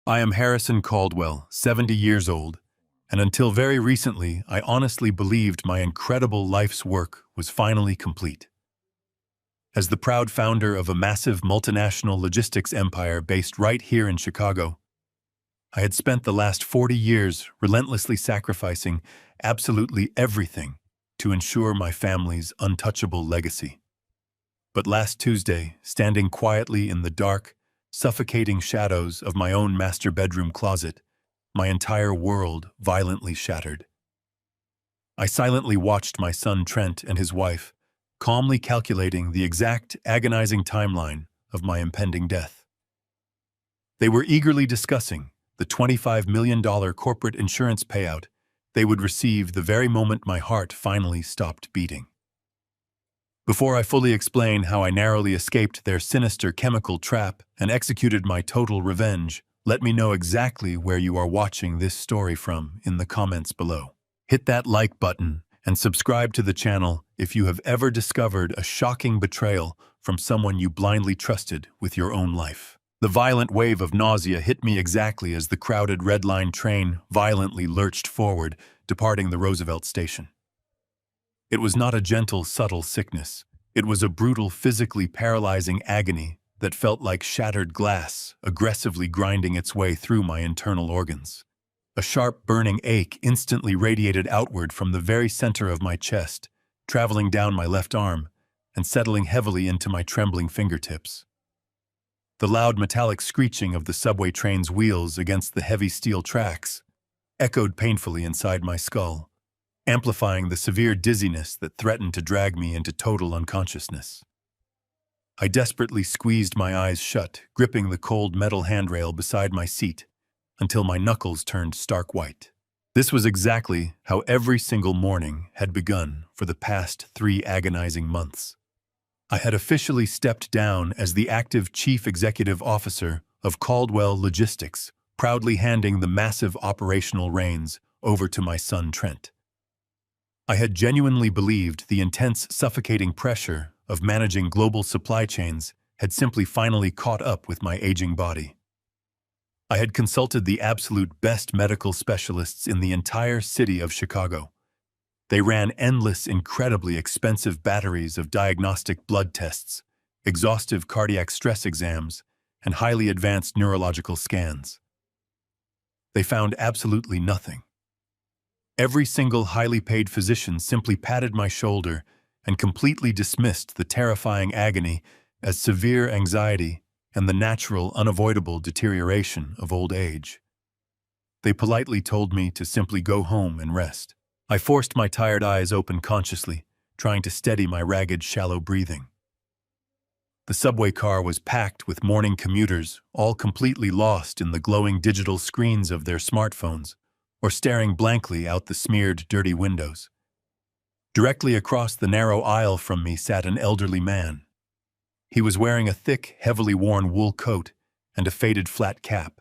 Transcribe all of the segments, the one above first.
I am Harrison Caldwell, 70 years old, and until very recently, I honestly believed my incredible life's work was finally complete. As the proud founder of a massive multinational logistics empire based right here in Chicago, I had spent the last 40 years relentlessly sacrificing absolutely everything to ensure my family's untouchable legacy. But last Tuesday, standing quietly in the dark, suffocating shadows of my own master bedroom closet, my entire world violently shattered. I silently watched my son Trent and his wife, calmly calculating the exact agonizing timeline of my impending death. They were eagerly discussing the $25 million corporate insurance payout they would receive the very moment my heart finally stopped beating. Before I fully explain how I narrowly escaped their sinister chemical trap and executed my total revenge, let me know exactly where you are watching this story from in the comments below. Hit that like button and subscribe to the channel if you have ever discovered a shocking betrayal from someone you blindly trusted with your own life. The violent wave of nausea hit me exactly as the crowded Red Line train violently lurched forward, departing the Roosevelt station. It was not a gentle, subtle sickness. It was a brutal, physically paralyzing agony that felt like shattered glass, aggressively grinding its way through my internal organs. A sharp, burning ache instantly radiated outward from the very center of my chest, traveling down my left arm and settling heavily into my trembling fingertips. The loud metallic screeching of the subway train's wheels against the heavy steel tracks echoed painfully inside my skull, amplifying the severe dizziness that threatened to drag me into total unconsciousness. I desperately squeezed my eyes shut, gripping the cold metal handrail beside my seat, until my knuckles turned stark white. This was exactly how every single morning had begun for the past 3 agonizing months. I had officially stepped down as the active chief executive officer of Caldwell Logistics, proudly handing the massive operational reins over to my son Trent. I had genuinely believed the intense, suffocating pressure of managing global supply chains had simply finally caught up with my aging body. I had consulted the absolute best medical specialists in the entire city of Chicago. They ran endless, incredibly expensive batteries of diagnostic blood tests, exhaustive cardiac stress exams, and highly advanced neurological scans. They found absolutely nothing. Every single highly paid physician simply patted my shoulder and completely dismissed the terrifying agony as severe anxiety and the natural, unavoidable deterioration of old age. They politely told me to simply go home and rest. I forced my tired eyes open consciously, trying to steady my ragged, shallow breathing. The subway car was packed with morning commuters, all completely lost in the glowing digital screens of their smartphones, or staring blankly out the smeared, dirty windows. Directly across the narrow aisle from me sat an elderly man. He was wearing a thick, heavily worn wool coat and a faded flat cap.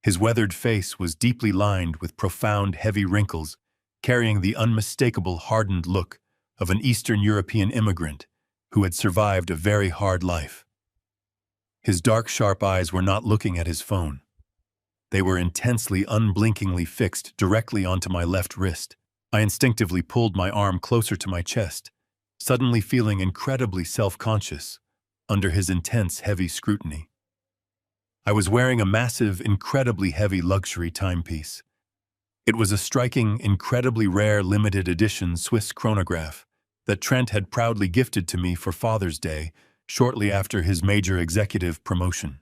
His weathered face was deeply lined with profound, heavy wrinkles, carrying the unmistakable, hardened look of an Eastern European immigrant who had survived a very hard life. His dark, sharp eyes were not looking at his phone. They were intensely, unblinkingly fixed directly onto my left wrist. I instinctively pulled my arm closer to my chest, suddenly feeling incredibly self-conscious under his intense, heavy scrutiny. I was wearing a massive, incredibly heavy luxury timepiece. It was a striking, incredibly rare limited edition Swiss chronograph that Trent had proudly gifted to me for Father's Day shortly after his major executive promotion.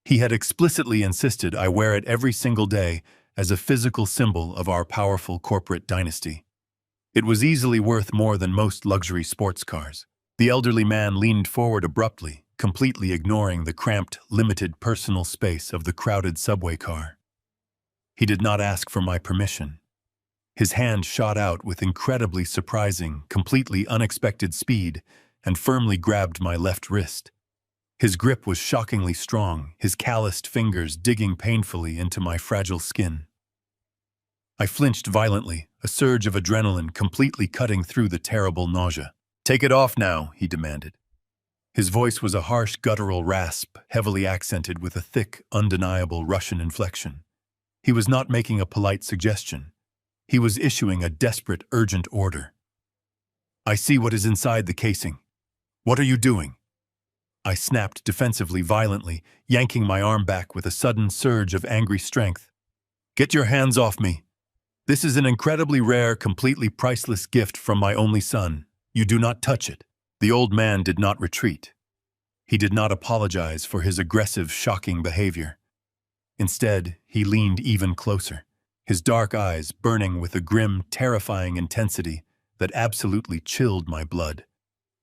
He had explicitly insisted I wear it every single day as a physical symbol of our powerful corporate dynasty. It was easily worth more than most luxury sports cars. The elderly man leaned forward abruptly, completely ignoring the cramped, limited personal space of the crowded subway car. He did not ask for my permission. His hand shot out with incredibly surprising, completely unexpected speed and firmly grabbed my left wrist. His grip was shockingly strong, his calloused fingers digging painfully into my fragile skin. I flinched violently, a surge of adrenaline completely cutting through the terrible nausea. "Take it off now," he demanded. His voice was a harsh guttural rasp, heavily accented with a thick, undeniable Russian inflection. He was not making a polite suggestion. He was issuing a desperate, urgent order. "I see what is inside the casing. What are you doing?" I snapped defensively, violently, yanking my arm back with a sudden surge of angry strength. "Get your hands off me. This is an incredibly rare, completely priceless gift from my only son. You do not touch it." The old man did not retreat. He did not apologize for his aggressive, shocking behavior. Instead, he leaned even closer, his dark eyes burning with a grim, terrifying intensity that absolutely chilled my blood.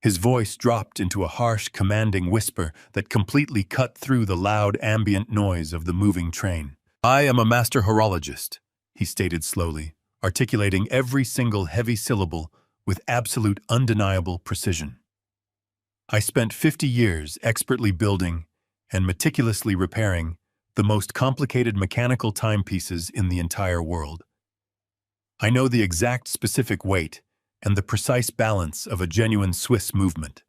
His voice dropped into a harsh, commanding whisper that completely cut through the loud, ambient noise of the moving train. "I am a master horologist," he stated slowly, articulating every single heavy syllable with absolute, undeniable precision. "I spent 50 years expertly building and meticulously repairing the most complicated mechanical timepieces in the entire world. I know the exact specific weight and the precise balance of a genuine Swiss movement.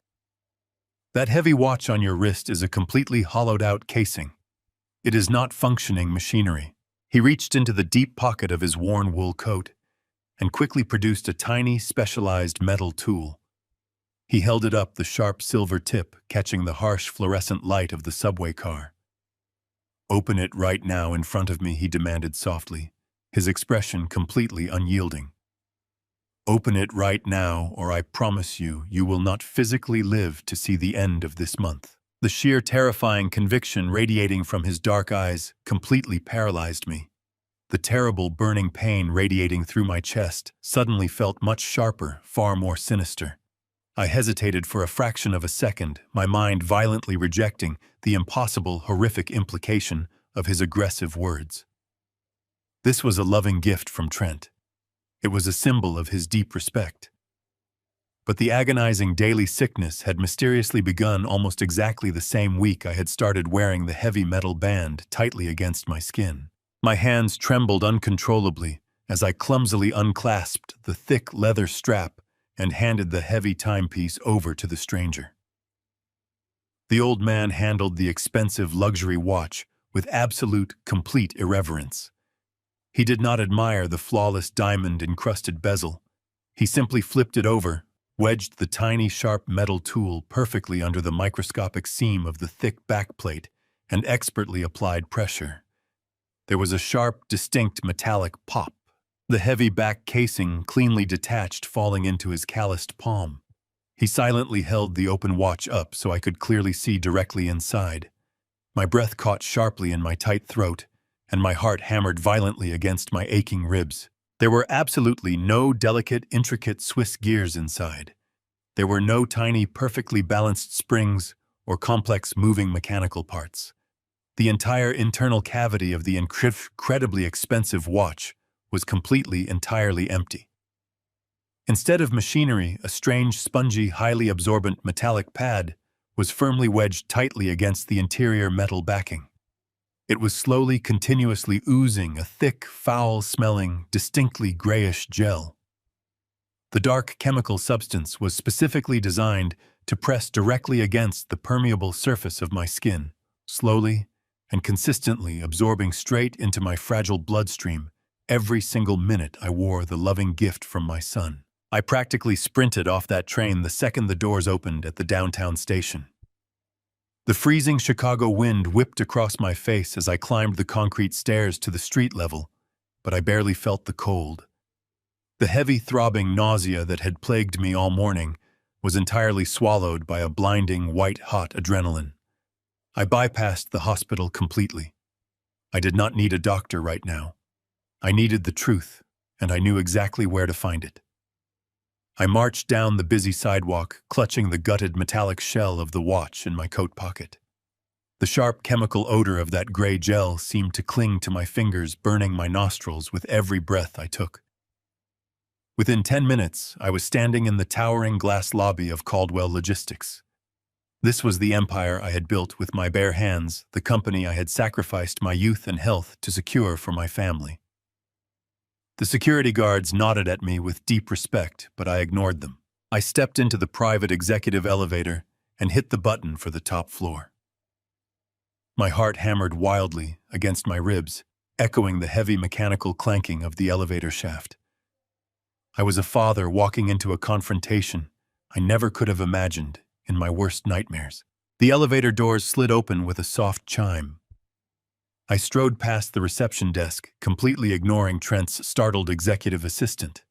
That heavy watch on your wrist is a completely hollowed-out casing. It is not functioning machinery." He reached into the deep pocket of his worn wool coat and quickly produced a tiny, specialized metal tool. He held it up, the sharp silver tip catching the harsh fluorescent light of the subway car. "Open it right now in front of me," he demanded softly, his expression completely unyielding. "Open it right now, or I promise you, you will not physically live to see the end of this month." The sheer terrifying conviction radiating from his dark eyes completely paralyzed me. The terrible burning pain radiating through my chest suddenly felt much sharper, far more sinister. I hesitated for a fraction of a second, my mind violently rejecting the impossible, horrific implication of his aggressive words. This was a loving gift from Trent. It was a symbol of his deep respect. But the agonizing daily sickness had mysteriously begun almost exactly the same week I had started wearing the heavy metal band tightly against my skin. My hands trembled uncontrollably as I clumsily unclasped the thick leather strap and handed the heavy timepiece over to the stranger. The old man handled the expensive luxury watch with absolute, complete irreverence. He did not admire the flawless diamond-encrusted bezel. He simply flipped it over, wedged the tiny, sharp metal tool perfectly under the microscopic seam of the thick backplate, and expertly applied pressure. There was a sharp, distinct metallic pop. The heavy back casing cleanly detached, falling into his calloused palm. He silently held the open watch up so I could clearly see directly inside. My breath caught sharply in my tight throat, and my heart hammered violently against my aching ribs. There were absolutely no delicate, intricate Swiss gears inside. There were no tiny, perfectly balanced springs or complex moving mechanical parts. The entire internal cavity of the incredibly expensive watch was completely, entirely empty. Instead of machinery, a strange, spongy, highly absorbent metallic pad was firmly wedged tightly against the interior metal backing. It was slowly, continuously oozing a thick, foul-smelling, distinctly grayish gel. The dark chemical substance was specifically designed to press directly against the permeable surface of my skin, slowly and consistently absorbing straight into my fragile bloodstream every single minute I wore the loving gift from my son. I practically sprinted off that train the second the doors opened at the downtown station. The freezing Chicago wind whipped across my face as I climbed the concrete stairs to the street level, but I barely felt the cold. The heavy throbbing nausea that had plagued me all morning was entirely swallowed by a blinding, white-hot adrenaline. I bypassed the hospital completely. I did not need a doctor right now. I needed the truth, and I knew exactly where to find it. I marched down the busy sidewalk, clutching the gutted metallic shell of the watch in my coat pocket. The sharp chemical odor of that gray gel seemed to cling to my fingers, burning my nostrils with every breath I took. Within 10 minutes, I was standing in the towering glass lobby of Caldwell Logistics. This was the empire I had built with my bare hands, the company I had sacrificed my youth and health to secure for my family. The security guards nodded at me with deep respect, but I ignored them. I stepped into the private executive elevator, and hit the button for the top floor. My heart hammered wildly against my ribs, echoing the heavy mechanical clanking of the elevator shaft. I was a father walking into a confrontation I never could have imagined in my worst nightmares. The elevator doors slid open with a soft chime. I strode past the reception desk, completely ignoring Trent's startled executive assistant.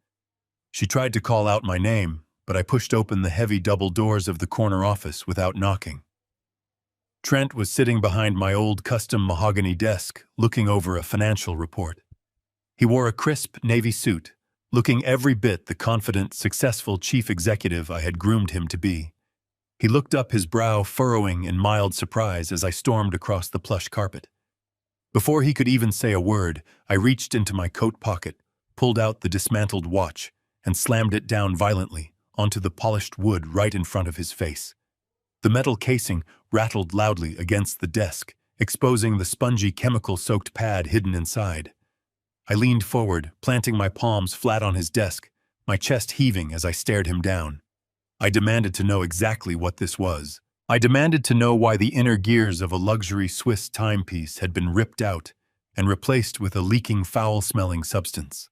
She tried to call out my name, but I pushed open the heavy double doors of the corner office without knocking. Trent was sitting behind my old custom mahogany desk, looking over a financial report. He wore a crisp navy suit, looking every bit the confident, successful chief executive I had groomed him to be. He looked up, his brow furrowing in mild surprise as I stormed across the plush carpet. Before he could even say a word, I reached into my coat pocket, pulled out the dismantled watch, and slammed it down violently onto the polished wood right in front of his face. The metal casing rattled loudly against the desk, exposing the spongy chemical-soaked pad hidden inside. I leaned forward, planting my palms flat on his desk, my chest heaving as I stared him down. I demanded to know exactly what this was. I demanded to know why the inner gears of a luxury Swiss timepiece had been ripped out and replaced with a leaking, foul-smelling substance.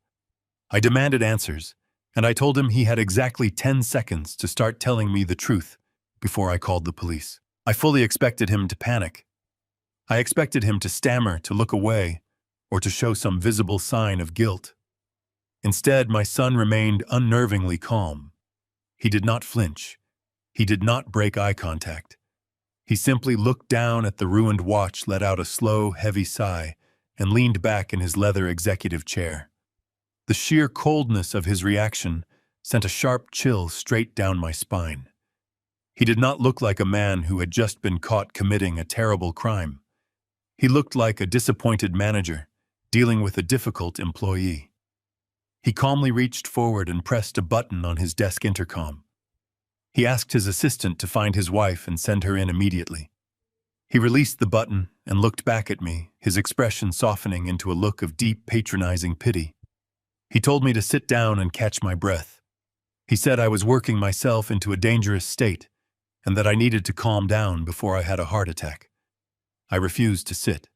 I demanded answers, and I told him he had exactly 10 seconds to start telling me the truth before I called the police. I fully expected him to panic. I expected him to stammer, to look away, or to show some visible sign of guilt. Instead, my son remained unnervingly calm. He did not flinch. He did not break eye contact. He simply looked down at the ruined watch, let out a slow, heavy sigh, and leaned back in his leather executive chair. The sheer coldness of his reaction sent a sharp chill straight down my spine. He did not look like a man who had just been caught committing a terrible crime. He looked like a disappointed manager dealing with a difficult employee. He calmly reached forward and pressed a button on his desk intercom. He asked his assistant to find his wife and send her in immediately. He released the button and looked back at me, his expression softening into a look of deep, patronizing pity. He told me to sit down and catch my breath. He said I was working myself into a dangerous state and that I needed to calm down before I had a heart attack. I refused to sit.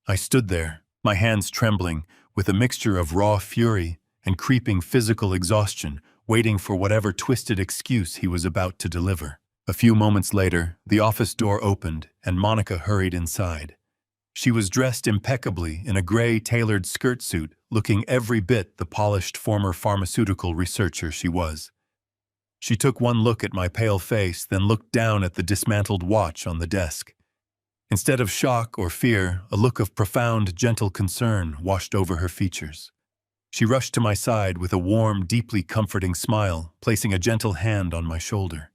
I stood there, my hands trembling, with a mixture of raw fury and creeping physical exhaustion, waiting for whatever twisted excuse he was about to deliver. A few moments later, the office door opened and Monica hurried inside. She was dressed impeccably in a gray tailored skirt suit, looking every bit the polished former pharmaceutical researcher she was. She took one look at my pale face, then looked down at the dismantled watch on the desk. Instead of shock or fear, a look of profound, gentle concern washed over her features. She rushed to my side with a warm, deeply comforting smile, placing a gentle hand on my shoulder.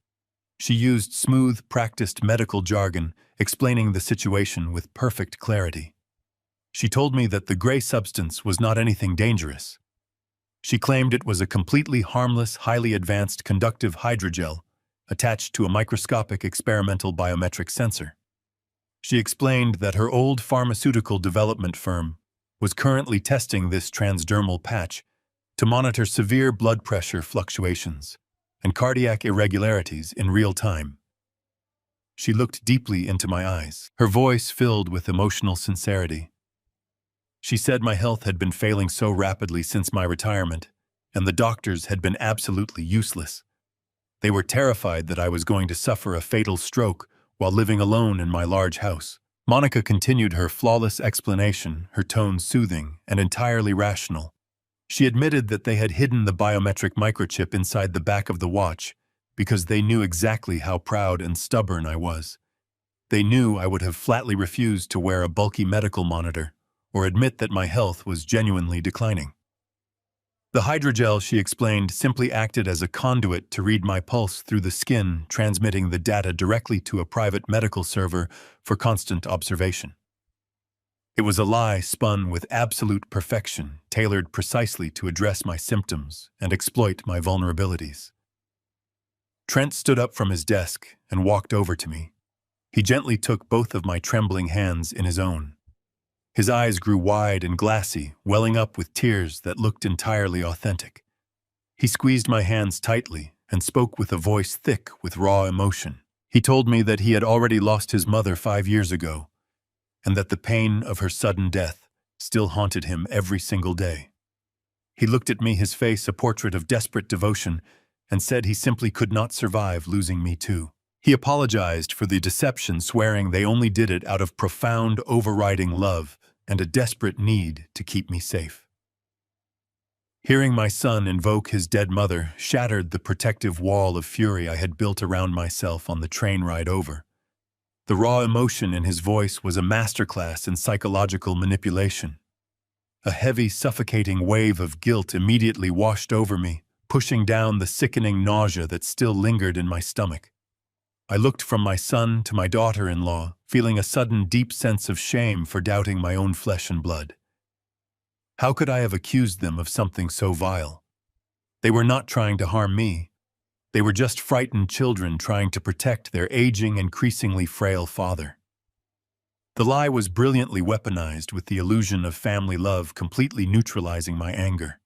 She used smooth, practiced medical jargon, explaining the situation with perfect clarity. She told me that the gray substance was not anything dangerous. She claimed it was a completely harmless, highly advanced conductive hydrogel attached to a microscopic experimental biometric sensor. She explained that her old pharmaceutical development firm was currently testing this transdermal patch to monitor severe blood pressure fluctuations and cardiac irregularities in real time. She looked deeply into my eyes, her voice filled with emotional sincerity. She said my health had been failing so rapidly since my retirement, and the doctors had been absolutely useless. They were terrified that I was going to suffer a fatal stroke while living alone in my large house. Monica continued her flawless explanation, her tone soothing and entirely rational. She admitted that they had hidden the biometric microchip inside the back of the watch because they knew exactly how proud and stubborn I was. They knew I would have flatly refused to wear a bulky medical monitor or admit that my health was genuinely declining. The hydrogel, she explained, simply acted as a conduit to read my pulse through the skin, transmitting the data directly to a private medical server for constant observation. It was a lie spun with absolute perfection, tailored precisely to address my symptoms and exploit my vulnerabilities. Trent stood up from his desk and walked over to me. He gently took both of my trembling hands in his own. His eyes grew wide and glassy, welling up with tears that looked entirely authentic. He squeezed my hands tightly and spoke with a voice thick with raw emotion. He told me that he had already lost his mother 5 years ago, and that the pain of her sudden death still haunted him every single day. He looked at me, his face a portrait of desperate devotion, and said he simply could not survive losing me too. He apologized for the deception, swearing they only did it out of profound, overriding love and a desperate need to keep me safe. Hearing my son invoke his dead mother shattered the protective wall of fury I had built around myself on the train ride over. The raw emotion in his voice was a masterclass in psychological manipulation. A heavy, suffocating wave of guilt immediately washed over me, pushing down the sickening nausea that still lingered in my stomach. I looked from my son to my daughter-in-law, feeling a sudden deep sense of shame for doubting my own flesh and blood. How could I have accused them of something so vile? They were not trying to harm me. They were just frightened children trying to protect their aging, increasingly frail father. The lie was brilliantly weaponized, with the illusion of family love completely neutralizing my anger.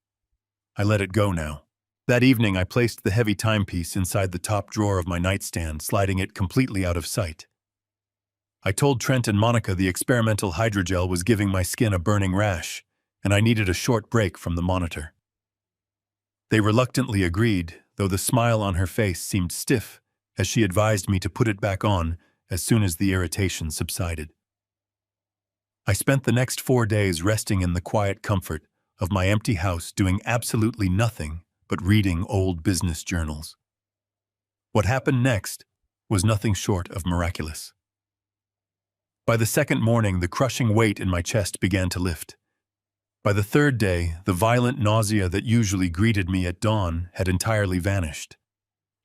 I let it go now. That evening, I placed the heavy timepiece inside the top drawer of my nightstand, sliding it completely out of sight. I told Trent and Monica the experimental hydrogel was giving my skin a burning rash, and I needed a short break from the monitor. They reluctantly agreed, though the smile on her face seemed stiff as she advised me to put it back on as soon as the irritation subsided. I spent the next 4 days resting in the quiet comfort of my empty house, doing absolutely nothing but reading old business journals. What happened next was nothing short of miraculous. By the second morning, the crushing weight in my chest began to lift. By the third day, the violent nausea that usually greeted me at dawn had entirely vanished.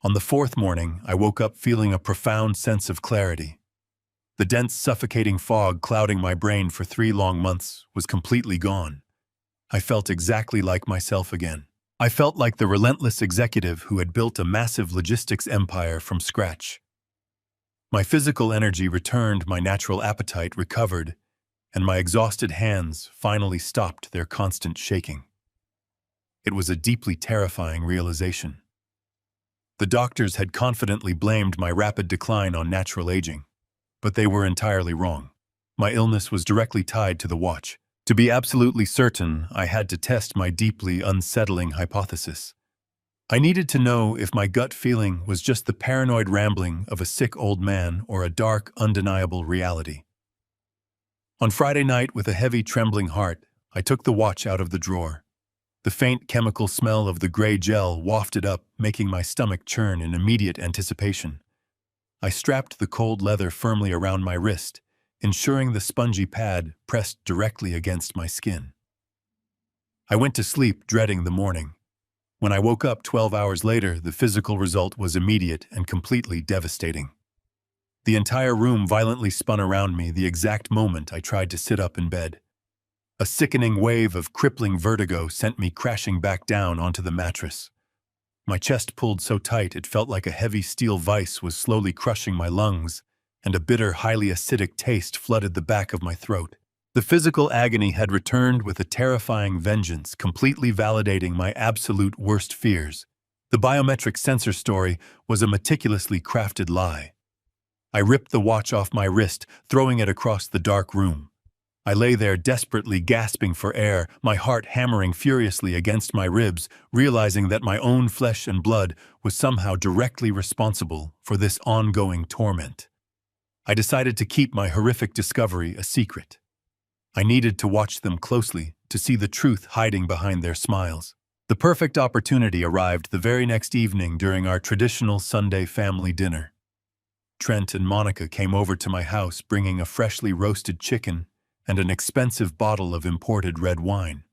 On the fourth morning, I woke up feeling a profound sense of clarity. The dense, suffocating fog clouding my brain for 3 long months was completely gone. I felt exactly like myself again. I felt like the relentless executive who had built a massive logistics empire from scratch. My physical energy returned, my natural appetite recovered, and my exhausted hands finally stopped their constant shaking. It was a deeply terrifying realization. The doctors had confidently blamed my rapid decline on natural aging, but they were entirely wrong. My illness was directly tied to the watch. To be absolutely certain, I had to test my deeply unsettling hypothesis. I needed to know if my gut feeling was just the paranoid rambling of a sick old man or a dark, undeniable reality. On Friday night, with a heavy, trembling heart, I took the watch out of the drawer. The faint chemical smell of the gray gel wafted up, making my stomach churn in immediate anticipation. I strapped the cold leather firmly around my wrist, ensuring the spongy pad pressed directly against my skin. I went to sleep dreading the morning. When I woke up 12 hours later, the physical result was immediate and completely devastating. The entire room violently spun around me the exact moment I tried to sit up in bed. A sickening wave of crippling vertigo sent me crashing back down onto the mattress. My chest pulled so tight it felt like a heavy steel vise was slowly crushing my lungs, and a bitter, highly acidic taste flooded the back of my throat. The physical agony had returned with a terrifying vengeance, completely validating my absolute worst fears. The biometric sensor story was a meticulously crafted lie. I ripped the watch off my wrist, throwing it across the dark room. I lay there desperately gasping for air, my heart hammering furiously against my ribs, realizing that my own flesh and blood was somehow directly responsible for this ongoing torment. I decided to keep my horrific discovery a secret. I needed to watch them closely to see the truth hiding behind their smiles. The perfect opportunity arrived the very next evening during our traditional Sunday family dinner. Trent and Monica came over to my house bringing a freshly roasted chicken and an expensive bottle of imported red wine.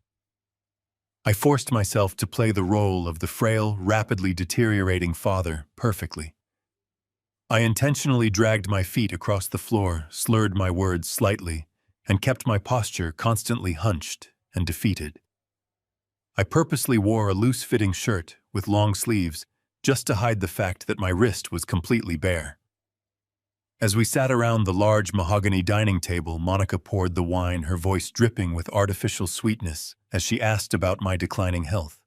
I forced myself to play the role of the frail, rapidly deteriorating father perfectly. I intentionally dragged my feet across the floor, slurred my words slightly, and kept my posture constantly hunched and defeated. I purposely wore a loose-fitting shirt with long sleeves just to hide the fact that my wrist was completely bare. As we sat around the large mahogany dining table, Monica poured the wine, her voice dripping with artificial sweetness as she asked about my declining health.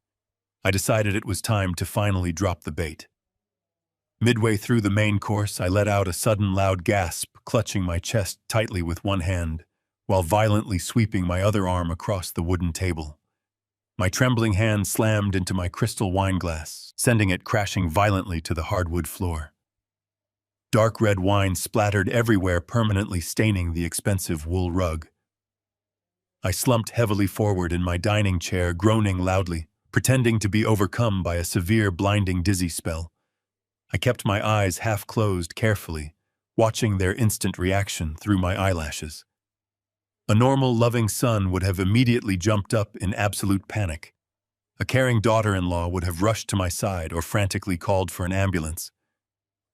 I decided it was time to finally drop the bait. Midway through the main course, I let out a sudden loud gasp, clutching my chest tightly with one hand, while violently sweeping my other arm across the wooden table. My trembling hand slammed into my crystal wine glass, sending it crashing violently to the hardwood floor. Dark red wine splattered everywhere, permanently staining the expensive wool rug. I slumped heavily forward in my dining chair, groaning loudly, pretending to be overcome by a severe, blinding dizzy spell. I kept my eyes half closed carefully, watching their instant reaction through my eyelashes. A normal, loving son would have immediately jumped up in absolute panic. A caring daughter-in-law would have rushed to my side or frantically called for an ambulance.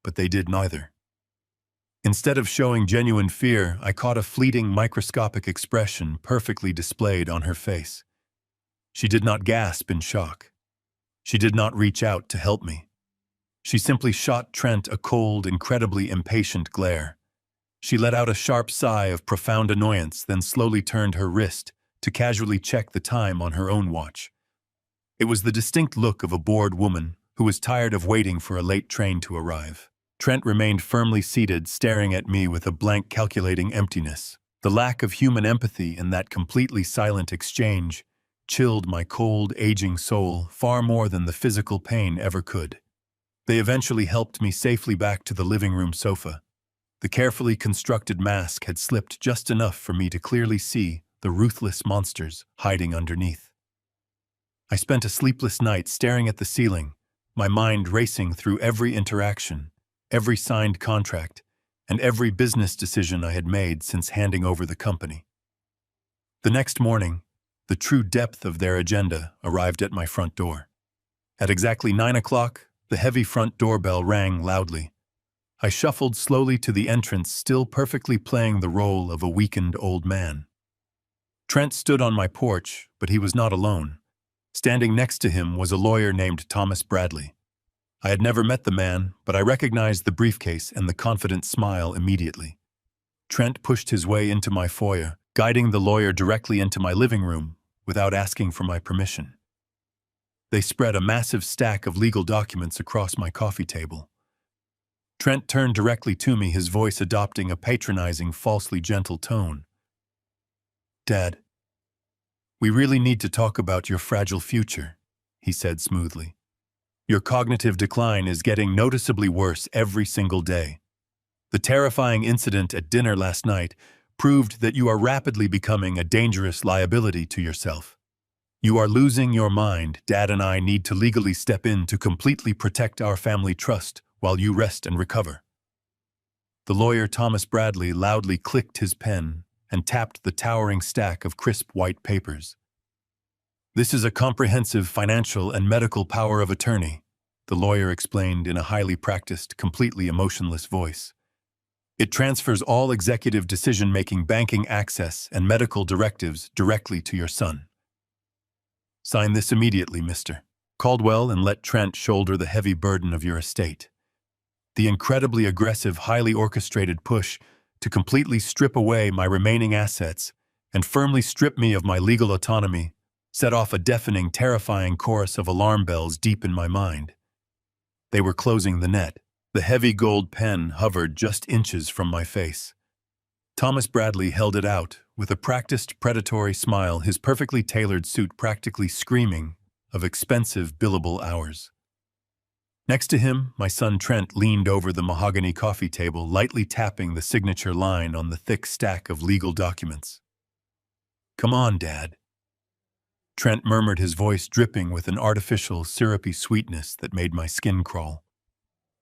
But they did neither. Instead of showing genuine fear, I caught a fleeting, microscopic expression perfectly displayed on her face. She did not gasp in shock. She did not reach out to help me. She simply shot Trent a cold, incredibly impatient glare. She let out a sharp sigh of profound annoyance, then slowly turned her wrist to casually check the time on her own watch. It was the distinct look of a bored woman who was tired of waiting for a late train to arrive. Trent remained firmly seated, staring at me with a blank, calculating emptiness. The lack of human empathy in that completely silent exchange chilled my cold, aging soul far more than the physical pain ever could. They eventually helped me safely back to the living room sofa. The carefully constructed mask had slipped just enough for me to clearly see the ruthless monsters hiding underneath. I spent a sleepless night staring at the ceiling, my mind racing through every interaction, every signed contract, and every business decision I had made since handing over the company. The next morning, the true depth of their agenda arrived at my front door. At exactly 9 o'clock, the heavy front doorbell rang loudly. I shuffled slowly to the entrance, still perfectly playing the role of a weakened old man. Trent stood on my porch, but he was not alone. Standing next to him was a lawyer named Thomas Bradley. I had never met the man, but I recognized the briefcase and the confident smile immediately. Trent pushed his way into my foyer, guiding the lawyer directly into my living room without asking for my permission. They spread a massive stack of legal documents across my coffee table. Trent turned directly to me, his voice adopting a patronizing, falsely gentle tone. "Dad, we really need to talk about your fragile future," he said smoothly. "Your cognitive decline is getting noticeably worse every single day. The terrifying incident at dinner last night proved that you are rapidly becoming a dangerous liability to yourself. You are losing your mind. Dad and I need to legally step in to completely protect our family trust while you rest and recover." The lawyer Thomas Bradley loudly clicked his pen and tapped the towering stack of crisp white papers. "This is a comprehensive financial and medical power of attorney," the lawyer explained in a highly practiced, completely emotionless voice. "It transfers all executive decision-making, banking access, and medical directives directly to your son. Sign this immediately, Mr. Caldwell, and let Trent shoulder the heavy burden of your estate." The incredibly aggressive, highly orchestrated push to completely strip away my remaining assets and firmly strip me of my legal autonomy set off a deafening, terrifying chorus of alarm bells deep in my mind. They were closing the net. The heavy gold pen hovered just inches from my face. Thomas Bradley held it out with a practiced, predatory smile, his perfectly tailored suit practically screaming of expensive billable hours. Next to him, my son Trent leaned over the mahogany coffee table, lightly tapping the signature line on the thick stack of legal documents. "Come on, Dad." Trent murmured, his voice dripping with an artificial, syrupy sweetness that made my skin crawl.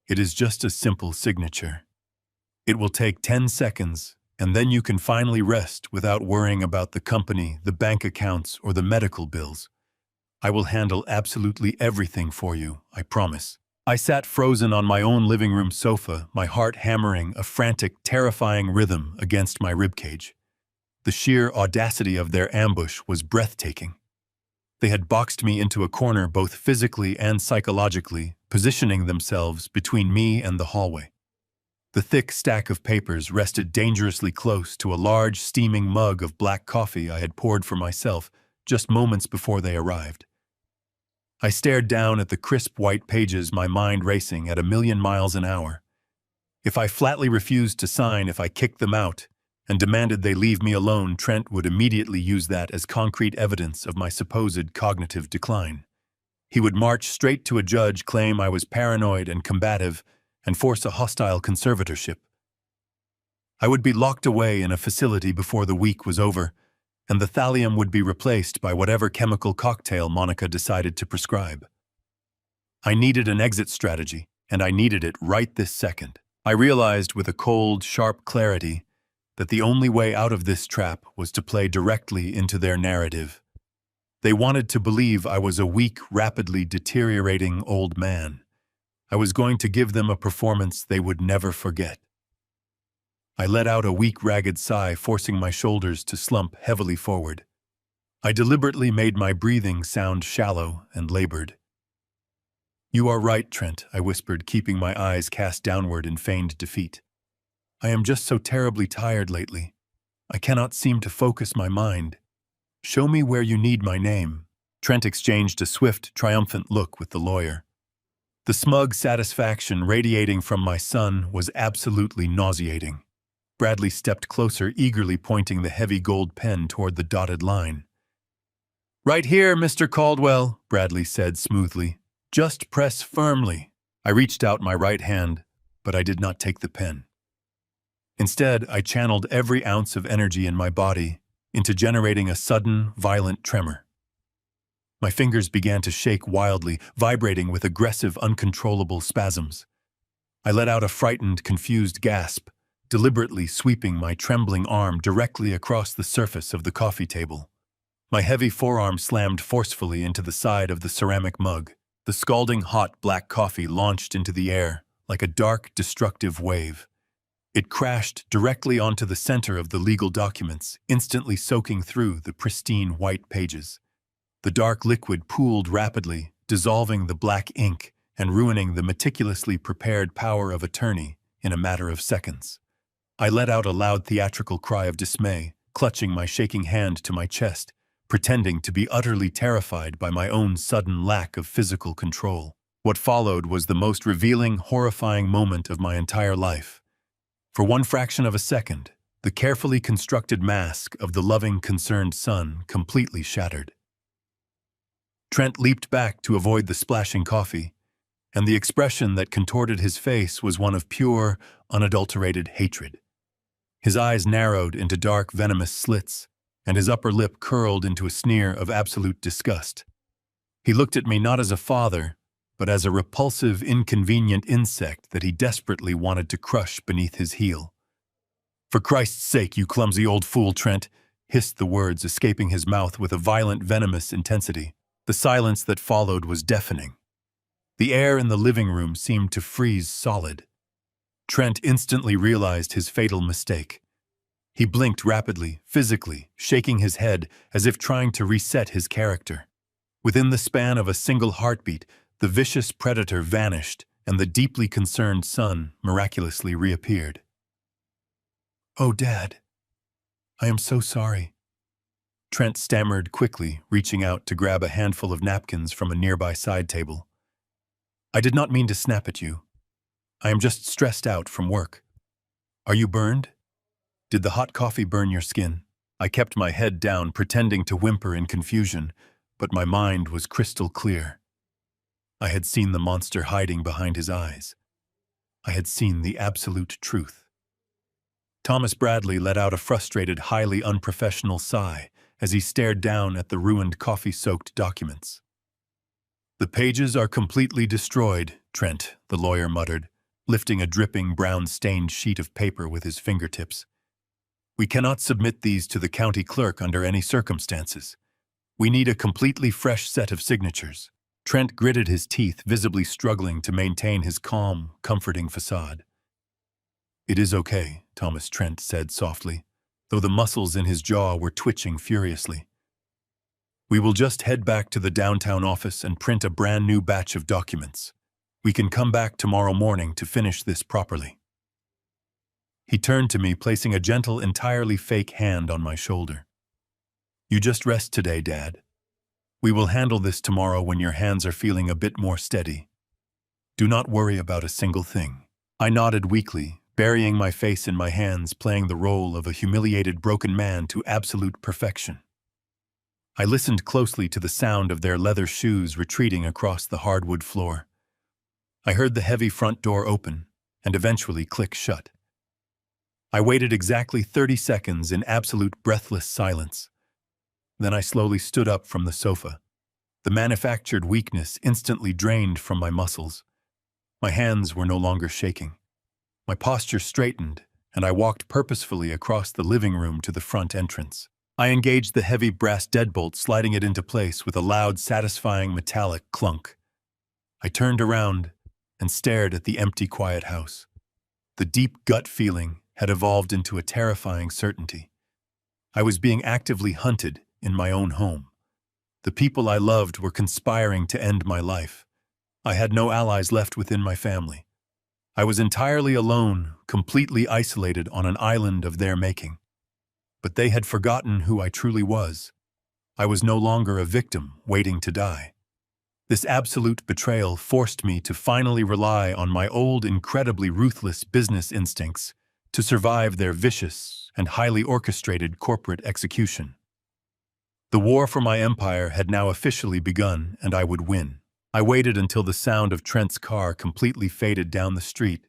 "It is just a simple signature. It will take 10 seconds, and then you can finally rest without worrying about the company, the bank accounts, or the medical bills. I will handle absolutely everything for you, I promise." I sat frozen on my own living room sofa, my heart hammering a frantic, terrifying rhythm against my ribcage. The sheer audacity of their ambush was breathtaking. They had boxed me into a corner both physically and psychologically, positioning themselves between me and the hallway. The thick stack of papers rested dangerously close to a large, steaming mug of black coffee I had poured for myself just moments before they arrived. I stared down at the crisp white pages, my mind racing at 1,000,000 miles an hour. If I flatly refused to sign, if I kicked them out, and demanded they leave me alone, Trent would immediately use that as concrete evidence of my supposed cognitive decline. He would march straight to a judge, claim I was paranoid and combative, and force a hostile conservatorship. I would be locked away in a facility before the week was over, and the thallium would be replaced by whatever chemical cocktail Monica decided to prescribe. I needed an exit strategy, and I needed it right this second. I realized with a cold, sharp clarity that the only way out of this trap was to play directly into their narrative. They wanted to believe I was a weak, rapidly deteriorating old man. I was going to give them a performance they would never forget. I let out a weak, ragged sigh, forcing my shoulders to slump heavily forward. I deliberately made my breathing sound shallow and labored. "You are right, Trent," I whispered, keeping my eyes cast downward in feigned defeat. "I am just so terribly tired lately. I cannot seem to focus my mind. Show me where you need my name." Trent exchanged a swift, triumphant look with the lawyer. The smug satisfaction radiating from my son was absolutely nauseating. Bradley stepped closer, eagerly pointing the heavy gold pen toward the dotted line. "Right here, Mr. Caldwell," Bradley said smoothly. "Just press firmly." I reached out my right hand, but I did not take the pen. Instead, I channeled every ounce of energy in my body into generating a sudden, violent tremor. My fingers began to shake wildly, vibrating with aggressive, uncontrollable spasms. I let out a frightened, confused gasp, deliberately sweeping my trembling arm directly across the surface of the coffee table. My heavy forearm slammed forcefully into the side of the ceramic mug. The scalding hot black coffee launched into the air like a dark, destructive wave. It crashed directly onto the center of the legal documents, instantly soaking through the pristine white pages. The dark liquid pooled rapidly, dissolving the black ink and ruining the meticulously prepared power of attorney in a matter of seconds. I let out a loud theatrical cry of dismay, clutching my shaking hand to my chest, pretending to be utterly terrified by my own sudden lack of physical control. What followed was the most revealing, horrifying moment of my entire life. For one fraction of a second, the carefully constructed mask of the loving, concerned son completely shattered. Trent leaped back to avoid the splashing coffee, and the expression that contorted his face was one of pure, unadulterated hatred. His eyes narrowed into dark, venomous slits, and his upper lip curled into a sneer of absolute disgust. He looked at me not as a father, but as a repulsive, inconvenient insect that he desperately wanted to crush beneath his heel. "For Christ's sake, you clumsy old fool, Trent," hissed the words escaping his mouth with a violent, venomous intensity. The silence that followed was deafening. The air in the living room seemed to freeze solid. Trent instantly realized his fatal mistake. He blinked rapidly, physically, shaking his head as if trying to reset his character. Within the span of a single heartbeat, the vicious predator vanished, and the deeply concerned son miraculously reappeared. "Oh, Dad, I am so sorry." Trent stammered quickly, reaching out to grab a handful of napkins from a nearby side table. "I did not mean to snap at you. I am just stressed out from work. Are you burned? Did the hot coffee burn your skin?" I kept my head down, pretending to whimper in confusion, but my mind was crystal clear. I had seen the monster hiding behind his eyes. I had seen the absolute truth. Thomas Bradley let out a frustrated, highly unprofessional sigh as he stared down at the ruined coffee-soaked documents. "The pages are completely destroyed, Trent," the lawyer muttered, lifting a dripping, brown-stained sheet of paper with his fingertips. "We cannot submit these to the county clerk under any circumstances. We need a completely fresh set of signatures." Trent gritted his teeth, visibly struggling to maintain his calm, comforting facade. "It is okay," Thomas Trent said softly, though the muscles in his jaw were twitching furiously. "We will just head back to the downtown office and print a brand new batch of documents. We can come back tomorrow morning to finish this properly." He turned to me, placing a gentle, entirely fake hand on my shoulder. "You just rest today, Dad. We will handle this tomorrow when your hands are feeling a bit more steady. Do not worry about a single thing. I nodded weakly, burying my face in my hands, playing the role of a humiliated broken man to absolute perfection. I listened closely to the sound of their leather shoes retreating across the hardwood floor. I heard the heavy front door open and eventually click shut. I waited exactly 30 seconds in absolute breathless silence. Then I slowly stood up from the sofa. The manufactured weakness instantly drained from my muscles. My hands were no longer shaking. My posture straightened, and I walked purposefully across the living room to the front entrance. I engaged the heavy brass deadbolt, sliding it into place with a loud, satisfying metallic clunk. I turned around and stared at the empty, quiet house. The deep gut feeling had evolved into a terrifying certainty. I was being actively hunted in my own home. The people I loved were conspiring to end my life. I had no allies left within my family. I was entirely alone, completely isolated on an island of their making. But they had forgotten who I truly was. I was no longer a victim waiting to die. This absolute betrayal forced me to finally rely on my old, incredibly ruthless business instincts to survive their vicious and highly orchestrated corporate execution. The war for my empire had now officially begun, and I would win. I waited until the sound of Trent's car completely faded down the street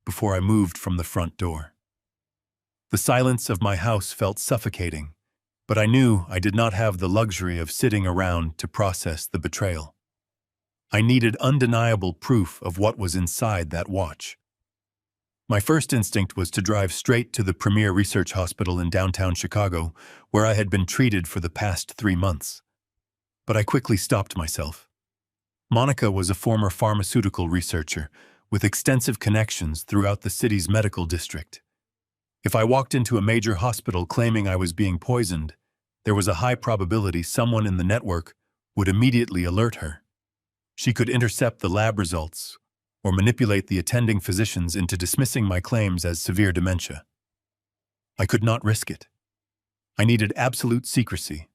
before I moved from the front door. The silence of my house felt suffocating, but I knew I did not have the luxury of sitting around to process the betrayal. I needed undeniable proof of what was inside that watch. My first instinct was to drive straight to the premier research hospital in downtown Chicago, where I had been treated for the past 3 months. But I quickly stopped myself. Monica was a former pharmaceutical researcher with extensive connections throughout the city's medical district. If I walked into a major hospital claiming I was being poisoned, there was a high probability someone in the network would immediately alert her. She could intercept the lab results or manipulate the attending physicians into dismissing my claims as severe dementia. I could not risk it. I needed absolute secrecy.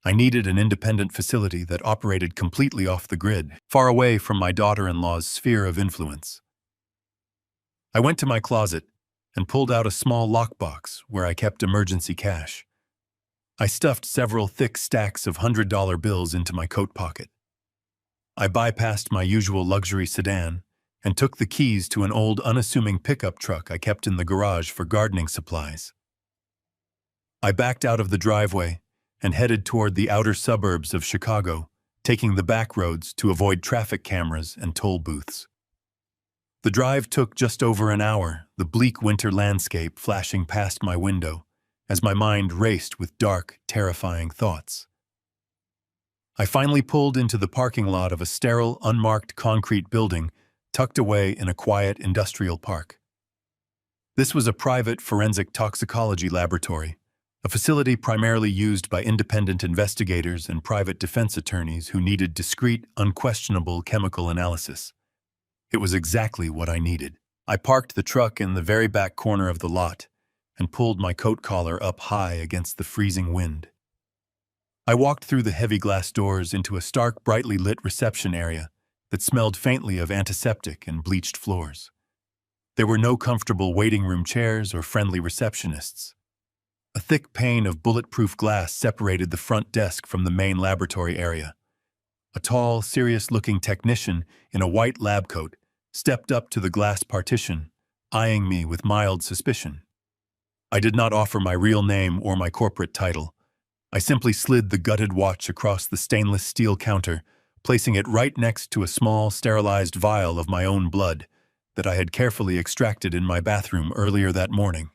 I needed an independent facility that operated completely off the grid, far away from my daughter-in-law's sphere of influence. I went to my closet and pulled out a small lockbox where I kept emergency cash. I stuffed several thick stacks of $100 bills into my coat pocket. I bypassed my usual luxury sedan and took the keys to an old, unassuming pickup truck I kept in the garage for gardening supplies. I backed out of the driveway and headed toward the outer suburbs of Chicago, taking the back roads to avoid traffic cameras and toll booths. The drive took just over an hour, the bleak winter landscape flashing past my window as my mind raced with dark, terrifying thoughts. I finally pulled into the parking lot of a sterile, unmarked concrete building tucked away in a quiet industrial park. This was a private forensic toxicology laboratory, a facility primarily used by independent investigators and private defense attorneys who needed discreet, unquestionable chemical analysis. It was exactly what I needed. I parked the truck in the very back corner of the lot and pulled my coat collar up high against the freezing wind. I walked through the heavy glass doors into a stark, brightly lit reception area that smelled faintly of antiseptic and bleached floors. There were no comfortable waiting room chairs or friendly receptionists. A thick pane of bulletproof glass separated the front desk from the main laboratory area. A tall, serious-looking technician in a white lab coat stepped up to the glass partition, eyeing me with mild suspicion. I did not offer my real name or my corporate title. I simply slid the gutted watch across the stainless steel counter, placing it right next to a small, sterilized vial of my own blood that I had carefully extracted in my bathroom earlier that morning.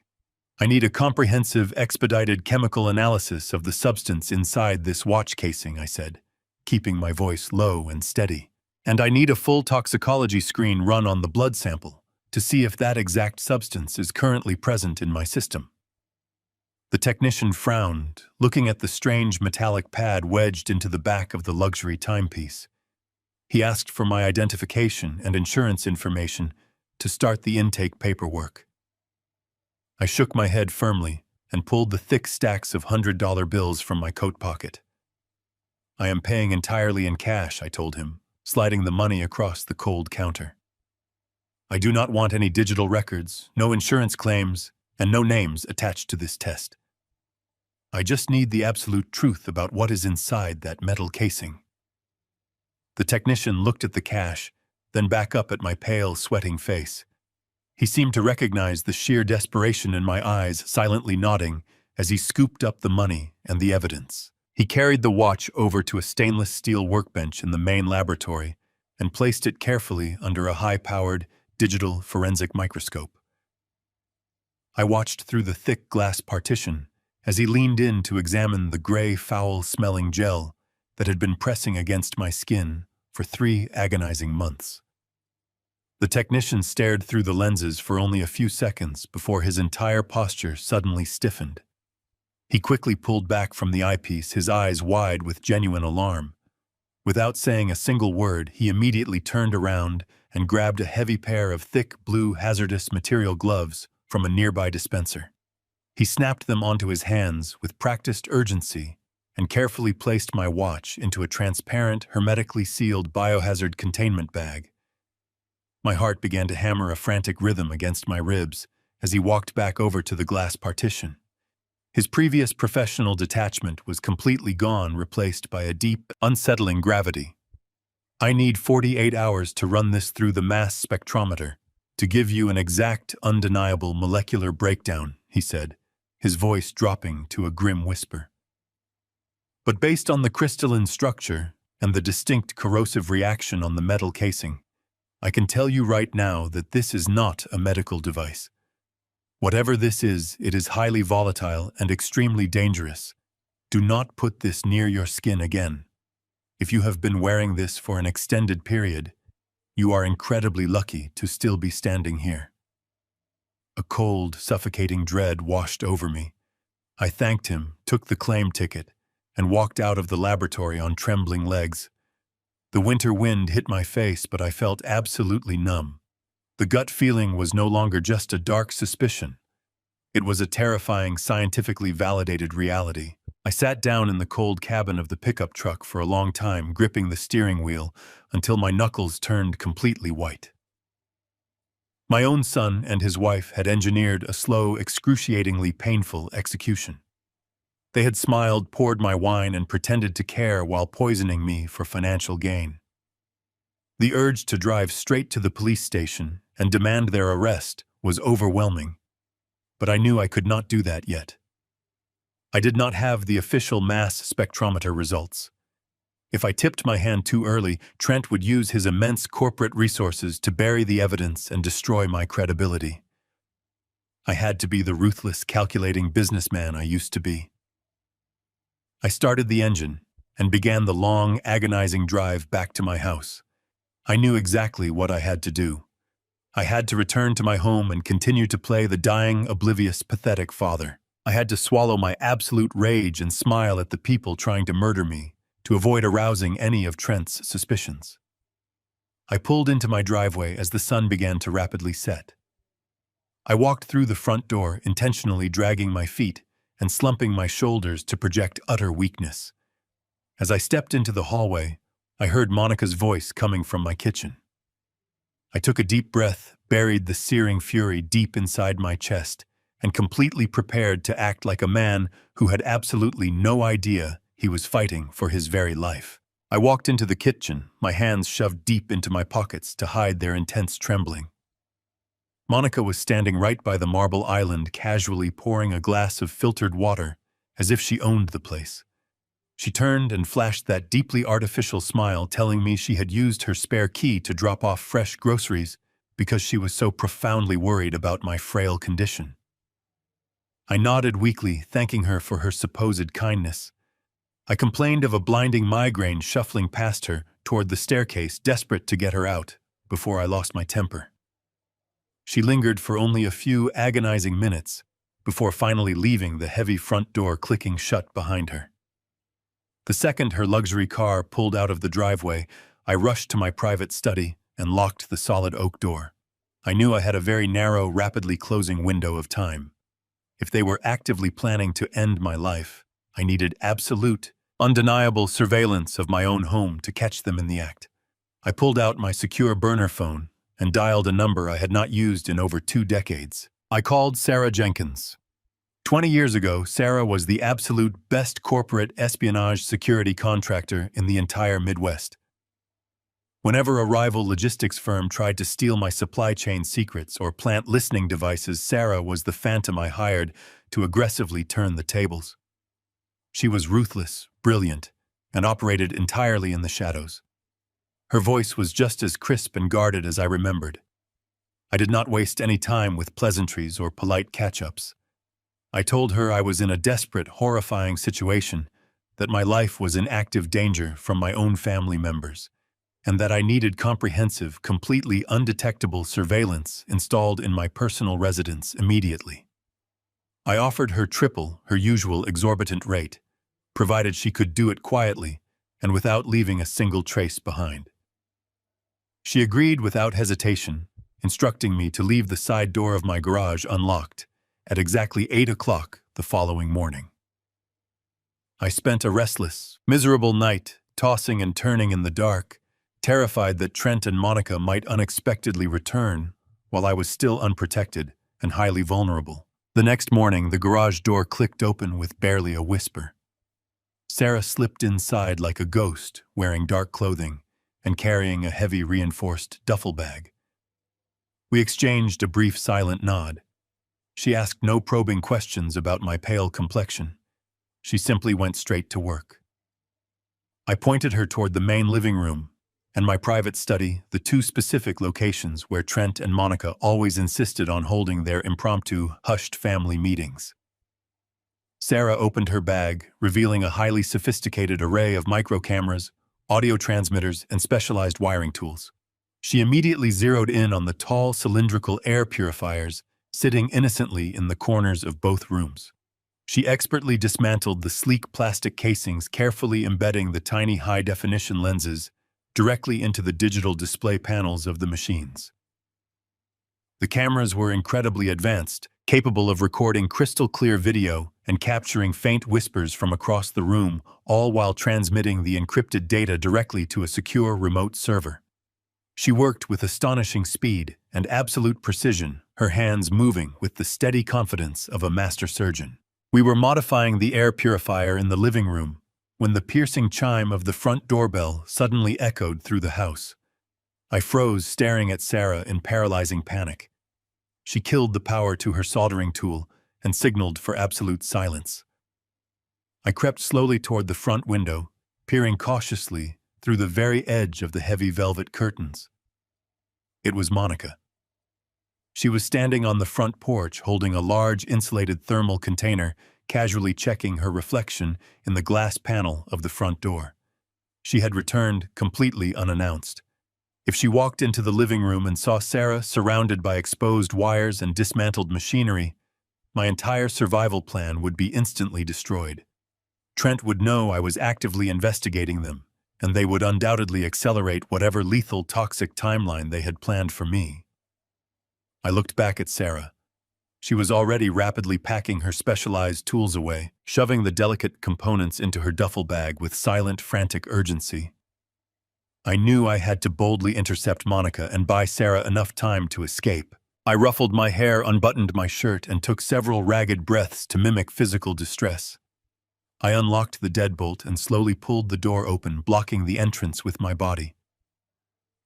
I need a comprehensive, expedited chemical analysis of the substance inside this watch casing, I said, keeping my voice low and steady. And I need a full toxicology screen run on the blood sample to see if that exact substance is currently present in my system. The technician frowned, looking at the strange metallic pad wedged into the back of the luxury timepiece. He asked for my identification and insurance information to start the intake paperwork. I shook my head firmly and pulled the thick stacks of $100 bills from my coat pocket. I am paying entirely in cash, I told him, sliding the money across the cold counter. I do not want any digital records, no insurance claims, and no names attached to this test. I just need the absolute truth about what is inside that metal casing. The technician looked at the cash, then back up at my pale, sweating face. He seemed to recognize the sheer desperation in my eyes, silently nodding as he scooped up the money and the evidence. He carried the watch over to a stainless steel workbench in the main laboratory and placed it carefully under a high-powered digital forensic microscope. I watched through the thick glass partition as he leaned in to examine the gray, foul-smelling gel that had been pressing against my skin for 3 agonizing months. The technician stared through the lenses for only a few seconds before his entire posture suddenly stiffened. He quickly pulled back from the eyepiece, his eyes wide with genuine alarm. Without saying a single word, he immediately turned around and grabbed a heavy pair of thick blue hazardous material gloves from a nearby dispenser. He snapped them onto his hands with practiced urgency and carefully placed my watch into a transparent, hermetically sealed biohazard containment bag. My heart began to hammer a frantic rhythm against my ribs as he walked back over to the glass partition. His previous professional detachment was completely gone, replaced by a deep, unsettling gravity. I need 48 hours to run this through the mass spectrometer to give you an exact, undeniable molecular breakdown, he said, his voice dropping to a grim whisper. But based on the crystalline structure and the distinct corrosive reaction on the metal casing, I can tell you right now that this is not a medical device. Whatever this is, it is highly volatile and extremely dangerous. Do not put this near your skin again. If you have been wearing this for an extended period, you are incredibly lucky to still be standing here. A cold, suffocating dread washed over me. I thanked him, took the claim ticket, and walked out of the laboratory on trembling legs. The winter wind hit my face, but I felt absolutely numb. The gut feeling was no longer just a dark suspicion. It was a terrifying, scientifically validated reality. I sat down in the cold cabin of the pickup truck for a long time, gripping the steering wheel until my knuckles turned completely white. My own son and his wife had engineered a slow, excruciatingly painful execution. They had smiled, poured my wine, and pretended to care while poisoning me for financial gain. The urge to drive straight to the police station and demand their arrest was overwhelming, but I knew I could not do that yet. I did not have the official mass spectrometer results. If I tipped my hand too early, Trent would use his immense corporate resources to bury the evidence and destroy my credibility. I had to be the ruthless, calculating businessman I used to be. I started the engine and began the long, agonizing drive back to my house. I knew exactly what I had to do. I had to return to my home and continue to play the dying, oblivious, pathetic father. I had to swallow my absolute rage and smile at the people trying to murder me to avoid arousing any of Trent's suspicions. I pulled into my driveway as the sun began to rapidly set. I walked through the front door, intentionally dragging my feet and slumping my shoulders to project utter weakness. As I stepped into the hallway, I heard Monica's voice coming from my kitchen. I took a deep breath, buried the searing fury deep inside my chest, and completely prepared to act like a man who had absolutely no idea he was fighting for his very life. I walked into the kitchen, my hands shoved deep into my pockets to hide their intense trembling. Monica was standing right by the marble island, casually pouring a glass of filtered water, as if she owned the place. She turned and flashed that deeply artificial smile, telling me she had used her spare key to drop off fresh groceries because she was so profoundly worried about my frail condition. I nodded weakly, thanking her for her supposed kindness. I complained of a blinding migraine shuffling past her toward the staircase, desperate to get her out before I lost my temper. She lingered for only a few agonizing minutes before finally leaving, the heavy front door clicking shut behind her. The second her luxury car pulled out of the driveway, I rushed to my private study and locked the solid oak door. I knew I had a very narrow, rapidly closing window of time. If they were actively planning to end my life, I needed absolute undeniable surveillance of my own home to catch them in the act. I pulled out my secure burner phone and dialed a number I had not used in over 2 decades. I called Sarah Jenkins. 20 years ago, Sarah was the absolute best corporate espionage security contractor in the entire Midwest. Whenever a rival logistics firm tried to steal my supply chain secrets or plant listening devices, Sarah was the phantom I hired to aggressively turn the tables. She was ruthless, brilliant, and operated entirely in the shadows. Her voice was just as crisp and guarded as I remembered. I did not waste any time with pleasantries or polite catch-ups. I told her I was in a desperate, horrifying situation, that my life was in active danger from my own family members, and that I needed comprehensive, completely undetectable surveillance installed in my personal residence immediately. I offered her triple her usual exorbitant rate, provided she could do it quietly and without leaving a single trace behind. She agreed without hesitation, instructing me to leave the side door of my garage unlocked at exactly 8 o'clock the following morning. I spent a restless, miserable night tossing and turning in the dark, terrified that Trent and Monica might unexpectedly return while I was still unprotected and highly vulnerable. The next morning, the garage door clicked open with barely a whisper. Sarah slipped inside like a ghost, wearing dark clothing and carrying a heavy reinforced duffel bag. We exchanged a brief silent nod. She asked no probing questions about my pale complexion. She simply went straight to work. I pointed her toward the main living room and my private study, the 2 specific locations where Trent and Monica always insisted on holding their impromptu, hushed family meetings. Sarah opened her bag, revealing a highly sophisticated array of microcameras, audio transmitters, and specialized wiring tools. She immediately zeroed in on the tall, cylindrical air purifiers sitting innocently in the corners of both rooms. She expertly dismantled the sleek plastic casings, carefully embedding the tiny high-definition lenses directly into the digital display panels of the machines. The cameras were incredibly advanced, capable of recording crystal-clear video and capturing faint whispers from across the room, all while transmitting the encrypted data directly to a secure remote server. She worked with astonishing speed and absolute precision, her hands moving with the steady confidence of a master surgeon. We were modifying the air purifier in the living room when the piercing chime of the front doorbell suddenly echoed through the house. I froze, staring at Sarah in paralyzing panic. She killed the power to her soldering tool and signaled for absolute silence. I crept slowly toward the front window, peering cautiously through the very edge of the heavy velvet curtains. It was Monica. She was standing on the front porch holding a large insulated thermal container, casually checking her reflection in the glass panel of the front door. She had returned completely unannounced. If she walked into the living room and saw Sarah surrounded by exposed wires and dismantled machinery, my entire survival plan would be instantly destroyed. Trent would know I was actively investigating them, and they would undoubtedly accelerate whatever lethal toxic timeline they had planned for me. I looked back at Sarah. She was already rapidly packing her specialized tools away, shoving the delicate components into her duffel bag with silent, frantic urgency. I knew I had to boldly intercept Monica and buy Sarah enough time to escape. I ruffled my hair, unbuttoned my shirt, and took several ragged breaths to mimic physical distress. I unlocked the deadbolt and slowly pulled the door open, blocking the entrance with my body.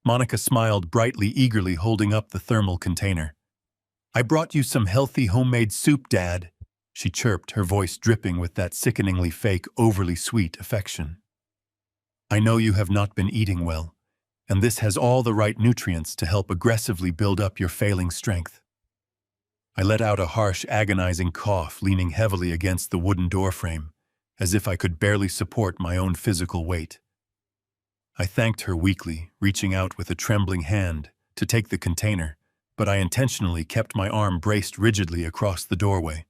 Monica smiled brightly, eagerly holding up the thermal container. "I brought you some healthy homemade soup, Dad," she chirped, her voice dripping with that sickeningly fake, overly sweet affection. "I know you have not been eating well, and this has all the right nutrients to help aggressively build up your failing strength." I let out a harsh, agonizing cough, leaning heavily against the wooden doorframe, as if I could barely support my own physical weight. I thanked her weakly, reaching out with a trembling hand to take the container, but I intentionally kept my arm braced rigidly across the doorway.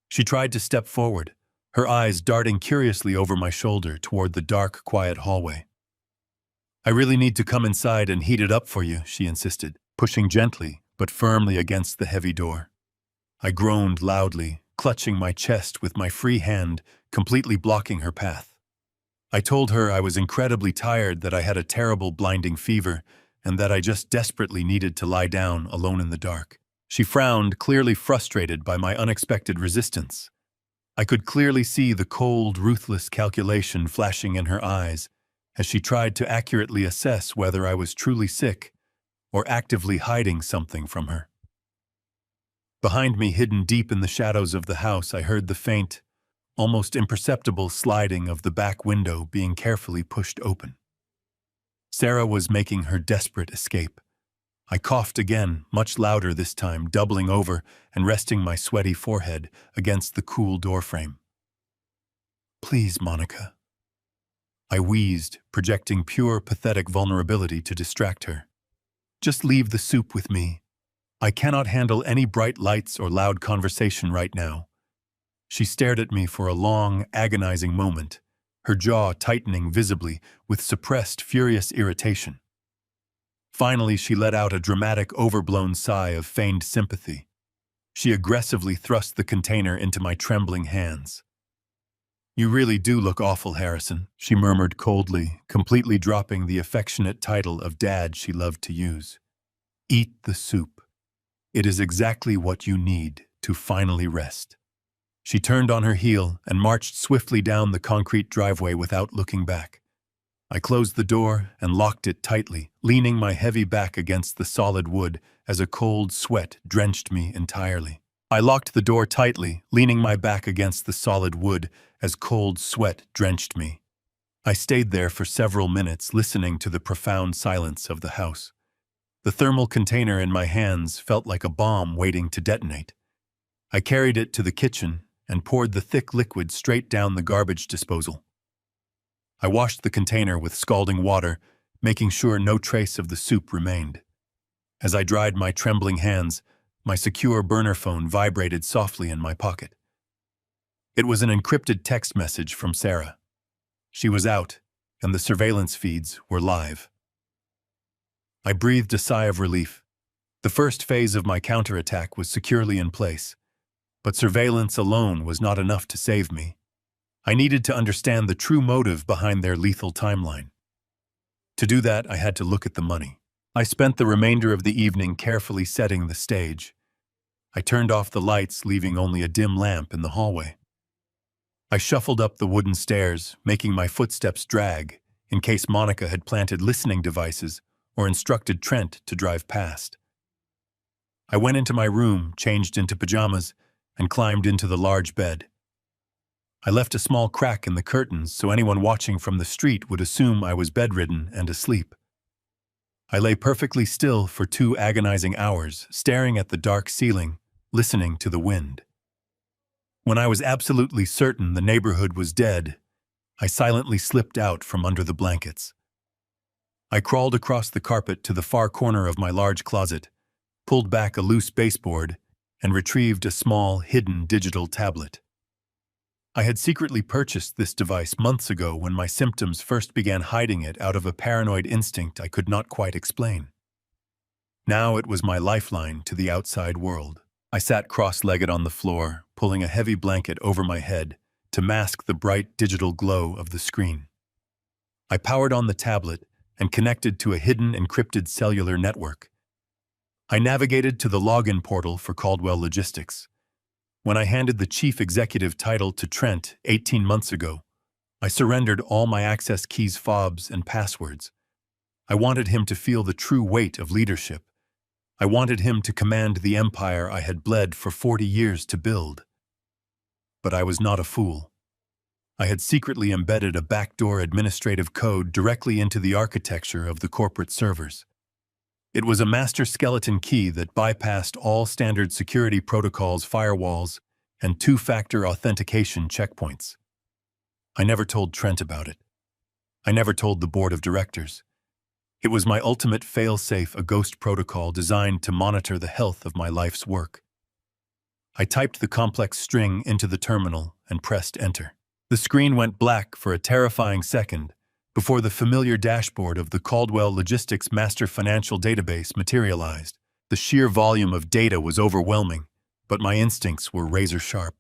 She tried to step forward, her eyes darting curiously over my shoulder toward the dark, quiet hallway. "I really need to come inside and heat it up for you," she insisted, pushing gently but firmly against the heavy door. I groaned loudly, clutching my chest with my free hand, completely blocking her path. I told her I was incredibly tired, that I had a terrible blinding fever, and that I just desperately needed to lie down alone in the dark. She frowned, clearly frustrated by my unexpected resistance. I could clearly see the cold, ruthless calculation flashing in her eyes as she tried to accurately assess whether I was truly sick or actively hiding something from her. Behind me, hidden deep in the shadows of the house, I heard the faint, almost imperceptible sliding of the back window being carefully pushed open. Sarah was making her desperate escape. I coughed again, much louder this time, doubling over and resting my sweaty forehead against the cool doorframe. "Please, Monica." I wheezed, projecting pure, pathetic vulnerability to distract her. "Just leave the soup with me. I cannot handle any bright lights or loud conversation right now." She stared at me for a long, agonizing moment, her jaw tightening visibly with suppressed, furious irritation. Finally, she let out a dramatic, overblown sigh of feigned sympathy. She aggressively thrust the container into my trembling hands. "You really do look awful, Harrison," she murmured coldly, completely dropping the affectionate title of Dad she loved to use. "Eat the soup. It is exactly what you need to finally rest." She turned on her heel and marched swiftly down the concrete driveway without looking back. I closed the door and locked it tightly, leaning my heavy back against the solid wood as a cold sweat drenched me entirely. I locked the door tightly, leaning my back against the solid wood as cold sweat drenched me. I stayed there for several minutes, listening to the profound silence of the house. The thermal container in my hands felt like a bomb waiting to detonate. I carried it to the kitchen and poured the thick liquid straight down the garbage disposal. I washed the container with scalding water, making sure no trace of the soup remained. As I dried my trembling hands, my secure burner phone vibrated softly in my pocket. It was an encrypted text message from Sarah. She was out, and the surveillance feeds were live. I breathed a sigh of relief. The first phase of my counterattack was securely in place, but surveillance alone was not enough to save me. I needed to understand the true motive behind their lethal timeline. To do that, I had to look at the money. I spent the remainder of the evening carefully setting the stage. I turned off the lights, leaving only a dim lamp in the hallway. I shuffled up the wooden stairs, making my footsteps drag, in case Monica had planted listening devices or instructed Trent to drive past. I went into my room, changed into pajamas, and climbed into the large bed. I left a small crack in the curtains so anyone watching from the street would assume I was bedridden and asleep. I lay perfectly still for 2 agonizing hours, staring at the dark ceiling, listening to the wind. When I was absolutely certain the neighborhood was dead, I silently slipped out from under the blankets. I crawled across the carpet to the far corner of my large closet, pulled back a loose baseboard, and retrieved a small, hidden digital tablet. I had secretly purchased this device months ago when my symptoms first began, hiding it out of a paranoid instinct I could not quite explain. Now it was my lifeline to the outside world. I sat cross-legged on the floor, pulling a heavy blanket over my head to mask the bright digital glow of the screen. I powered on the tablet and connected to a hidden encrypted cellular network. I navigated to the login portal for Caldwell Logistics. When I handed the chief executive title to Trent 18 months ago, I surrendered all my access keys, fobs, and passwords. I wanted him to feel the true weight of leadership. I wanted him to command the empire I had bled for 40 years to build. But I was not a fool. I had secretly embedded a backdoor administrative code directly into the architecture of the corporate servers. It was a master skeleton key that bypassed all standard security protocols, firewalls, and 2-factor authentication checkpoints. I never told Trent about it. I never told the board of directors. It was my ultimate fail-safe, a ghost protocol designed to monitor the health of my life's work. I typed the complex string into the terminal and pressed enter. The screen went black for a terrifying second before the familiar dashboard of the Caldwell Logistics Master Financial Database materialized. The sheer volume of data was overwhelming, but my instincts were razor-sharp.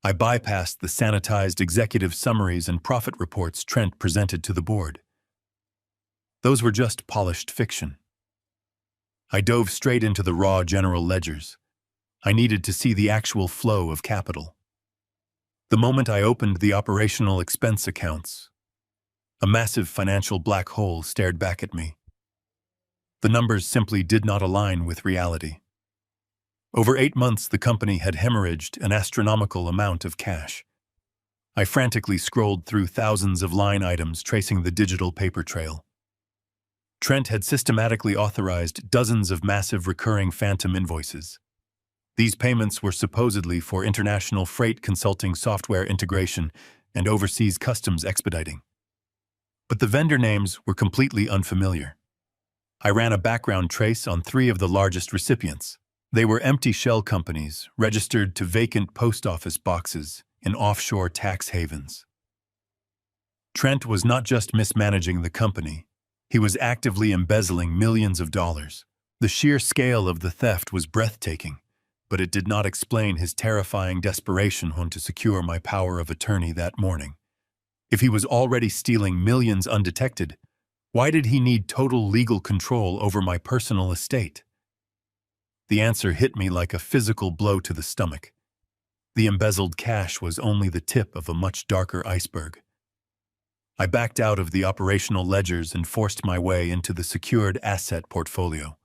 I bypassed the sanitized executive summaries and profit reports Trent presented to the board. Those were just polished fiction. I dove straight into the raw general ledgers. I needed to see the actual flow of capital. The moment I opened the operational expense accounts, a massive financial black hole stared back at me. The numbers simply did not align with reality. Over 8 months, the company had hemorrhaged an astronomical amount of cash. I frantically scrolled through thousands of line items tracing the digital paper trail. Trent had systematically authorized dozens of massive recurring phantom invoices. These payments were supposedly for international freight consulting software integration and overseas customs expediting. But the vendor names were completely unfamiliar. I ran a background trace on 3 of the largest recipients. They were empty shell companies registered to vacant post office boxes in offshore tax havens. Trent was not just mismanaging the company, he was actively embezzling millions of dollars. The sheer scale of the theft was breathtaking, but it did not explain his terrifying desperation to secure my power of attorney that morning. If he was already stealing millions undetected, why did he need total legal control over my personal estate? The answer hit me like a physical blow to the stomach. The embezzled cash was only the tip of a much darker iceberg. I backed out of the operational ledgers and forced my way into the secured asset portfolio.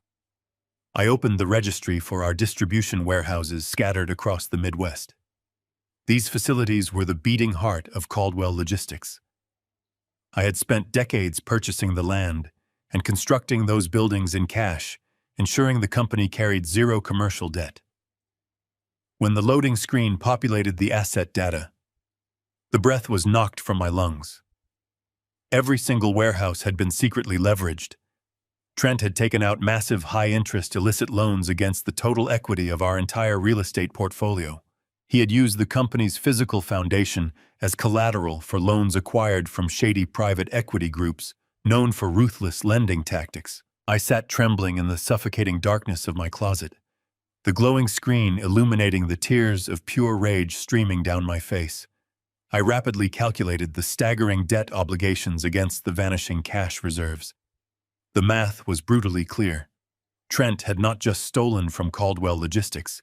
I opened the registry for our distribution warehouses scattered across the Midwest. These facilities were the beating heart of Caldwell Logistics. I had spent decades purchasing the land and constructing those buildings in cash, ensuring the company carried zero commercial debt. When the loading screen populated the asset data, the breath was knocked from my lungs. Every single warehouse had been secretly leveraged. Trent had taken out massive high-interest illicit loans against the total equity of our entire real estate portfolio. He had used the company's physical foundation as collateral for loans acquired from shady private equity groups known for ruthless lending tactics. I sat trembling in the suffocating darkness of my closet, the glowing screen illuminating the tears of pure rage streaming down my face. I rapidly calculated the staggering debt obligations against the vanishing cash reserves. The math was brutally clear. Trent had not just stolen from Caldwell Logistics.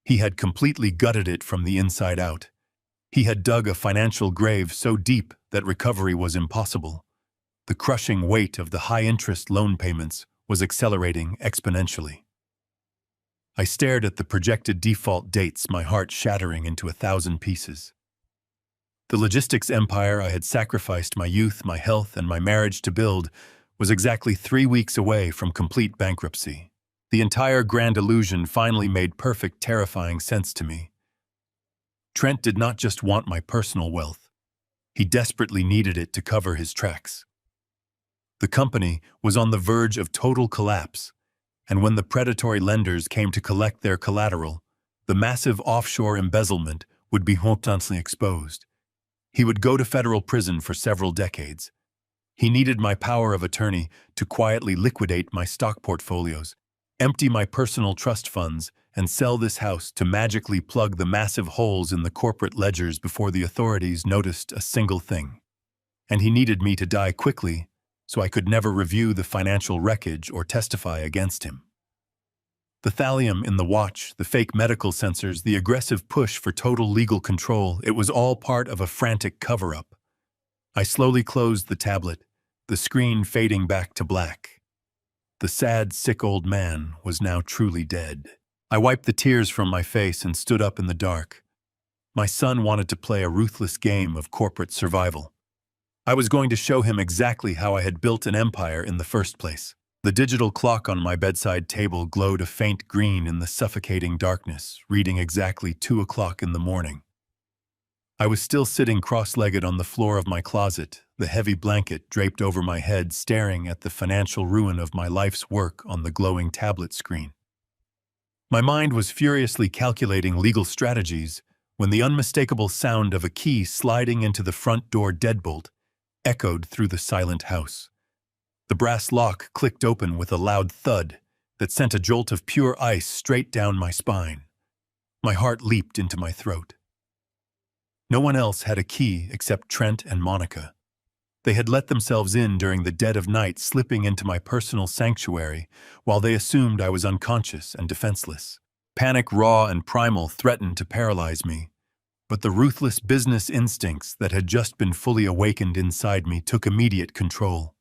He had completely gutted it from the inside out. He had dug a financial grave so deep that recovery was impossible. The crushing weight of the high-interest loan payments was accelerating exponentially. I stared at the projected default dates, my heart shattering into 1,000 pieces. The logistics empire I had sacrificed my youth, my health, and my marriage to build was exactly 3 weeks away from complete bankruptcy. The entire grand illusion finally made perfect, terrifying sense to me. Trent did not just want my personal wealth. He desperately needed it to cover his tracks. The company was on the verge of total collapse, and when the predatory lenders came to collect their collateral, the massive offshore embezzlement would be hopelessly exposed. He would go to federal prison for several decades. He needed my power of attorney to quietly liquidate my stock portfolios, empty my personal trust funds, and sell this house to magically plug the massive holes in the corporate ledgers before the authorities noticed a single thing. And he needed me to die quickly, so I could never review the financial wreckage or testify against him. The thallium in the watch, the fake medical sensors, the aggressive push for total legal control, it was all part of a frantic cover-up. I slowly closed the tablet, the screen fading back to black. The sad, sick old man was now truly dead. I wiped the tears from my face and stood up in the dark. My son wanted to play a ruthless game of corporate survival. I was going to show him exactly how I had built an empire in the first place. The digital clock on my bedside table glowed a faint green in the suffocating darkness, reading exactly 2 o'clock in the morning. I was still sitting cross-legged on the floor of my closet, the heavy blanket draped over my head, staring at the financial ruin of my life's work on the glowing tablet screen. My mind was furiously calculating legal strategies when the unmistakable sound of a key sliding into the front door deadbolt echoed through the silent house. The brass lock clicked open with a loud thud that sent a jolt of pure ice straight down my spine. My heart leaped into my throat. No one else had a key except Trent and Monica. They had let themselves in during the dead of night, slipping into my personal sanctuary while they assumed I was unconscious and defenseless. Panic, raw and primal, threatened to paralyze me, but the ruthless business instincts that had just been fully awakened inside me took immediate control.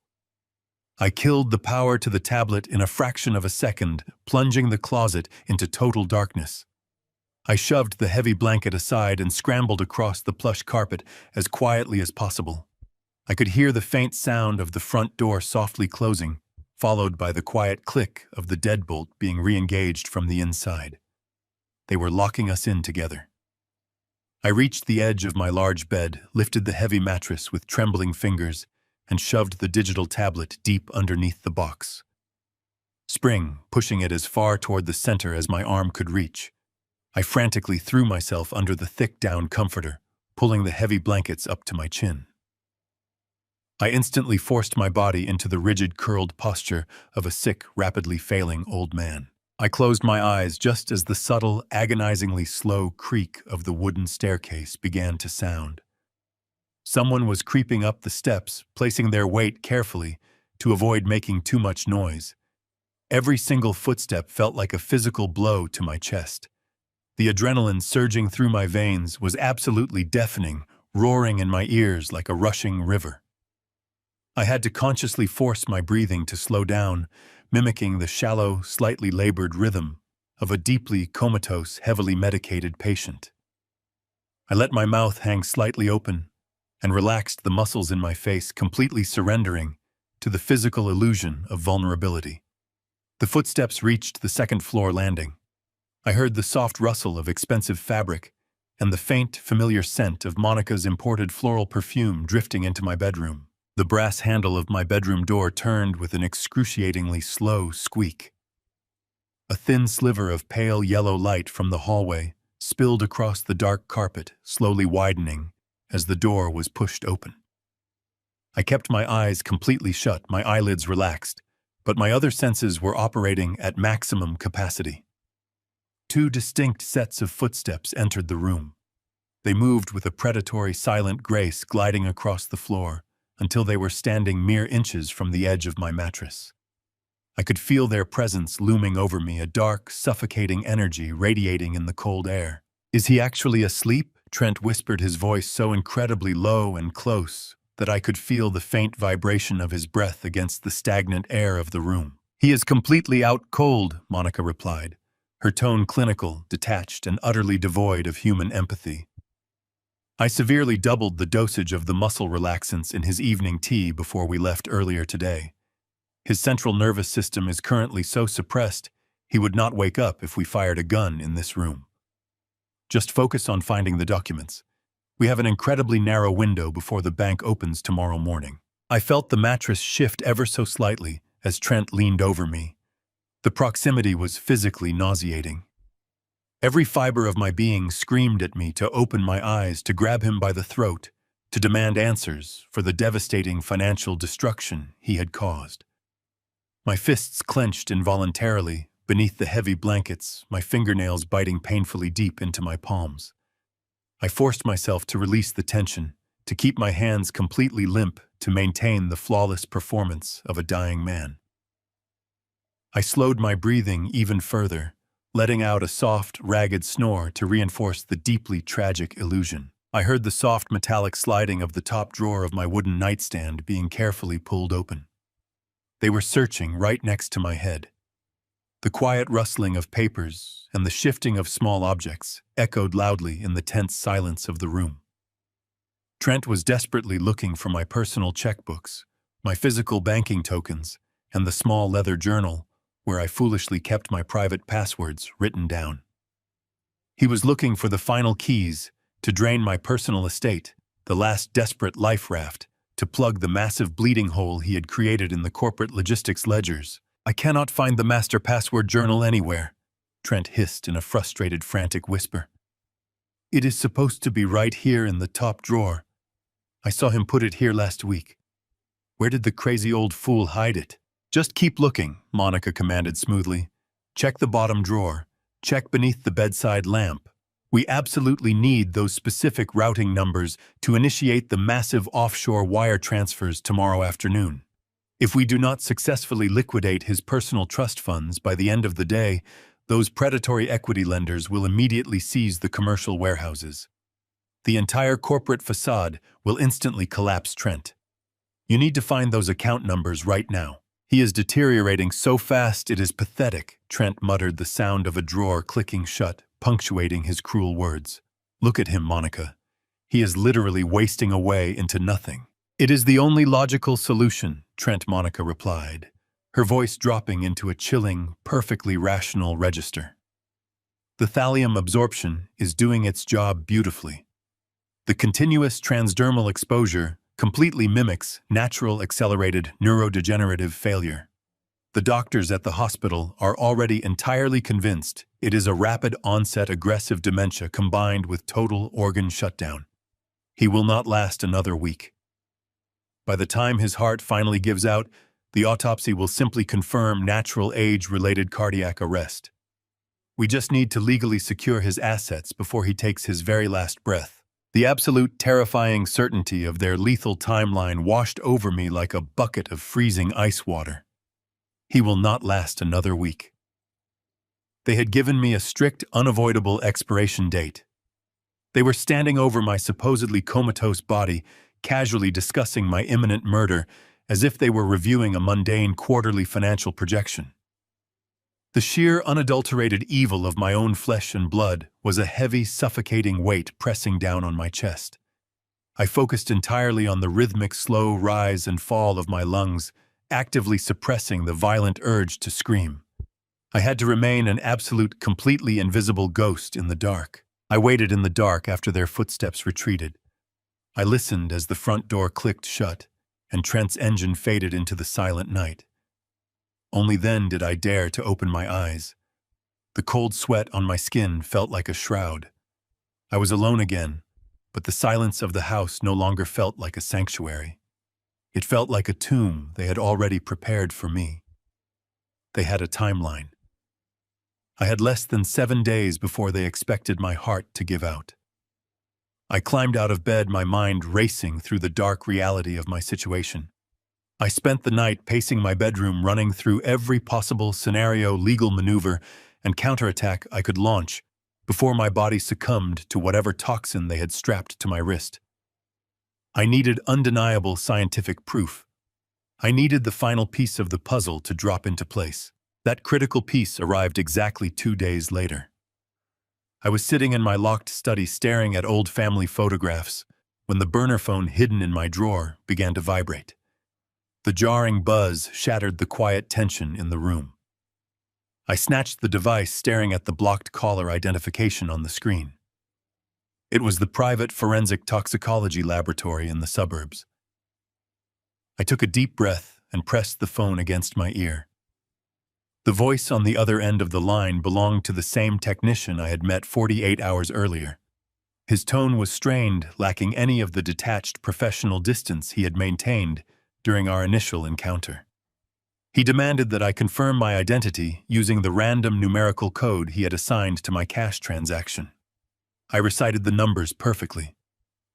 I killed the power to the tablet in a fraction of a second, plunging the closet into total darkness. I shoved the heavy blanket aside and scrambled across the plush carpet as quietly as possible. I could hear the faint sound of the front door softly closing, followed by the quiet click of the deadbolt being re-engaged from the inside. They were locking us in together. I reached the edge of my large bed, lifted the heavy mattress with trembling fingers, and shoved the digital tablet deep underneath the box. Pushing it as far toward the center as my arm could reach, I frantically threw myself under the thick down comforter, pulling the heavy blankets up to my chin. I instantly forced my body into the rigid, curled posture of a sick, rapidly failing old man. I closed my eyes just as the subtle, agonizingly slow creak of the wooden staircase began to sound. Someone was creeping up the steps, placing their weight carefully to avoid making too much noise. Every single footstep felt like a physical blow to my chest. The adrenaline surging through my veins was absolutely deafening, roaring in my ears like a rushing river. I had to consciously force my breathing to slow down, mimicking the shallow, slightly labored rhythm of a deeply comatose, heavily medicated patient. I let my mouth hang slightly open and relaxed the muscles in my face, completely surrendering to the physical illusion of vulnerability. The footsteps reached the second-floor landing. I heard the soft rustle of expensive fabric and the faint, familiar scent of Monica's imported floral perfume drifting into my bedroom. The brass handle of my bedroom door turned with an excruciatingly slow squeak. A thin sliver of pale yellow light from the hallway spilled across the dark carpet, slowly widening as the door was pushed open. I kept my eyes completely shut, my eyelids relaxed, but my other senses were operating at maximum capacity. Two distinct sets of footsteps entered the room. They moved with a predatory, silent grace, gliding across the floor until they were standing mere inches from the edge of my mattress. I could feel their presence looming over me, a dark, suffocating energy radiating in the cold air. "Is he actually asleep?" Trent whispered, his voice so incredibly low and close that I could feel the faint vibration of his breath against the stagnant air of the room. "He is completely out cold," Monica replied, her tone clinical, detached, and utterly devoid of human empathy. I severely doubled the dosage of the muscle relaxants in his evening tea before we left earlier today. His central nervous system is currently so suppressed he would not wake up if we fired a gun in this room. Just focus on finding the documents. We have an incredibly narrow window before the bank opens tomorrow morning. I felt the mattress shift ever so slightly as Trent leaned over me. The proximity was physically nauseating. Every fiber of my being screamed at me to open my eyes, to grab him by the throat, to demand answers for the devastating financial destruction he had caused. My fists clenched involuntarily beneath the heavy blankets, my fingernails biting painfully deep into my palms. I forced myself to release the tension, to keep my hands completely limp, to maintain the flawless performance of a dying man. I slowed my breathing even further, letting out a soft, ragged snore to reinforce the deeply tragic illusion. I heard the soft metallic sliding of the top drawer of my wooden nightstand being carefully pulled open. They were searching right next to my head. The quiet rustling of papers and the shifting of small objects echoed loudly in the tense silence of the room. Trent was desperately looking for my personal checkbooks, my physical banking tokens, and the small leather journal where I foolishly kept my private passwords written down. He was looking for the final keys to drain my personal estate, the last desperate life raft to plug the massive bleeding hole he had created in the corporate logistics ledgers. "I cannot find the master password journal anywhere," Trent hissed in a frustrated, frantic whisper. "It is supposed to be right here in the top drawer. I saw him put it here last week. Where did the crazy old fool hide it?" "Just keep looking," Monica commanded smoothly. "Check the bottom drawer. Check beneath the bedside lamp. We absolutely need those specific routing numbers to initiate the massive offshore wire transfers tomorrow afternoon. If we do not successfully liquidate his personal trust funds by the end of the day, those predatory equity lenders will immediately seize the commercial warehouses. The entire corporate facade will instantly collapse, Trent. You need to find those account numbers right now. He is deteriorating so fast it is pathetic, Trent muttered, the sound of a drawer clicking shut, punctuating his cruel words. Look at him, Monica. He is literally wasting away into nothing. It is the only logical solution, Trent, Monica replied, her voice dropping into a chilling, perfectly rational register. The thallium absorption is doing its job beautifully. The continuous transdermal exposure completely mimics natural accelerated neurodegenerative failure. The doctors at the hospital are already entirely convinced it is a rapid onset aggressive dementia combined with total organ shutdown. He will not last another week. By the time his heart finally gives out, the autopsy will simply confirm natural age-related cardiac arrest. We just need to legally secure his assets before he takes his very last breath. The absolute terrifying certainty of their lethal timeline washed over me like a bucket of freezing ice water. He will not last another week. They had given me a strict, unavoidable expiration date. They were standing over my supposedly comatose body, casually discussing my imminent murder, as if they were reviewing a mundane quarterly financial projection. The sheer, unadulterated evil of my own flesh and blood was a heavy, suffocating weight pressing down on my chest. I focused entirely on the rhythmic, slow rise and fall of my lungs, actively suppressing the violent urge to scream. I had to remain an absolute, completely invisible ghost in the dark. I waited in the dark after their footsteps retreated. I listened as the front door clicked shut, and Trent's engine faded into the silent night. Only then did I dare to open my eyes. The cold sweat on my skin felt like a shroud. I was alone again, but the silence of the house no longer felt like a sanctuary. It felt like a tomb they had already prepared for me. They had a timeline. I had less than 7 days before they expected my heart to give out. I climbed out of bed, my mind racing through the dark reality of my situation. I spent the night pacing my bedroom, running through every possible scenario, legal maneuver, and counterattack I could launch before my body succumbed to whatever toxin they had strapped to my wrist. I needed undeniable scientific proof. I needed the final piece of the puzzle to drop into place. That critical piece arrived exactly 2 days later. I was sitting in my locked study staring at old family photographs when the burner phone hidden in my drawer began to vibrate. The jarring buzz shattered the quiet tension in the room. I snatched the device, staring at the blocked caller identification on the screen. It was the private forensic toxicology laboratory in the suburbs. I took a deep breath and pressed the phone against my ear. The voice on the other end of the line belonged to the same technician I had met 48 hours earlier. His tone was strained, lacking any of the detached professional distance he had maintained during our initial encounter. He demanded that I confirm my identity using the random numerical code he had assigned to my cash transaction. I recited the numbers perfectly.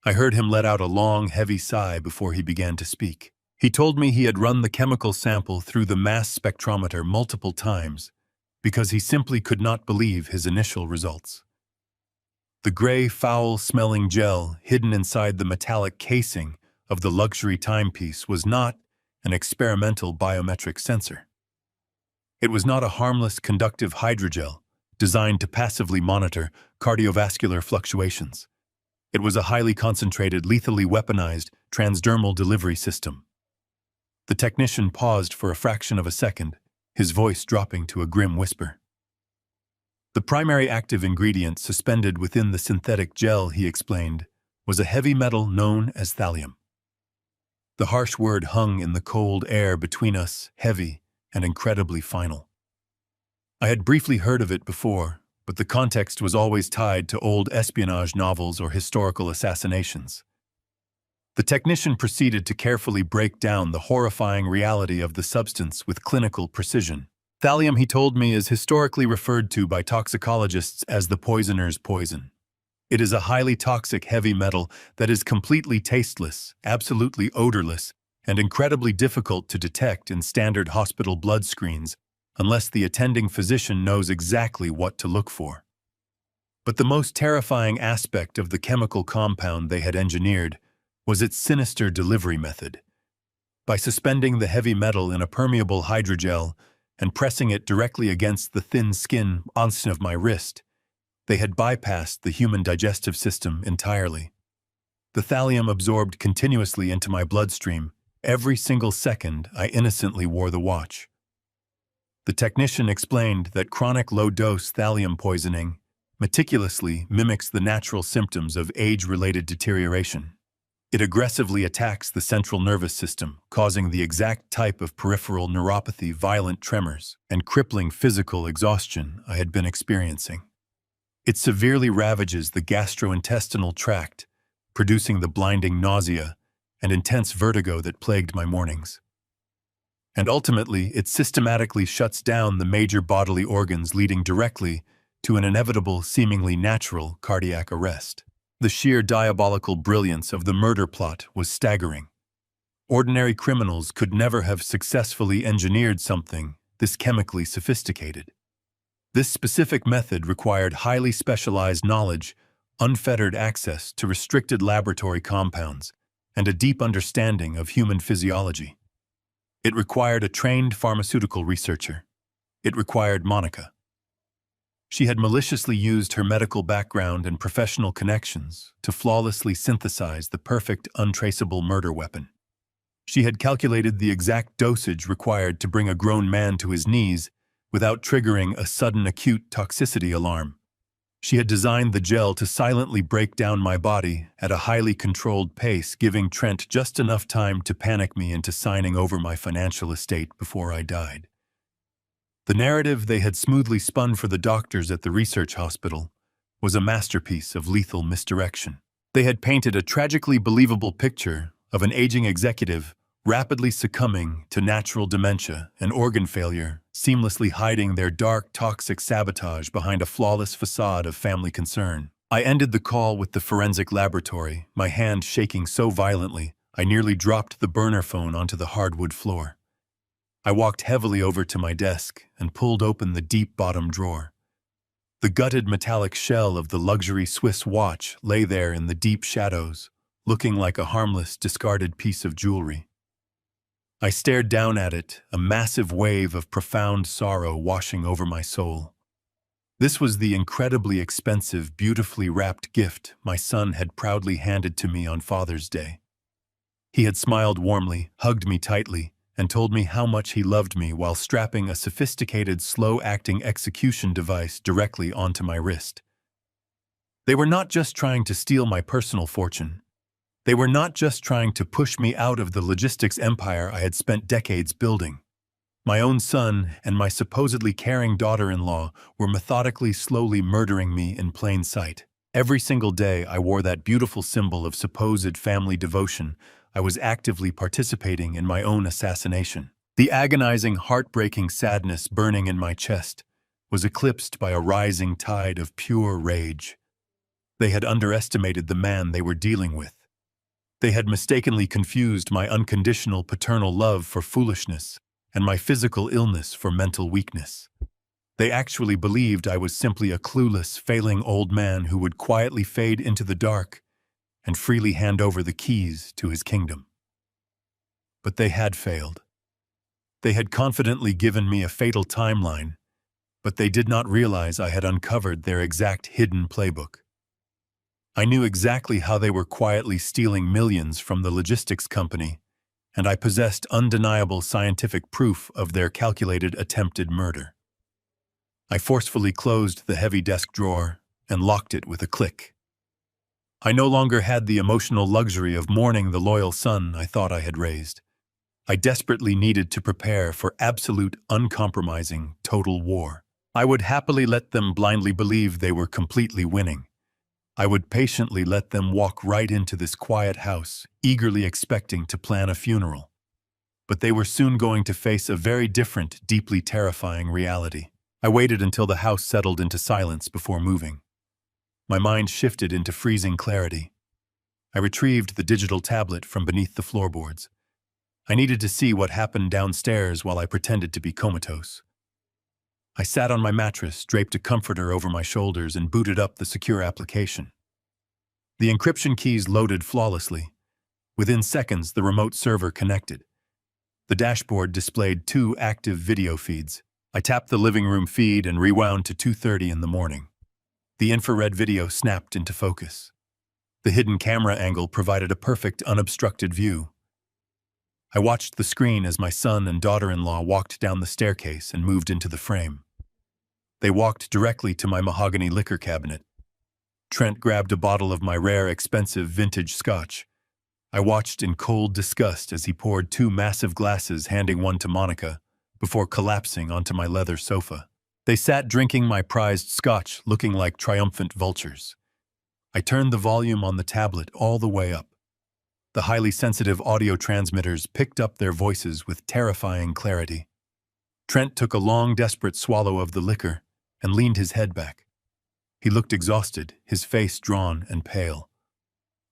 I heard him let out a long, heavy sigh before he began to speak. He told me he had run the chemical sample through the mass spectrometer multiple times because he simply could not believe his initial results. The gray, foul-smelling gel hidden inside the metallic casing of the luxury timepiece was not an experimental biometric sensor. It was not a harmless conductive hydrogel designed to passively monitor cardiovascular fluctuations. It was a highly concentrated, lethally weaponized transdermal delivery system. The technician paused for a fraction of a second, his voice dropping to a grim whisper. The primary active ingredient suspended within the synthetic gel, he explained, was a heavy metal known as thallium. The harsh word hung in the cold air between us, heavy and incredibly final. I had briefly heard of it before, but the context was always tied to old espionage novels or historical assassinations. The technician proceeded to carefully break down the horrifying reality of the substance with clinical precision. Thallium, he told me, is historically referred to by toxicologists as the poisoner's poison. It is a highly toxic heavy metal that is completely tasteless, absolutely odorless, and incredibly difficult to detect in standard hospital blood screens unless the attending physician knows exactly what to look for. But the most terrifying aspect of the chemical compound they had engineered was its sinister delivery method. By suspending the heavy metal in a permeable hydrogel and pressing it directly against the thin skin of my wrist, they had bypassed the human digestive system entirely. The thallium absorbed continuously into my bloodstream every single second I innocently wore the watch. The technician explained that chronic low-dose thallium poisoning meticulously mimics the natural symptoms of age-related deterioration. It aggressively attacks the central nervous system, causing the exact type of peripheral neuropathy, violent tremors, and crippling physical exhaustion I had been experiencing. It severely ravages the gastrointestinal tract, producing the blinding nausea and intense vertigo that plagued my mornings. And ultimately, it systematically shuts down the major bodily organs, leading directly to an inevitable, seemingly natural cardiac arrest. The sheer diabolical brilliance of the murder plot was staggering. Ordinary criminals could never have successfully engineered something this chemically sophisticated. This specific method required highly specialized knowledge, unfettered access to restricted laboratory compounds, and a deep understanding of human physiology. It required a trained pharmaceutical researcher. It required Monica. She had maliciously used her medical background and professional connections to flawlessly synthesize the perfect, untraceable murder weapon. She had calculated the exact dosage required to bring a grown man to his knees without triggering a sudden acute toxicity alarm. She had designed the gel to silently break down my body at a highly controlled pace, giving Trent just enough time to panic me into signing over my financial estate before I died. The narrative they had smoothly spun for the doctors at the research hospital was a masterpiece of lethal misdirection. They had painted a tragically believable picture of an aging executive rapidly succumbing to natural dementia and organ failure, seamlessly hiding their dark, toxic sabotage behind a flawless facade of family concern. I ended the call with the forensic laboratory, my hand shaking so violently I nearly dropped the burner phone onto the hardwood floor. I walked heavily over to my desk and pulled open the deep bottom drawer. The gutted metallic shell of the luxury Swiss watch lay there in the deep shadows, looking like a harmless, discarded piece of jewelry. I stared down at it, a massive wave of profound sorrow washing over my soul. This was the incredibly expensive, beautifully wrapped gift my son had proudly handed to me on Father's Day. He had smiled warmly, hugged me tightly, and told me how much he loved me while strapping a sophisticated, slow-acting execution device directly onto my wrist. They were not just trying to steal my personal fortune. They were not just trying to push me out of the logistics empire I had spent decades building. My own son and my supposedly caring daughter-in-law were methodically, slowly murdering me in plain sight. Every single day I wore that beautiful symbol of supposed family devotion. I was actively participating in my own assassination. The agonizing, heartbreaking sadness burning in my chest was eclipsed by a rising tide of pure rage. They had underestimated the man they were dealing with. They had mistakenly confused my unconditional paternal love for foolishness and my physical illness for mental weakness. They actually believed I was simply a clueless, failing old man who would quietly fade into the dark and freely hand over the keys to his kingdom. But they had failed. They had confidently given me a fatal timeline, but they did not realize I had uncovered their exact hidden playbook. I knew exactly how they were quietly stealing millions from the logistics company, and I possessed undeniable scientific proof of their calculated attempted murder. I forcefully closed the heavy desk drawer and locked it with a click. I no longer had the emotional luxury of mourning the loyal son I thought I had raised. I desperately needed to prepare for absolute, uncompromising, total war. I would happily let them blindly believe they were completely winning. I would patiently let them walk right into this quiet house, eagerly expecting to plan a funeral. But they were soon going to face a very different, deeply terrifying reality. I waited until the house settled into silence before moving. My mind shifted into freezing clarity. I retrieved the digital tablet from beneath the floorboards. I needed to see what happened downstairs while I pretended to be comatose. I sat on my mattress, draped a comforter over my shoulders, and booted up the secure application. The encryption keys loaded flawlessly. Within seconds, the remote server connected. The dashboard displayed 2 active video feeds. I tapped the living room feed and rewound to 2:30 in the morning. The infrared video snapped into focus. The hidden camera angle provided a perfect, unobstructed view. I watched the screen as my son and daughter-in-law walked down the staircase and moved into the frame. They walked directly to my mahogany liquor cabinet. Trent grabbed a bottle of my rare, expensive vintage scotch. I watched in cold disgust as he poured 2 massive glasses, handing one to Monica, before collapsing onto my leather sofa. They sat drinking my prized scotch, looking like triumphant vultures. I turned the volume on the tablet all the way up. The highly sensitive audio transmitters picked up their voices with terrifying clarity. Trent took a long, desperate swallow of the liquor and leaned his head back. He looked exhausted, his face drawn and pale.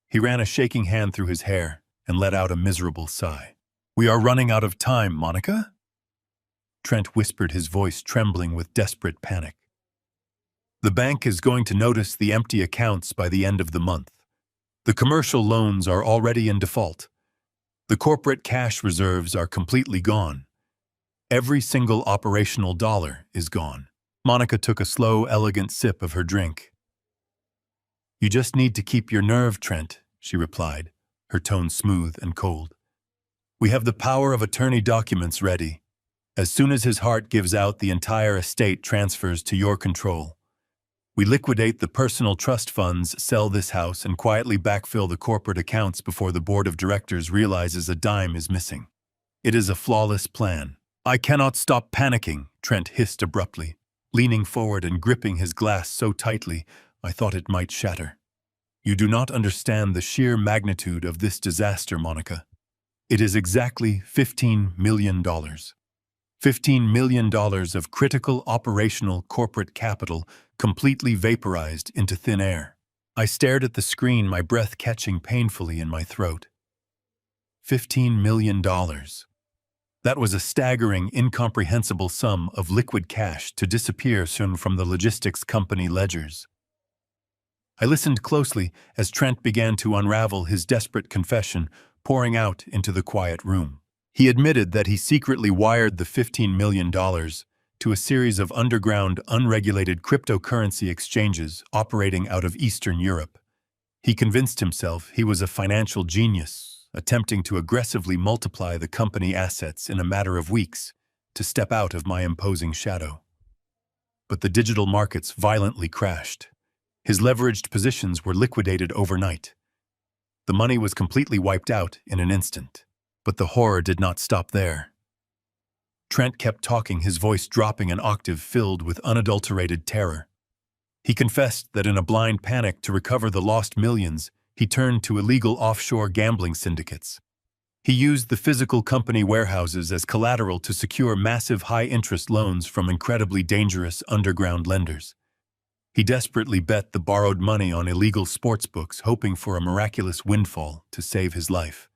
He ran a shaking hand through his hair and let out a miserable sigh. "We are running out of time, Monica?" Trent whispered, his voice trembling with desperate panic. "The bank is going to notice the empty accounts by the end of the month. The commercial loans are already in default. The corporate cash reserves are completely gone. Every single operational dollar is gone." Monica took a slow, elegant sip of her drink. "You just need to keep your nerve, Trent," she replied, her tone smooth and cold. "We have the power of attorney documents ready. As soon as his heart gives out, the entire estate transfers to your control. We liquidate the personal trust funds, sell this house, and quietly backfill the corporate accounts before the board of directors realizes a dime is missing. It is a flawless plan." "I cannot stop panicking," Trent hissed abruptly, leaning forward and gripping his glass so tightly I thought it might shatter. "You do not understand the sheer magnitude of this disaster, Monica. It is exactly $15 million. $15 million of critical operational corporate capital completely vaporized into thin air." I stared at the screen, my breath catching painfully in my throat. $15 million. That was a staggering, incomprehensible sum of liquid cash to disappear soon from the logistics company ledgers. I listened closely as Trent began to unravel his desperate confession, pouring out into the quiet room. He admitted that he secretly wired the $15 million to a series of underground, unregulated cryptocurrency exchanges operating out of Eastern Europe. He convinced himself he was a financial genius, attempting to aggressively multiply the company assets in a matter of weeks to step out of my imposing shadow. But the digital markets violently crashed. His leveraged positions were liquidated overnight. The money was completely wiped out in an instant. But the horror did not stop there. Trent kept talking, his voice dropping an octave filled with unadulterated terror. He confessed that in a blind panic to recover the lost millions, he turned to illegal offshore gambling syndicates. He used the physical company warehouses as collateral to secure massive high-interest loans from incredibly dangerous underground lenders. He desperately bet the borrowed money on illegal sportsbooks, hoping for a miraculous windfall to save his life.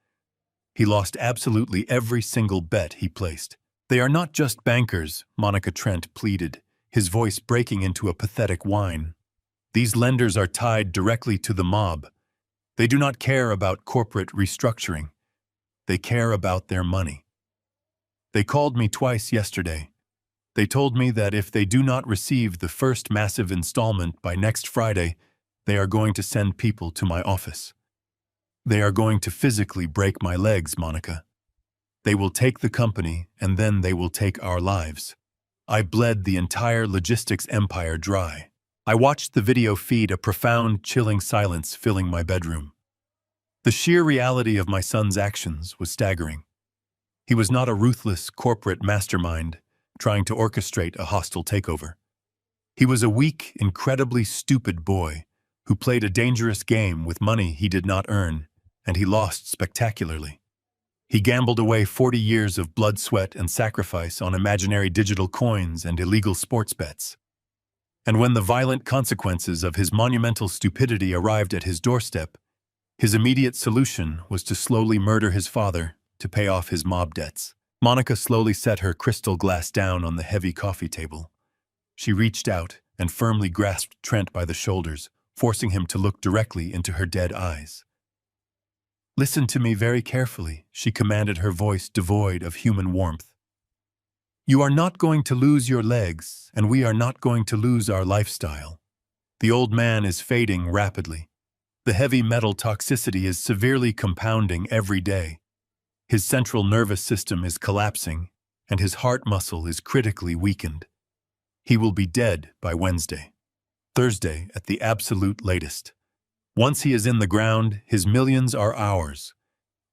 He lost absolutely every single bet he placed. "They are not just bankers," Monica Trent pleaded, his voice breaking into a pathetic whine. "These lenders are tied directly to the mob. They do not care about corporate restructuring. They care about their money. They called me twice yesterday. They told me that if they do not receive the first massive installment by next Friday, they are going to send people to my office. They are going to physically break my legs, Monica. They will take the company, and then they will take our lives." I bled the entire logistics empire dry. I watched the video feed, a profound, chilling silence filling my bedroom. The sheer reality of my son's actions was staggering. He was not a ruthless corporate mastermind trying to orchestrate a hostile takeover. He was a weak, incredibly stupid boy who played a dangerous game with money he did not earn, and he lost spectacularly. He gambled away 40 years of blood, sweat, and sacrifice on imaginary digital coins and illegal sports bets. And when the violent consequences of his monumental stupidity arrived at his doorstep, his immediate solution was to slowly murder his father to pay off his mob debts. Monica slowly set her crystal glass down on the heavy coffee table. She reached out and firmly grasped Trent by the shoulders, forcing him to look directly into her dead eyes. "Listen to me very carefully," she commanded, her voice devoid of human warmth. "You are not going to lose your legs, and we are not going to lose our lifestyle. The old man is fading rapidly. The heavy metal toxicity is severely compounding every day. His central nervous system is collapsing, and his heart muscle is critically weakened. He will be dead by Wednesday, Thursday at the absolute latest. Once he is in the ground, his millions are ours.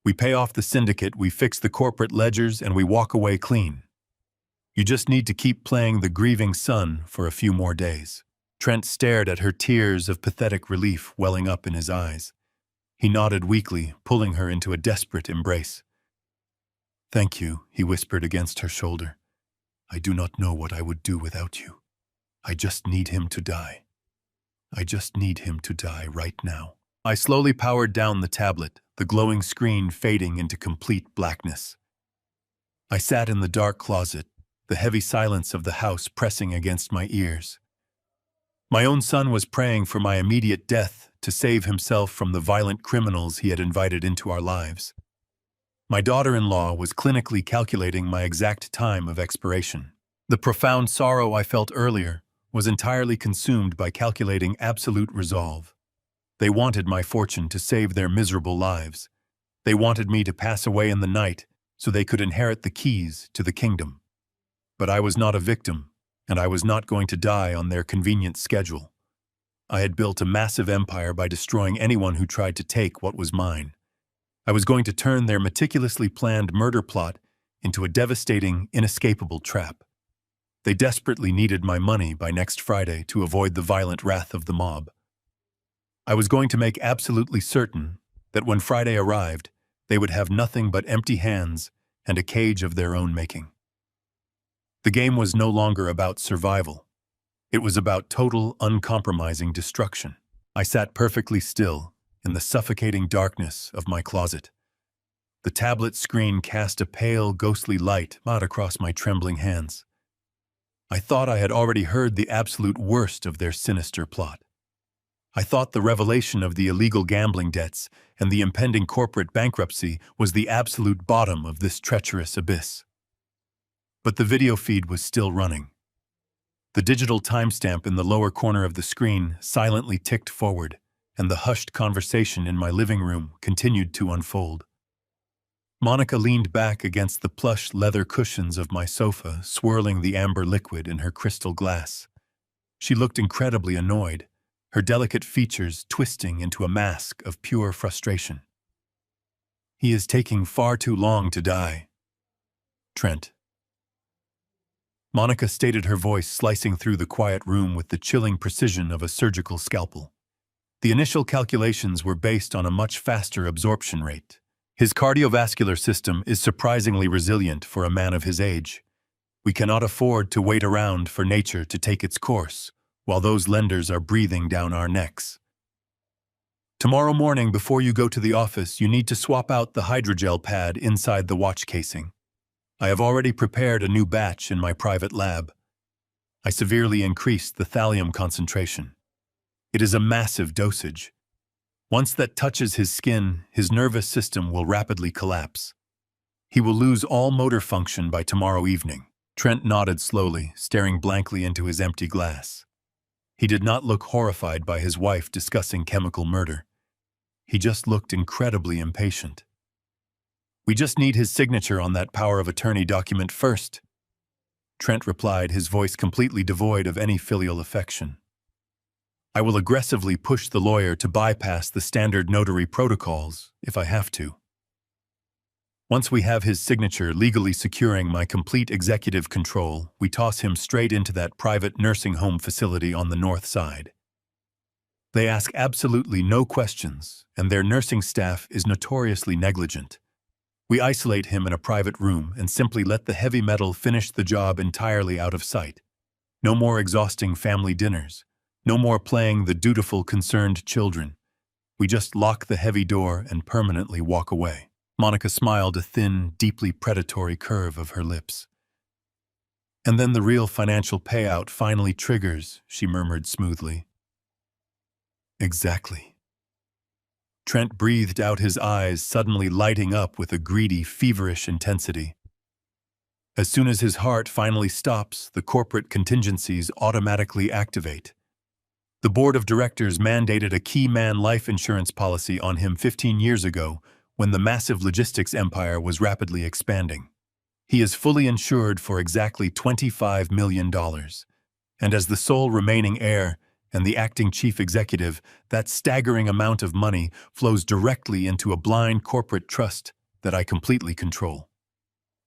We pay off the syndicate, we fix the corporate ledgers, and we walk away clean. You just need to keep playing the grieving son for a few more days." Trent stared at her, tears of pathetic relief welling up in his eyes. He nodded weakly, pulling her into a desperate embrace. "Thank you," he whispered against her shoulder. "I do not know what I would do without you. I just need him to die. I just need him to die right now." I slowly powered down the tablet, the glowing screen fading into complete blackness. I sat in the dark closet, the heavy silence of the house pressing against my ears. My own son was praying for my immediate death to save himself from the violent criminals he had invited into our lives. My daughter-in-law was clinically calculating my exact time of expiration. The profound sorrow I felt earlier was entirely consumed by calculating absolute resolve. They wanted my fortune to save their miserable lives. They wanted me to pass away in the night so they could inherit the keys to the kingdom. But I was not a victim, and I was not going to die on their convenient schedule. I had built a massive empire by destroying anyone who tried to take what was mine. I was going to turn their meticulously planned murder plot into a devastating, inescapable trap. They desperately needed my money by next Friday to avoid the violent wrath of the mob. I was going to make absolutely certain that when Friday arrived, they would have nothing but empty hands and a cage of their own making. The game was no longer about survival. It was about total, uncompromising destruction. I sat perfectly still in the suffocating darkness of my closet. The tablet screen cast a pale, ghostly light out across my trembling hands. I thought I had already heard the absolute worst of their sinister plot. I thought the revelation of the illegal gambling debts and the impending corporate bankruptcy was the absolute bottom of this treacherous abyss. But the video feed was still running. The digital timestamp in the lower corner of the screen silently ticked forward, and the hushed conversation in my living room continued to unfold. Monica leaned back against the plush leather cushions of my sofa, swirling the amber liquid in her crystal glass. She looked incredibly annoyed, her delicate features twisting into a mask of pure frustration. "He is taking far too long to die. Trent." Monica stated, her voice slicing through the quiet room with the chilling precision of a surgical scalpel. The initial calculations were based on a much faster absorption rate. His cardiovascular system is surprisingly resilient for a man of his age. We cannot afford to wait around for nature to take its course, while those lenders are breathing down our necks. Tomorrow morning, before you go to the office, you need to swap out the hydrogel pad inside the watch casing. I have already prepared a new batch in my private lab. I severely increased the thallium concentration. It is a massive dosage. Once that touches his skin, his nervous system will rapidly collapse. He will lose all motor function by tomorrow evening. Trent nodded slowly, staring blankly into his empty glass. He did not look horrified by his wife discussing chemical murder. He just looked incredibly impatient. "We just need his signature on that power of attorney document first," Trent replied, his voice completely devoid of any filial affection. "I will aggressively push the lawyer to bypass the standard notary protocols if I have to. Once we have his signature legally securing my complete executive control, we toss him straight into that private nursing home facility on the north side. They ask absolutely no questions, and their nursing staff is notoriously negligent. We isolate him in a private room and simply let the heavy metal finish the job entirely out of sight. No more exhausting family dinners. No more playing the dutiful, concerned children. We just lock the heavy door and permanently walk away. Monica smiled, a thin, deeply predatory curve of her lips. And then the real financial payout finally triggers, she murmured smoothly. Exactly. Trent breathed out, his eyes suddenly lighting up with a greedy, feverish intensity. As soon as his heart finally stops, the corporate contingencies automatically activate. The board of directors mandated a key man life insurance policy on him 15 years ago when the massive logistics empire was rapidly expanding. He is fully insured for exactly $25 million. And as the sole remaining heir and the acting chief executive, that staggering amount of money flows directly into a blind corporate trust that I completely control.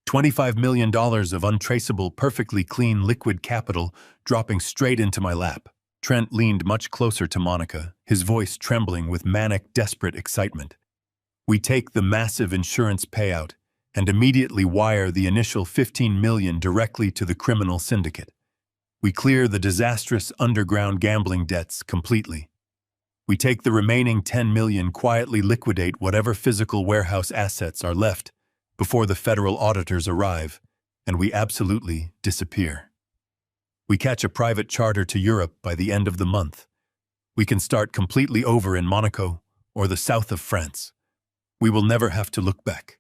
$25 million of untraceable, perfectly clean liquid capital dropping straight into my lap. Trent leaned much closer to Monica, his voice trembling with manic, desperate excitement. We take the massive insurance payout and immediately wire the initial $15 million directly to the criminal syndicate. We clear the disastrous underground gambling debts completely. We take the remaining $10 million, quietly liquidate whatever physical warehouse assets are left before the federal auditors arrive, and we absolutely disappear. We catch a private charter to Europe by the end of the month. We can start completely over in Monaco or the south of France. We will never have to look back.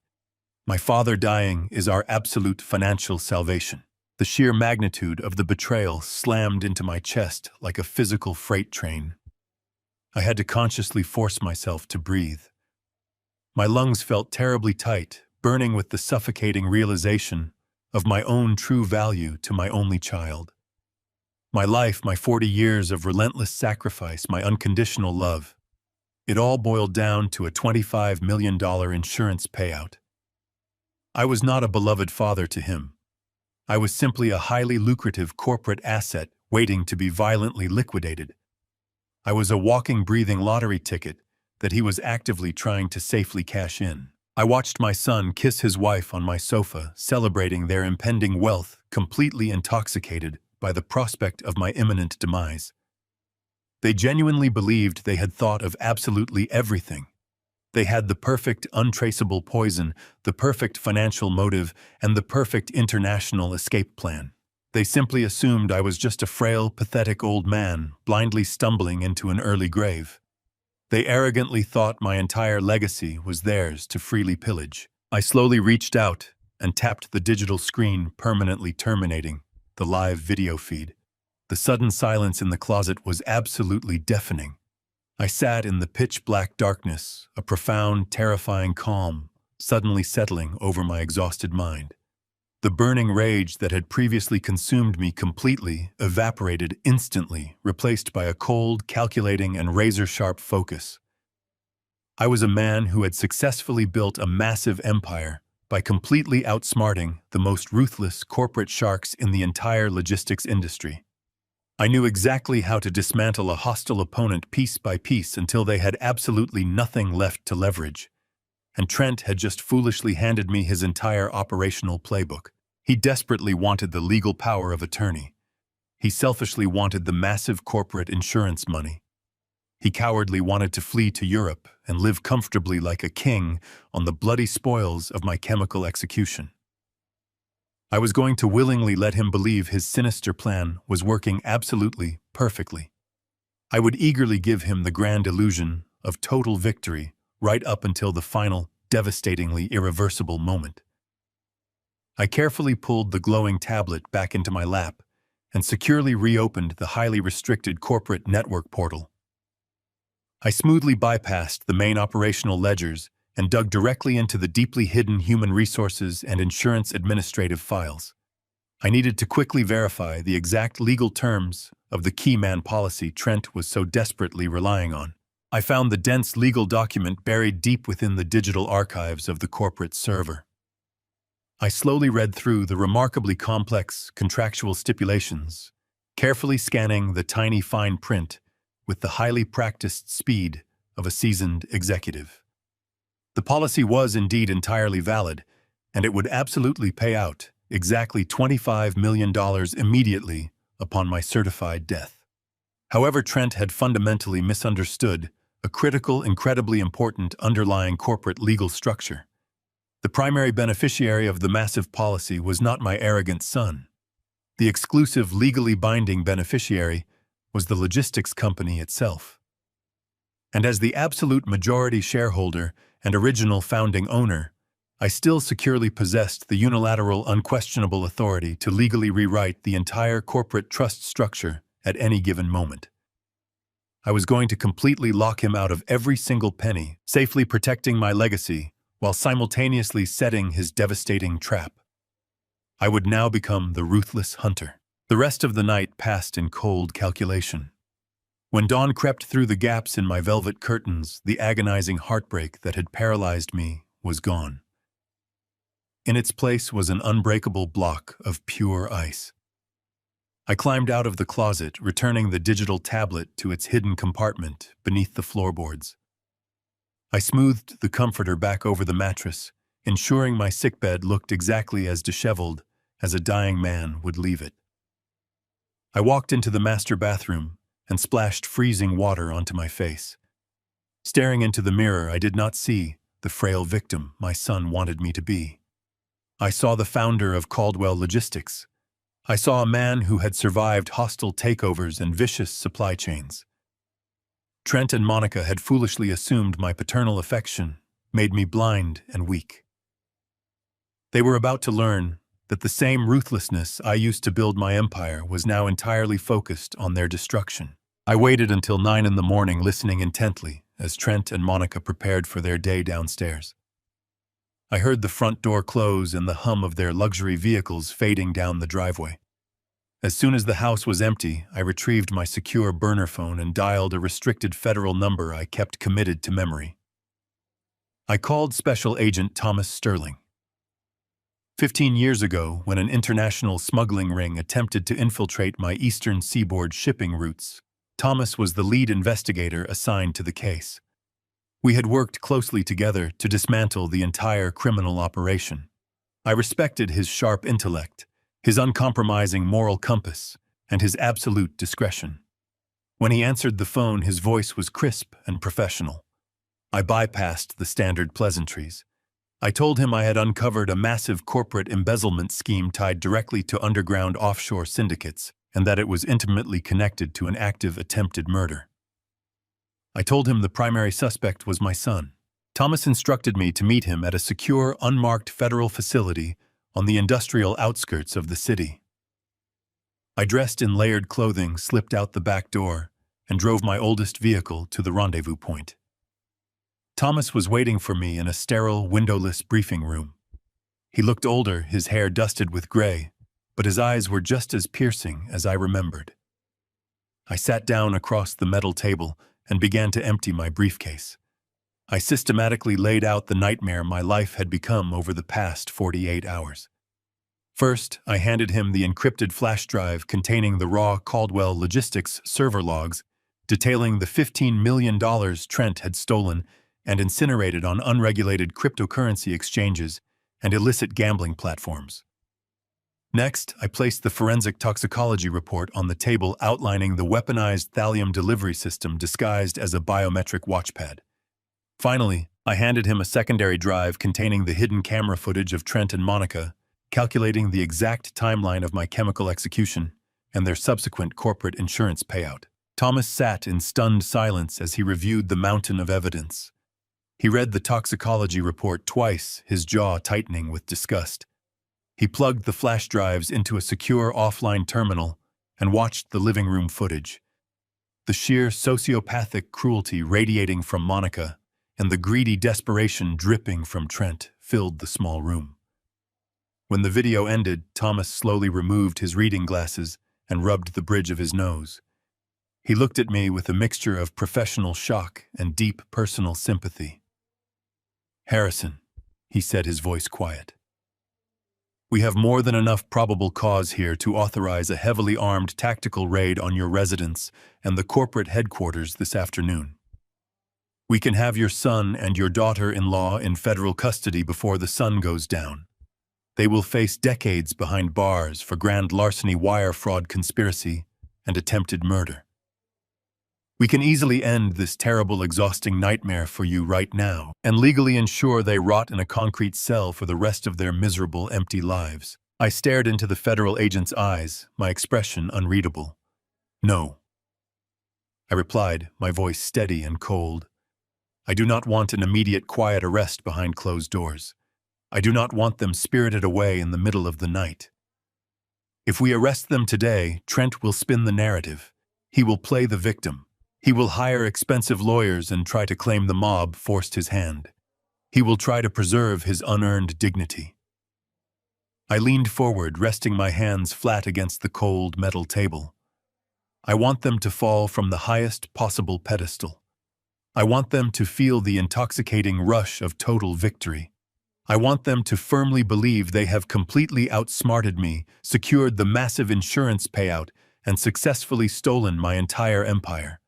My father dying is our absolute financial salvation. The sheer magnitude of the betrayal slammed into my chest like a physical freight train. I had to consciously force myself to breathe. My lungs felt terribly tight, burning with the suffocating realization of my own true value to my only child. My life, my 40 years of relentless sacrifice, my unconditional love, it all boiled down to a $25 million insurance payout. I was not a beloved father to him. I was simply a highly lucrative corporate asset waiting to be violently liquidated. I was a walking, breathing lottery ticket that he was actively trying to safely cash in. I watched my son kiss his wife on my sofa, celebrating their impending wealth, completely intoxicated by the prospect of my imminent demise. They genuinely believed they had thought of absolutely everything. They had the perfect untraceable poison, the perfect financial motive, and the perfect international escape plan. They simply assumed I was just a frail, pathetic old man, blindly stumbling into an early grave. They arrogantly thought my entire legacy was theirs to freely pillage. I slowly reached out and tapped the digital screen, permanently terminating the live video feed. The sudden silence in the closet was absolutely deafening. I sat in the pitch-black darkness, a profound, terrifying calm suddenly settling over my exhausted mind. The burning rage that had previously consumed me completely evaporated instantly, replaced by a cold, calculating, and razor-sharp focus. I was a man who had successfully built a massive empire by completely outsmarting the most ruthless corporate sharks in the entire logistics industry. I knew exactly how to dismantle a hostile opponent piece by piece until they had absolutely nothing left to leverage. And Trent had just foolishly handed me his entire operational playbook. He desperately wanted the legal power of attorney. He selfishly wanted the massive corporate insurance money. He cowardly wanted to flee to Europe and live comfortably like a king on the bloody spoils of my chemical execution. I was going to willingly let him believe his sinister plan was working absolutely perfectly. I would eagerly give him the grand illusion of total victory right up until the final, devastatingly irreversible moment. I carefully pulled the glowing tablet back into my lap and securely reopened the highly restricted corporate network portal. I smoothly bypassed the main operational ledgers and dug directly into the deeply hidden human resources and insurance administrative files. I needed to quickly verify the exact legal terms of the key man policy Trent was so desperately relying on. I found the dense legal document buried deep within the digital archives of the corporate server. I slowly read through the remarkably complex contractual stipulations, carefully scanning the tiny fine print with the highly practiced speed of a seasoned executive. The policy was indeed entirely valid, and it would absolutely pay out exactly $25 million immediately upon my certified death. However, Trent had fundamentally misunderstood a critical, incredibly important underlying corporate legal structure. The primary beneficiary of the massive policy was not my arrogant son. The exclusive, legally binding beneficiary was the logistics company itself. And as the absolute majority shareholder and original founding owner, I still securely possessed the unilateral, unquestionable authority to legally rewrite the entire corporate trust structure at any given moment. I was going to completely lock him out of every single penny, safely protecting my legacy while simultaneously setting his devastating trap. I would now become the ruthless hunter. The rest of the night passed in cold calculation. When dawn crept through the gaps in my velvet curtains, the agonizing heartbreak that had paralyzed me was gone. In its place was an unbreakable block of pure ice. I climbed out of the closet, returning the digital tablet to its hidden compartment beneath the floorboards. I smoothed the comforter back over the mattress, ensuring my sickbed looked exactly as disheveled as a dying man would leave it. I walked into the master bathroom and splashed freezing water onto my face. Staring into the mirror, I did not see the frail victim my son wanted me to be. I saw the founder of Caldwell Logistics. I saw a man who had survived hostile takeovers and vicious supply chains. Trent and Monica had foolishly assumed my paternal affection made me blind and weak. They were about to learn that the same ruthlessness I used to build my empire was now entirely focused on their destruction. I waited until 9 in the morning, listening intently as Trent and Monica prepared for their day downstairs. I heard the front door close and the hum of their luxury vehicles fading down the driveway. As soon as the house was empty, I retrieved my secure burner phone and dialed a restricted federal number I kept committed to memory. I called Special Agent Thomas Sterling. 15 years ago, when an international smuggling ring attempted to infiltrate my eastern seaboard shipping routes, Thomas was the lead investigator assigned to the case. We had worked closely together to dismantle the entire criminal operation. I respected his sharp intellect, his uncompromising moral compass, and his absolute discretion. When he answered the phone, his voice was crisp and professional. I bypassed the standard pleasantries. I told him I had uncovered a massive corporate embezzlement scheme tied directly to underground offshore syndicates, and that it was intimately connected to an active attempted murder. I told him the primary suspect was my son. Thomas instructed me to meet him at a secure, unmarked federal facility on the industrial outskirts of the city. I dressed in layered clothing, slipped out the back door, and drove my oldest vehicle to the rendezvous point. Thomas was waiting for me in a sterile, windowless briefing room. He looked older, his hair dusted with gray, but his eyes were just as piercing as I remembered. I sat down across the metal table and began to empty my briefcase. I systematically laid out the nightmare my life had become over the past 48 hours. First, I handed him the encrypted flash drive containing the raw Caldwell Logistics server logs detailing the $15 million Trent had stolen and incinerated on unregulated cryptocurrency exchanges and illicit gambling platforms. Next, I placed the forensic toxicology report on the table outlining the weaponized thallium delivery system disguised as a biometric watchpad. Finally, I handed him a secondary drive containing the hidden camera footage of Trent and Monica, calculating the exact timeline of my chemical execution and their subsequent corporate insurance payout. Thomas sat in stunned silence as he reviewed the mountain of evidence. He read the toxicology report twice, his jaw tightening with disgust. He plugged the flash drives into a secure offline terminal and watched the living room footage. The sheer sociopathic cruelty radiating from Monica and the greedy desperation dripping from Trent filled the small room. When the video ended, Thomas slowly removed his reading glasses and rubbed the bridge of his nose. He looked at me with a mixture of professional shock and deep personal sympathy. "Harrison," he said, his voice quiet, "we have more than enough probable cause here to authorize a heavily armed tactical raid on your residence and the corporate headquarters this afternoon. We can have your son and your daughter-in-law in federal custody before the sun goes down. They will face decades behind bars for grand larceny, wire fraud, conspiracy, and attempted murder. We can easily end this terrible, exhausting nightmare for you right now and legally ensure they rot in a concrete cell for the rest of their miserable, empty lives. I stared into the federal agent's eyes, my expression unreadable. No, I replied, my voice steady and cold. I do not want an immediate, quiet arrest behind closed doors. I do not want them spirited away in the middle of the night. If we arrest them today, Trent will spin the narrative. He will play the victim. He will hire expensive lawyers and try to claim the mob forced his hand. He will try to preserve his unearned dignity. I leaned forward, resting my hands flat against the cold metal table. I want them to fall from the highest possible pedestal. I want them to feel the intoxicating rush of total victory. I want them to firmly believe they have completely outsmarted me, secured the massive insurance payout, and successfully stolen my entire empire.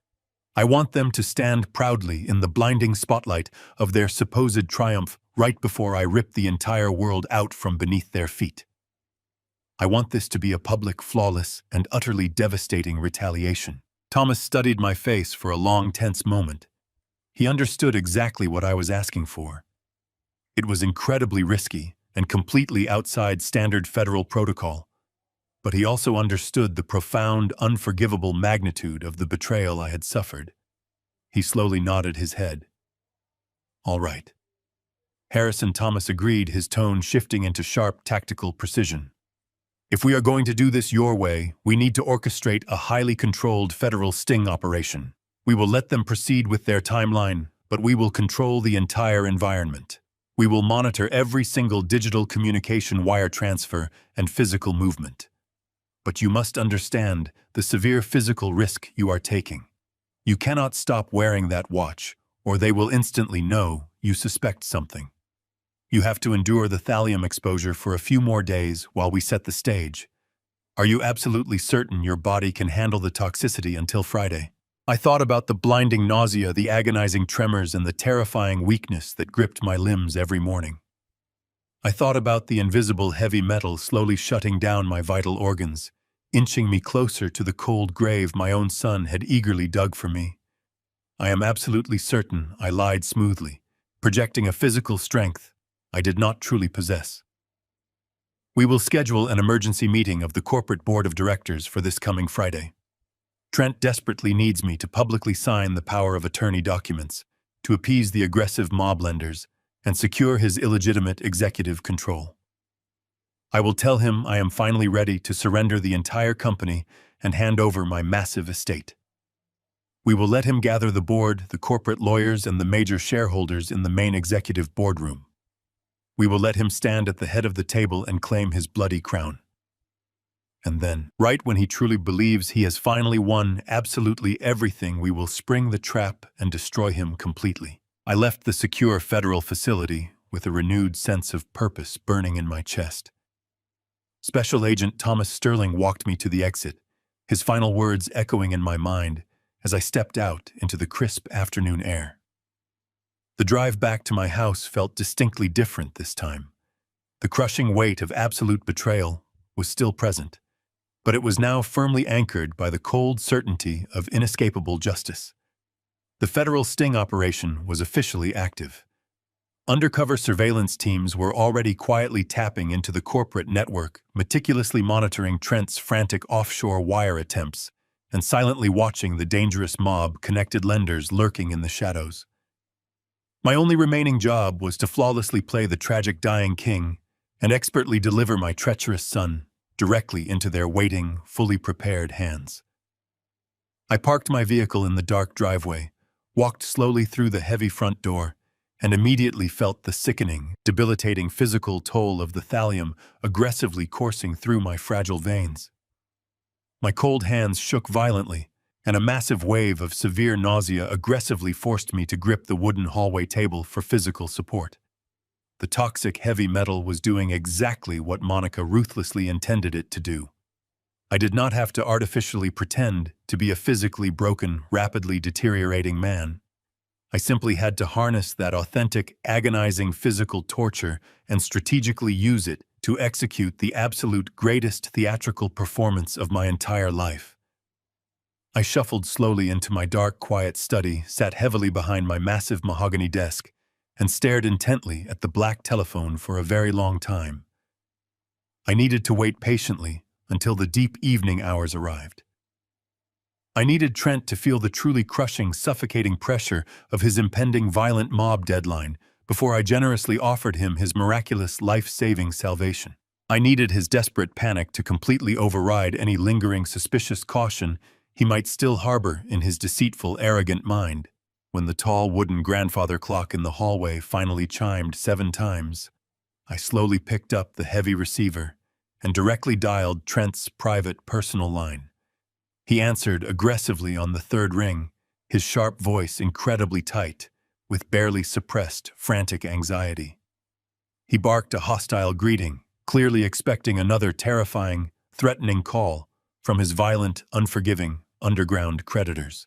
I want them to stand proudly in the blinding spotlight of their supposed triumph right before I rip the entire world out from beneath their feet. I want this to be a public, flawless, and utterly devastating retaliation. Thomas studied my face for a long, tense moment. He understood exactly what I was asking for. It was incredibly risky and completely outside standard federal protocol, but he also understood the profound, unforgivable magnitude of the betrayal I had suffered. He slowly nodded his head. All right. Harrison Thomas agreed, his tone shifting into sharp, tactical precision. If we are going to do this your way, we need to orchestrate a highly controlled federal sting operation. We will let them proceed with their timeline, but we will control the entire environment. We will monitor every single digital communication wire transfer and physical movement. But you must understand the severe physical risk you are taking. You cannot stop wearing that watch, or they will instantly know you suspect something. You have to endure the thallium exposure for a few more days while we set the stage. Are you absolutely certain your body can handle the toxicity until Friday? I thought about the blinding nausea, the agonizing tremors, and the terrifying weakness that gripped my limbs every morning. I thought about the invisible heavy metal slowly shutting down my vital organs, inching me closer to the cold grave my own son had eagerly dug for me. I am absolutely certain I lied smoothly, projecting a physical strength I did not truly possess. We will schedule an emergency meeting of the corporate board of directors for this coming Friday. Trent desperately needs me to publicly sign the power of attorney documents to appease the aggressive mob lenders and secure his illegitimate executive control. I will tell him I am finally ready to surrender the entire company and hand over my massive estate. We will let him gather the board, the corporate lawyers, and the major shareholders in the main executive boardroom. We will let him stand at the head of the table and claim his bloody crown. And then, right when he truly believes he has finally won absolutely everything, we will spring the trap and destroy him completely. I left the secure federal facility with a renewed sense of purpose burning in my chest. Special Agent Thomas Sterling walked me to the exit, his final words echoing in my mind as I stepped out into the crisp afternoon air. The drive back to my house felt distinctly different this time. The crushing weight of absolute betrayal was still present, but it was now firmly anchored by the cold certainty of inescapable justice. The federal sting operation was officially active. Undercover surveillance teams were already quietly tapping into the corporate network, meticulously monitoring Trent's frantic offshore wire attempts and silently watching the dangerous mob-connected lenders lurking in the shadows. My only remaining job was to flawlessly play the tragic dying king and expertly deliver my treacherous son directly into their waiting, fully prepared hands. I parked my vehicle in the dark driveway, walked slowly through the heavy front door, and immediately felt the sickening, debilitating physical toll of the thallium aggressively coursing through my fragile veins. My cold hands shook violently, and a massive wave of severe nausea aggressively forced me to grip the wooden hallway table for physical support. The toxic heavy metal was doing exactly what Monica ruthlessly intended it to do. I did not have to artificially pretend to be a physically broken, rapidly deteriorating man. I simply had to harness that authentic, agonizing physical torture and strategically use it to execute the absolute greatest theatrical performance of my entire life. I shuffled slowly into my dark, quiet study, sat heavily behind my massive mahogany desk, and stared intently at the black telephone for a very long time. I needed to wait patiently until the deep evening hours arrived. I needed Trent to feel the truly crushing, suffocating pressure of his impending violent mob deadline before I generously offered him his miraculous, life-saving salvation. I needed his desperate panic to completely override any lingering suspicious caution he might still harbor in his deceitful, arrogant mind. When the tall wooden grandfather clock in the hallway finally chimed 7 times, I slowly picked up the heavy receiver and directly dialed Trent's private personal line. He answered aggressively on the 3rd ring, his sharp voice incredibly tight, with barely suppressed, frantic anxiety. He barked a hostile greeting, clearly expecting another terrifying, threatening call from his violent, unforgiving, underground creditors.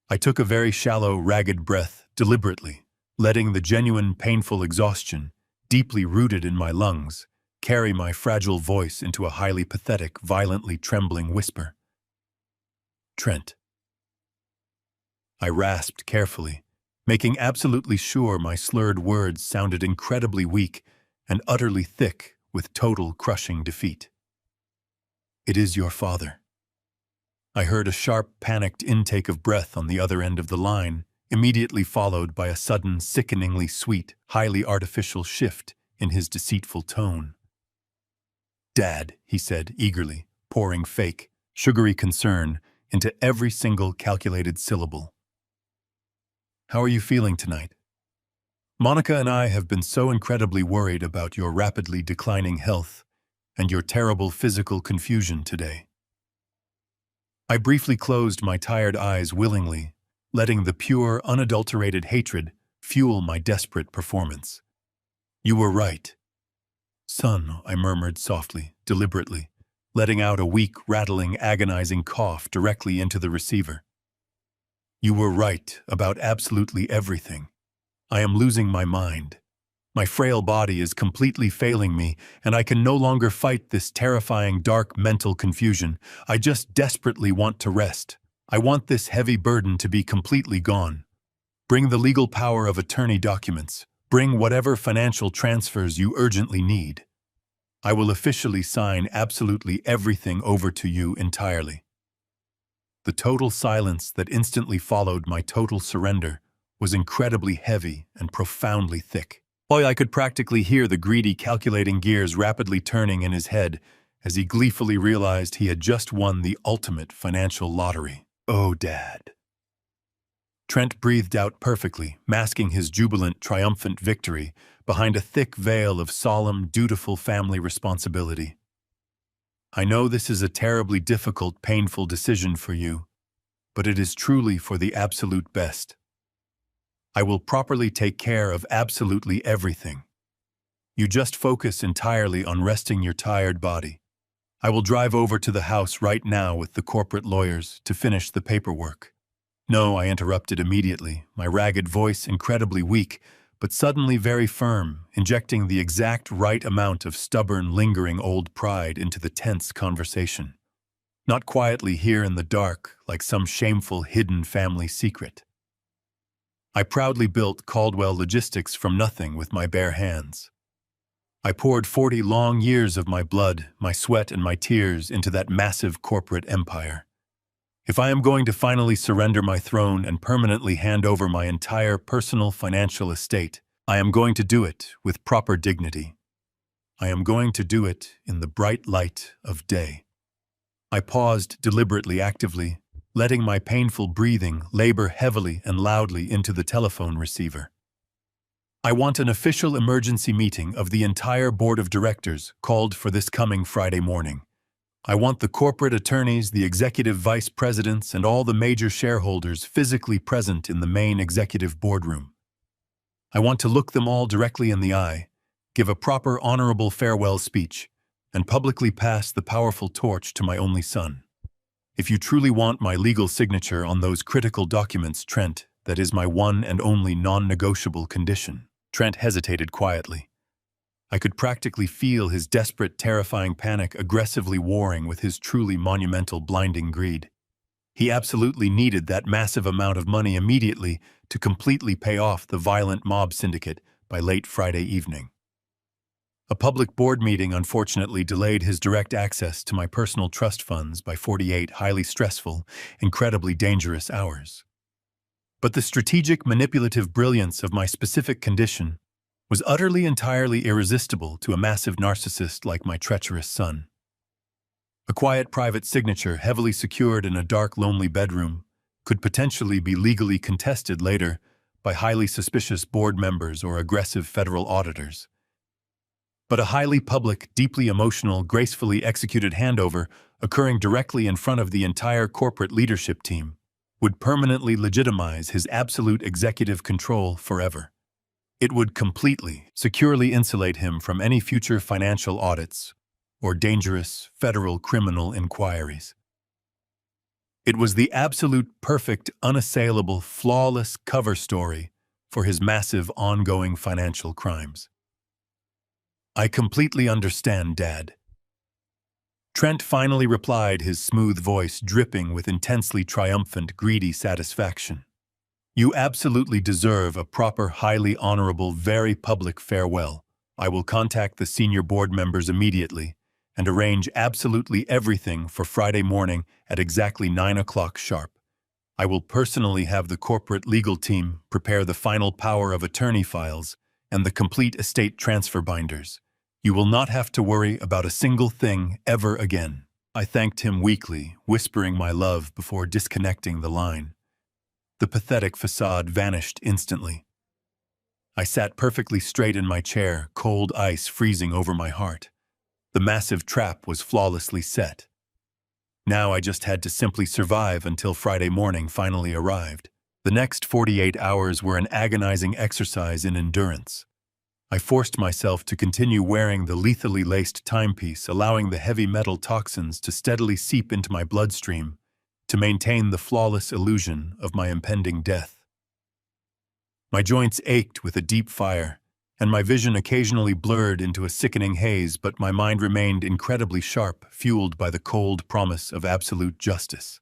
I took a very shallow, ragged breath deliberately, letting the genuine, painful exhaustion, deeply rooted in my lungs, carry my fragile voice into a highly pathetic, violently trembling whisper. Trent. I rasped carefully, making absolutely sure my slurred words sounded incredibly weak and utterly thick with total crushing defeat. It is your father. I heard a sharp, panicked intake of breath on the other end of the line, immediately followed by a sudden, sickeningly sweet, highly artificial shift in his deceitful tone. Dad, he said eagerly, pouring fake, sugary concern into every single calculated syllable. How are you feeling tonight? Monica and I have been so incredibly worried about your rapidly declining health and your terrible physical confusion today. I briefly closed my tired eyes willingly, letting the pure, unadulterated hatred fuel my desperate performance. You were right. Son, I murmured softly, deliberately, letting out a weak, rattling, agonizing cough directly into the receiver. You were right about absolutely everything. I am losing my mind. My frail body is completely failing me, and I can no longer fight this terrifying, dark mental confusion. I just desperately want to rest. I want this heavy burden to be completely gone. Bring the legal power of attorney documents. Bring whatever financial transfers you urgently need. I will officially sign absolutely everything over to you entirely. The total silence that instantly followed my total surrender was incredibly heavy and profoundly thick. I could practically hear the greedy, calculating gears rapidly turning in his head as he gleefully realized he had just won the ultimate financial lottery. Oh, Dad. Trent breathed out perfectly, masking his jubilant, triumphant victory behind a thick veil of solemn, dutiful family responsibility. I know this is a terribly difficult, painful decision for you, but it is truly for the absolute best. I will properly take care of absolutely everything. You just focus entirely on resting your tired body. I will drive over to the house right now with the corporate lawyers to finish the paperwork. No, I interrupted immediately, my ragged voice incredibly weak, but suddenly very firm, injecting the exact right amount of stubborn, lingering old pride into the tense conversation. Not quietly here in the dark, like some shameful, hidden family secret. I proudly built Caldwell Logistics from nothing with my bare hands. I poured 40 long years of my blood, my sweat, and my tears into that massive corporate empire. If I am going to finally surrender my throne and permanently hand over my entire personal financial estate, I am going to do it with proper dignity. I am going to do it in the bright light of day. I paused deliberately, actively, letting my painful breathing labor heavily and loudly into the telephone receiver. I want an official emergency meeting of the entire board of directors called for this coming Friday morning. I want the corporate attorneys, the executive vice presidents, and all the major shareholders physically present in the main executive boardroom. I want to look them all directly in the eye, give a proper honorable farewell speech, and publicly pass the powerful torch to my only son. If you truly want my legal signature on those critical documents, Trent, that is my one and only non-negotiable condition. Trent hesitated quietly. I could practically feel his desperate, terrifying panic aggressively warring with his truly monumental, blinding greed. He absolutely needed that massive amount of money immediately to completely pay off the violent mob syndicate by late Friday evening. A public board meeting unfortunately delayed his direct access to my personal trust funds by 48 highly stressful, incredibly dangerous hours. But the strategic, manipulative brilliance of my specific condition was utterly entirely irresistible to a massive narcissist like my treacherous son. A quiet private signature heavily secured in a dark, lonely bedroom could potentially be legally contested later by highly suspicious board members or aggressive federal auditors. But a highly public, deeply emotional, gracefully executed handover occurring directly in front of the entire corporate leadership team would permanently legitimize his absolute executive control forever. It would completely, securely insulate him from any future financial audits or dangerous federal criminal inquiries. It was the absolute perfect, unassailable, flawless cover story for his massive ongoing financial crimes. "I completely understand, Dad." Trent finally replied, his smooth voice dripping with intensely triumphant, greedy satisfaction. "You absolutely deserve a proper, highly honorable, very public farewell. I will contact the senior board members immediately and arrange absolutely everything for Friday morning at exactly 9 o'clock sharp. I will personally have the corporate legal team prepare the final power of attorney files and the complete estate transfer binders. You will not have to worry about a single thing ever again." I thanked him weakly, whispering my love before disconnecting the line. The pathetic facade vanished instantly. I sat perfectly straight in my chair, cold ice freezing over my heart. The massive trap was flawlessly set. Now I just had to simply survive until Friday morning finally arrived. The next 48 hours were an agonizing exercise in endurance. I forced myself to continue wearing the lethally laced timepiece, allowing the heavy metal toxins to steadily seep into my bloodstream to maintain the flawless illusion of my impending death. My joints ached with a deep fire, and my vision occasionally blurred into a sickening haze, but my mind remained incredibly sharp, fueled by the cold promise of absolute justice.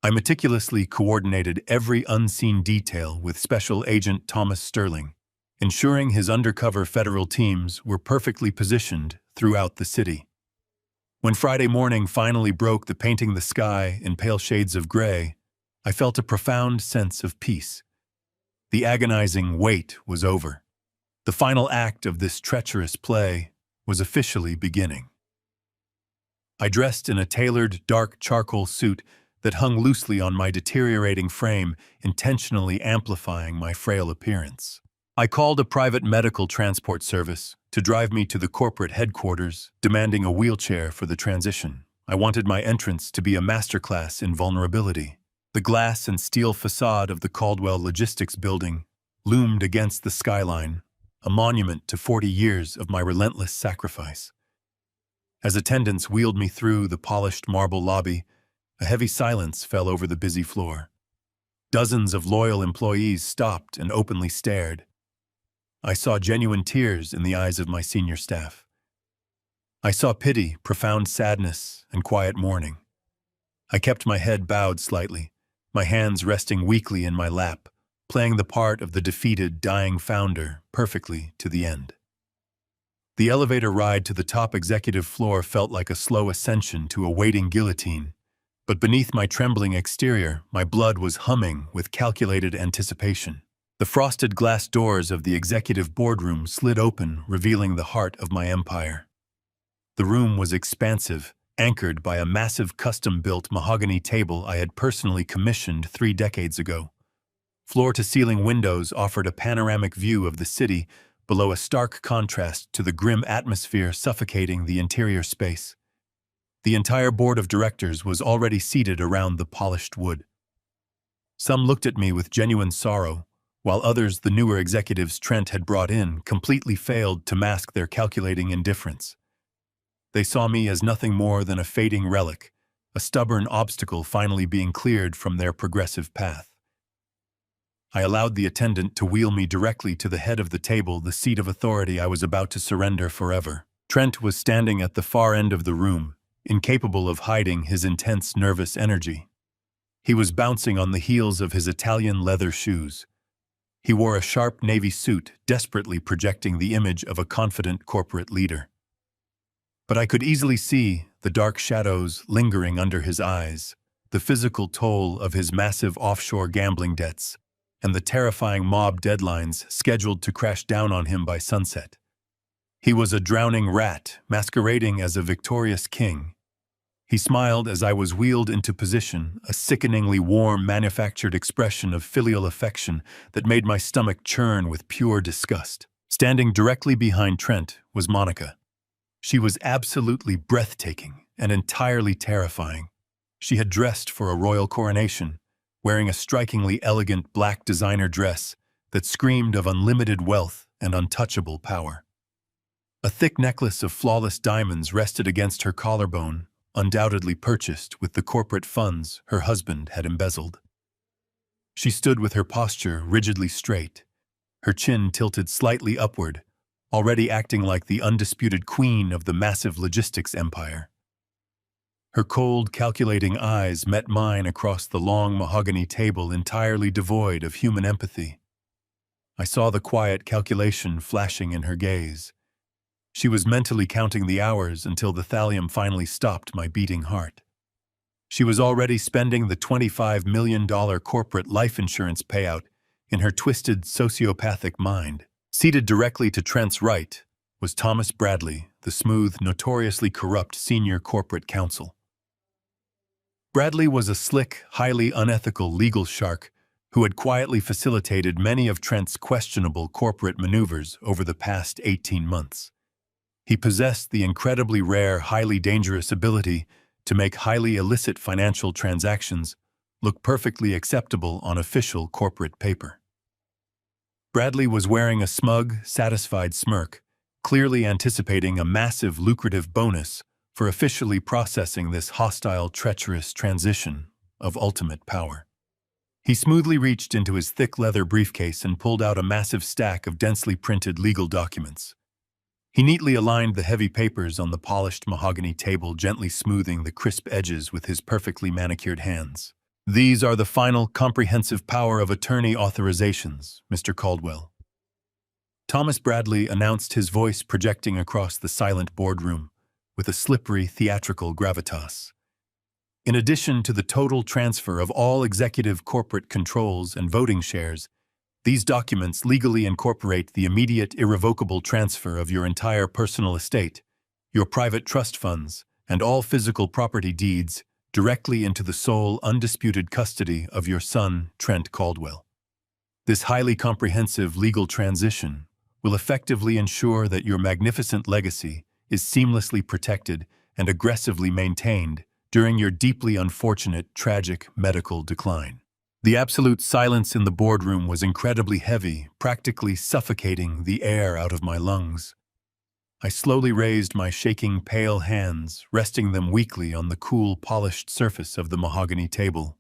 I meticulously coordinated every unseen detail with Special Agent Thomas Sterling, ensuring his undercover federal teams were perfectly positioned throughout the city. When Friday morning finally broke, painting the sky in pale shades of gray, I felt a profound sense of peace. The agonizing wait was over. The final act of this treacherous play was officially beginning. I dressed in a tailored, dark charcoal suit that hung loosely on my deteriorating frame, intentionally amplifying my frail appearance. I called a private medical transport service to drive me to the corporate headquarters, demanding a wheelchair for the transition. I wanted my entrance to be a masterclass in vulnerability. The glass and steel facade of the Caldwell Logistics building loomed against the skyline, a monument to 40 years of my relentless sacrifice. As attendants wheeled me through the polished marble lobby, a heavy silence fell over the busy floor. Dozens of loyal employees stopped and openly stared. I saw genuine tears in the eyes of my senior staff. I saw pity, profound sadness, and quiet mourning. I kept my head bowed slightly, my hands resting weakly in my lap, playing the part of the defeated, dying founder perfectly to the end. The elevator ride to the top executive floor felt like a slow ascension to a waiting guillotine, but beneath my trembling exterior, my blood was humming with calculated anticipation. The frosted glass doors of the executive boardroom slid open, revealing the heart of my empire. The room was expansive, anchored by a massive custom-built mahogany table I had personally commissioned 3 decades ago. Floor-to-ceiling windows offered a panoramic view of the city, below a stark contrast to the grim atmosphere suffocating the interior space. The entire board of directors was already seated around the polished wood. Some looked at me with genuine sorrow, while others, the newer executives Trent had brought in, completely failed to mask their calculating indifference. They saw me as nothing more than a fading relic, a stubborn obstacle finally being cleared from their progressive path. I allowed the attendant to wheel me directly to the head of the table, the seat of authority I was about to surrender forever. Trent was standing at the far end of the room, incapable of hiding his intense nervous energy. He was bouncing on the heels of his Italian leather shoes. He wore a sharp navy suit, desperately projecting the image of a confident corporate leader. But I could easily see the dark shadows lingering under his eyes, the physical toll of his massive offshore gambling debts, and the terrifying mob deadlines scheduled to crash down on him by sunset. He was a drowning rat, masquerading as a victorious king. He smiled as I was wheeled into position, a sickeningly warm, manufactured expression of filial affection that made my stomach churn with pure disgust. Standing directly behind Trent was Monica. She was absolutely breathtaking and entirely terrifying. She had dressed for a royal coronation, wearing a strikingly elegant black designer dress that screamed of unlimited wealth and untouchable power. A thick necklace of flawless diamonds rested against her collarbone, undoubtedly purchased with the corporate funds her husband had embezzled. She stood with her posture rigidly straight, her chin tilted slightly upward, already acting like the undisputed queen of the massive logistics empire. Her cold, calculating eyes met mine across the long mahogany table, entirely devoid of human empathy. I saw the quiet calculation flashing in her gaze. She was mentally counting the hours until the thallium finally stopped my beating heart. She was already spending the $25 million corporate life insurance payout in her twisted sociopathic mind. Seated directly to Trent's right was Thomas Bradley, the smooth, notoriously corrupt senior corporate counsel. Bradley was a slick, highly unethical legal shark who had quietly facilitated many of Trent's questionable corporate maneuvers over the past 18 months. He possessed the incredibly rare, highly dangerous ability to make highly illicit financial transactions look perfectly acceptable on official corporate paper. Bradley was wearing a smug, satisfied smirk, clearly anticipating a massive, lucrative bonus for officially processing this hostile, treacherous transition of ultimate power. He smoothly reached into his thick leather briefcase and pulled out a massive stack of densely printed legal documents. He neatly aligned the heavy papers on the polished mahogany table, gently smoothing the crisp edges with his perfectly manicured hands. "These are the final comprehensive power of attorney authorizations, Mr. Caldwell." Thomas Bradley announced, his voice projecting across the silent boardroom with a slippery, theatrical gravitas. In addition to the total transfer of all executive corporate controls and voting shares, these documents legally incorporate the immediate, irrevocable transfer of your entire personal estate, your private trust funds, and all physical property deeds directly into the sole, undisputed custody of your son, Trent Caldwell. This highly comprehensive legal transition will effectively ensure that your magnificent legacy is seamlessly protected and aggressively maintained during your deeply unfortunate, tragic medical decline. The absolute silence in the boardroom was incredibly heavy, practically suffocating the air out of my lungs. I slowly raised my shaking, pale hands, resting them weakly on the cool, polished surface of the mahogany table.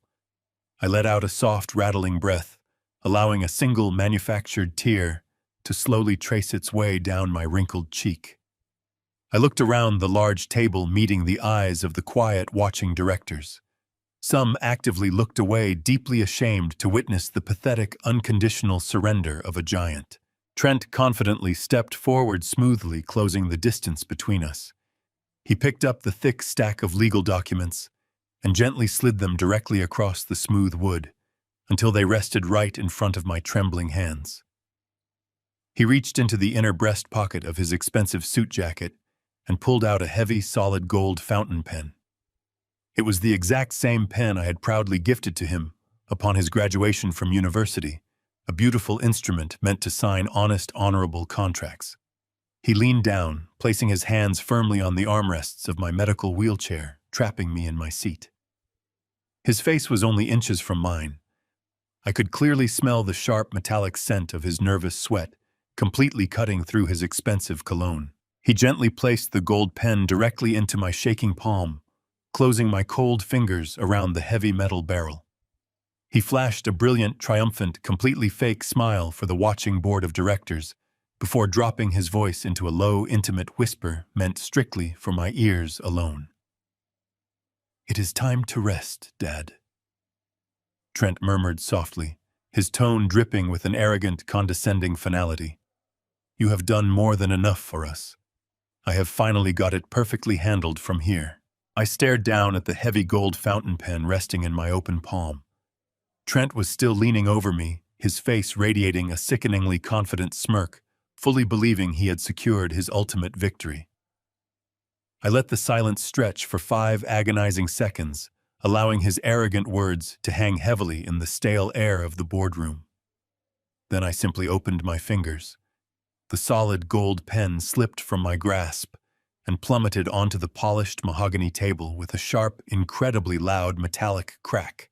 I let out a soft, rattling breath, allowing a single manufactured tear to slowly trace its way down my wrinkled cheek. I looked around the large table, meeting the eyes of the quiet, watching directors. Some actively looked away, deeply ashamed to witness the pathetic, unconditional surrender of a giant. Trent confidently stepped forward, smoothly closing the distance between us. He picked up the thick stack of legal documents and gently slid them directly across the smooth wood until they rested right in front of my trembling hands. He reached into the inner breast pocket of his expensive suit jacket and pulled out a heavy, solid gold fountain pen. It was the exact same pen I had proudly gifted to him upon his graduation from university, a beautiful instrument meant to sign honest, honorable contracts. He leaned down, placing his hands firmly on the armrests of my medical wheelchair, trapping me in my seat. His face was only inches from mine. I could clearly smell the sharp, metallic scent of his nervous sweat, completely cutting through his expensive cologne. He gently placed the gold pen directly into my shaking palm, closing my cold fingers around the heavy metal barrel. He flashed a brilliant, triumphant, completely fake smile for the watching board of directors, before dropping his voice into a low, intimate whisper meant strictly for my ears alone. "It is time to rest, Dad," Trent murmured softly, his tone dripping with an arrogant, condescending finality. "You have done more than enough for us. I have finally got it perfectly handled from here." I stared down at the heavy gold fountain pen resting in my open palm. Trent was still leaning over me, his face radiating a sickeningly confident smirk, fully believing he had secured his ultimate victory. I let the silence stretch for 5 agonizing seconds, allowing his arrogant words to hang heavily in the stale air of the boardroom. Then I simply opened my fingers. The solid gold pen slipped from my grasp and plummeted onto the polished mahogany table with a sharp, incredibly loud metallic crack.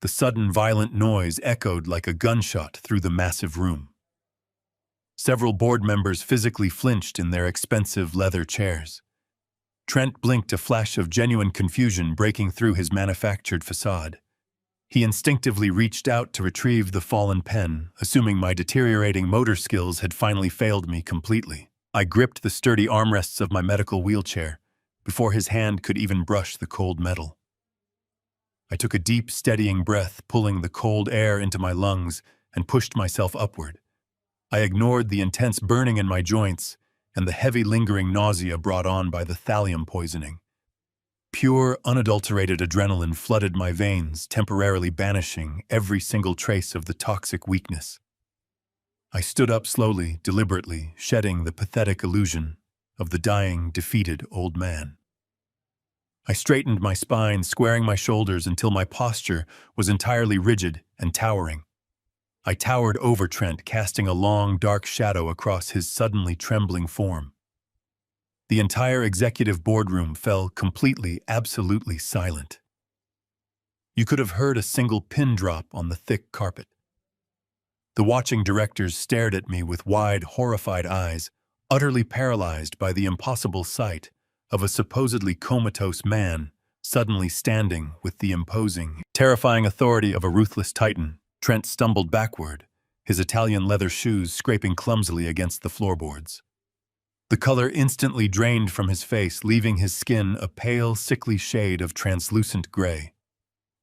The sudden violent noise echoed like a gunshot through the massive room. Several board members physically flinched in their expensive leather chairs. Trent blinked, a flash of genuine confusion breaking through his manufactured facade. He instinctively reached out to retrieve the fallen pen, assuming my deteriorating motor skills had finally failed me completely. I gripped the sturdy armrests of my medical wheelchair before his hand could even brush the cold metal. I took a deep, steadying breath, pulling the cold air into my lungs, and pushed myself upward. I ignored the intense burning in my joints and the heavy, lingering nausea brought on by the thallium poisoning. Pure, unadulterated adrenaline flooded my veins, temporarily banishing every single trace of the toxic weakness. I stood up slowly, deliberately, shedding the pathetic illusion of the dying, defeated old man. I straightened my spine, squaring my shoulders until my posture was entirely rigid and towering. I towered over Trent, casting a long, dark shadow across his suddenly trembling form. The entire executive boardroom fell completely, absolutely silent. You could have heard a single pin drop on the thick carpet. The watching directors stared at me with wide, horrified eyes, utterly paralyzed by the impossible sight of a supposedly comatose man suddenly standing with the imposing, terrifying authority of a ruthless titan. Trent stumbled backward, his Italian leather shoes scraping clumsily against the floorboards. The color instantly drained from his face, leaving his skin a pale, sickly shade of translucent gray.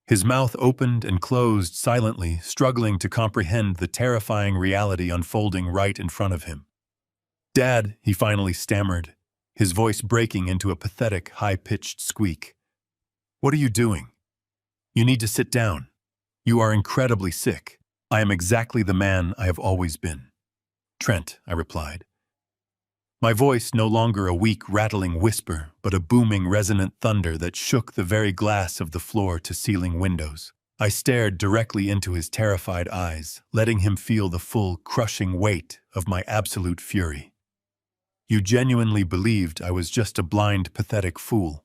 His mouth opened and closed silently, struggling to comprehend the terrifying reality unfolding right in front of him. "Dad," he finally stammered, his voice breaking into a pathetic, high-pitched squeak. "What are you doing? You need to sit down. You are incredibly sick." "I am exactly the man I have always been." "Trent," I replied. My voice no longer a weak, rattling whisper, but a booming, resonant thunder that shook the very glass of the floor-to-ceiling windows. I stared directly into his terrified eyes, letting him feel the full, crushing weight of my absolute fury. "You genuinely believed I was just a blind, pathetic fool.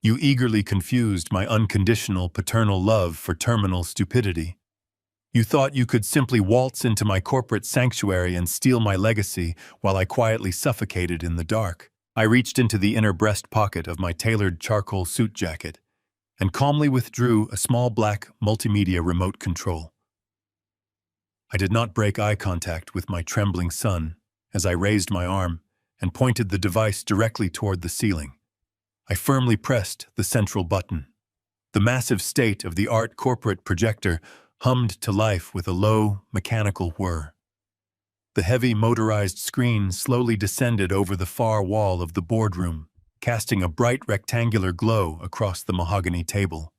You eagerly confused my unconditional paternal love for terminal stupidity. You thought you could simply waltz into my corporate sanctuary and steal my legacy while I quietly suffocated in the dark." I reached into the inner breast pocket of my tailored charcoal suit jacket and calmly withdrew a small black multimedia remote control. I did not break eye contact with my trembling son as I raised my arm and pointed the device directly toward the ceiling. I firmly pressed the central button. The massive state-of-the-art corporate projector hummed to life with a low, mechanical whir. The heavy motorized screen slowly descended over the far wall of the boardroom, casting a bright rectangular glow across the mahogany table.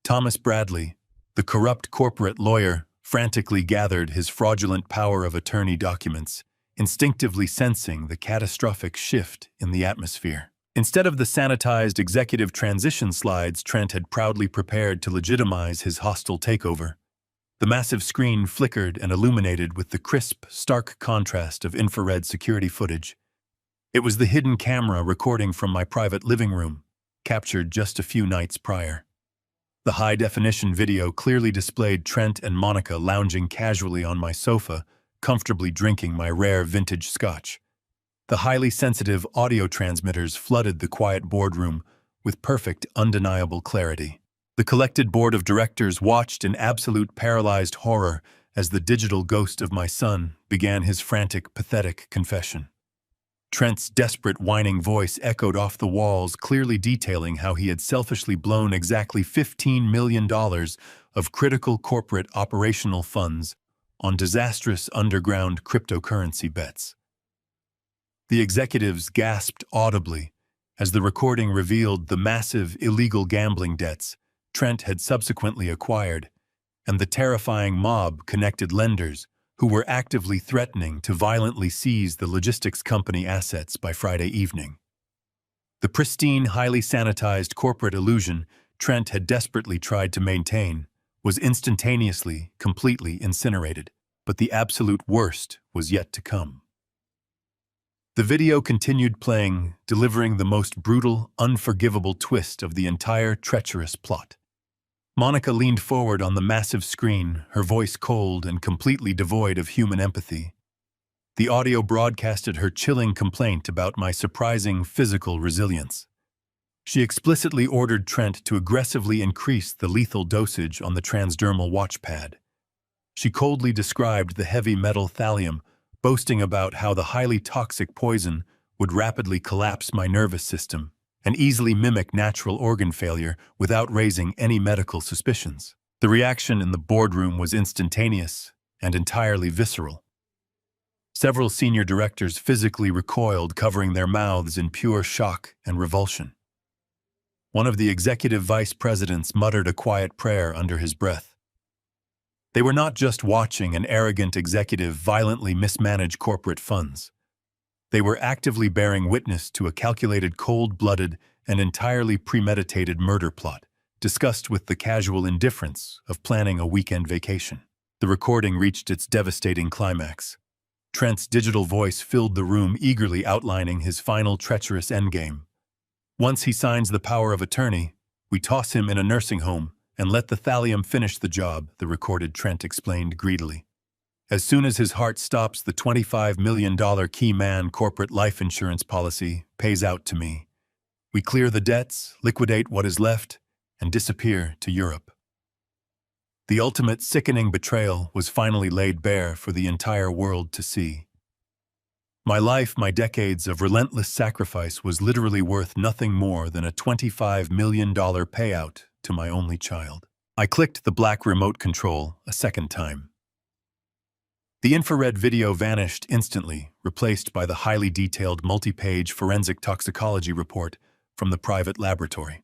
Thomas Bradley, the corrupt corporate lawyer, frantically gathered his fraudulent power of attorney documents, instinctively sensing the catastrophic shift in the atmosphere. Instead of the sanitized executive transition slides Trent had proudly prepared to legitimize his hostile takeover, the massive screen flickered and illuminated with the crisp, stark contrast of infrared security footage. It was the hidden camera recording from my private living room, captured just a few nights prior. The high-definition video clearly displayed Trent and Monica lounging casually on my sofa, comfortably drinking my rare vintage scotch. The highly sensitive audio transmitters flooded the quiet boardroom with perfect, undeniable clarity. The collected board of directors watched in absolute paralyzed horror as the digital ghost of my son began his frantic, pathetic confession. Trent's desperate, whining voice echoed off the walls, clearly detailing how he had selfishly blown exactly $15 million of critical corporate operational funds on disastrous underground cryptocurrency bets. The executives gasped audibly as the recording revealed the massive illegal gambling debts Trent had subsequently acquired, and the terrifying mob-connected lenders who were actively threatening to violently seize the logistics company assets by Friday evening. The pristine, highly sanitized corporate illusion Trent had desperately tried to maintain was instantaneously, completely incinerated, but the absolute worst was yet to come. The video continued playing, delivering the most brutal, unforgivable twist of the entire treacherous plot. Monica leaned forward on the massive screen, her voice cold and completely devoid of human empathy. The audio broadcasted her chilling complaint about my surprising physical resilience. She explicitly ordered Trent to aggressively increase the lethal dosage on the transdermal watchpad. She coldly described the heavy metal thallium, boasting about how the highly toxic poison would rapidly collapse my nervous system and easily mimic natural organ failure without raising any medical suspicions. The reaction in the boardroom was instantaneous and entirely visceral. Several senior directors physically recoiled, covering their mouths in pure shock and revulsion. One of the executive vice presidents muttered a quiet prayer under his breath. They were not just watching an arrogant executive violently mismanage corporate funds. They were actively bearing witness to a calculated, cold-blooded, and entirely premeditated murder plot, discussed with the casual indifference of planning a weekend vacation. The recording reached its devastating climax. Trent's digital voice filled the room, eagerly outlining his final treacherous endgame. Once he signs the power of attorney, we toss him in a nursing home and let the thallium finish the job, the recorded Trent explained greedily. As soon as his heart stops, the $25 million key man corporate life insurance policy pays out to me. We clear the debts, liquidate what is left, and disappear to Europe. The ultimate sickening betrayal was finally laid bare for the entire world to see. My life, my decades of relentless sacrifice was literally worth nothing more than a $25 million payout to my only child. I clicked the black remote control a second time. The infrared video vanished instantly, replaced by the highly detailed multi-page forensic toxicology report from the private laboratory.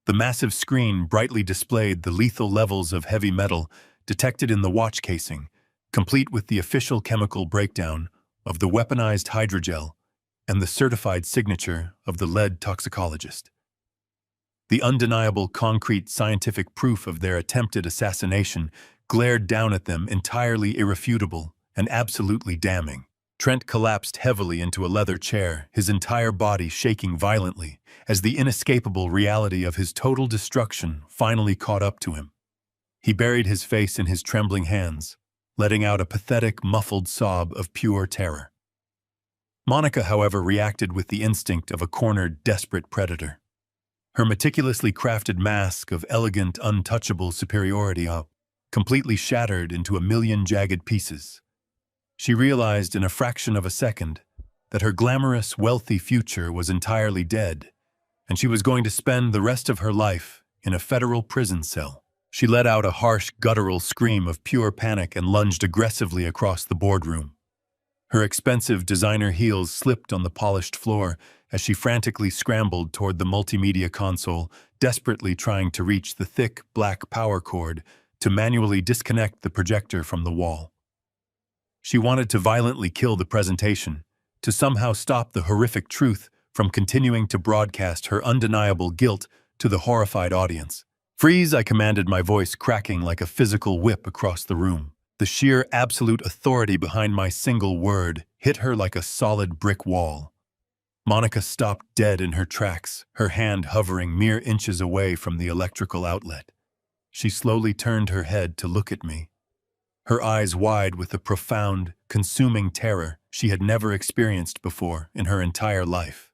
The massive screen brightly displayed the lethal levels of heavy metal detected in the watch casing, complete with the official chemical breakdown of the weaponized hydrogel and the certified signature of the lead toxicologist. The undeniable concrete scientific proof of their attempted assassination glared down at them, entirely irrefutable and absolutely damning. Trent collapsed heavily into a leather chair, his entire body shaking violently as the inescapable reality of his total destruction finally caught up to him. He buried his face in his trembling hands, letting out a pathetic, muffled sob of pure terror. Monica, however, reacted with the instinct of a cornered, desperate predator. Her meticulously crafted mask of elegant, untouchable superiority completely shattered into a million jagged pieces. She realized in a fraction of a second that her glamorous, wealthy future was entirely dead, and she was going to spend the rest of her life in a federal prison cell. She let out a harsh, guttural scream of pure panic and lunged aggressively across the boardroom. Her expensive designer heels slipped on the polished floor as she frantically scrambled toward the multimedia console, desperately trying to reach the thick, black power cord to manually disconnect the projector from the wall. She wanted to violently kill the presentation, to somehow stop the horrific truth from continuing to broadcast her undeniable guilt to the horrified audience. "Freeze!" I commanded, my voice cracking like a physical whip across the room. The sheer absolute authority behind my single word hit her like a solid brick wall. Monica stopped dead in her tracks, her hand hovering mere inches away from the electrical outlet. She slowly turned her head to look at me, her eyes wide with a profound, consuming terror she had never experienced before in her entire life.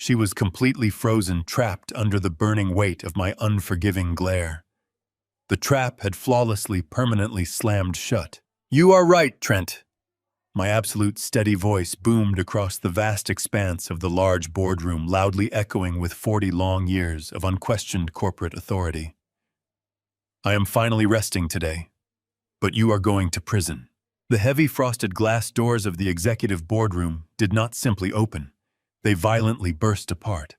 She was completely frozen, trapped under the burning weight of my unforgiving glare. The trap had flawlessly, permanently slammed shut. "You are right, Trent." My absolute steady voice boomed across the vast expanse of the large boardroom, loudly echoing with 40 long years of unquestioned corporate authority. "I am finally resting today, but you are going to prison." The heavy frosted glass doors of the executive boardroom did not simply open. They violently burst apart.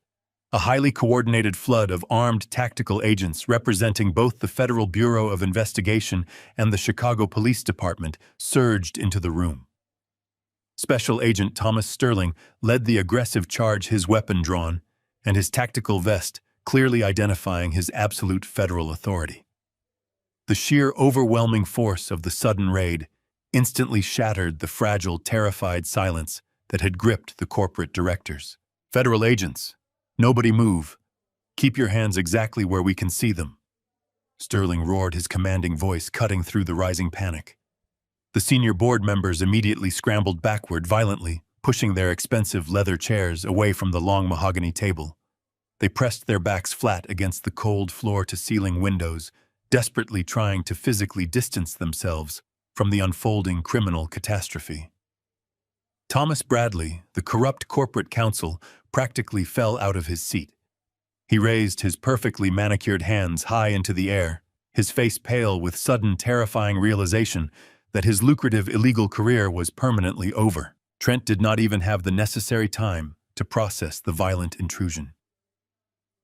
A highly coordinated flood of armed tactical agents representing both the Federal Bureau of Investigation and the Chicago Police Department surged into the room. Special Agent Thomas Sterling led the aggressive charge, his weapon drawn, and his tactical vest clearly identifying his absolute federal authority. The sheer overwhelming force of the sudden raid instantly shattered the fragile, terrified silence that had gripped the corporate directors. "Federal agents, nobody move. Keep your hands exactly where we can see them." Sterling roared, his commanding voice cutting through the rising panic. The senior board members immediately scrambled backward violently, pushing their expensive leather chairs away from the long mahogany table. They pressed their backs flat against the cold floor-to-ceiling windows, desperately trying to physically distance themselves from the unfolding criminal catastrophe. Thomas Bradley, the corrupt corporate counsel, practically fell out of his seat. He raised his perfectly manicured hands high into the air, his face pale with sudden terrifying realization that his lucrative illegal career was permanently over. Trent did not even have the necessary time to process the violent intrusion.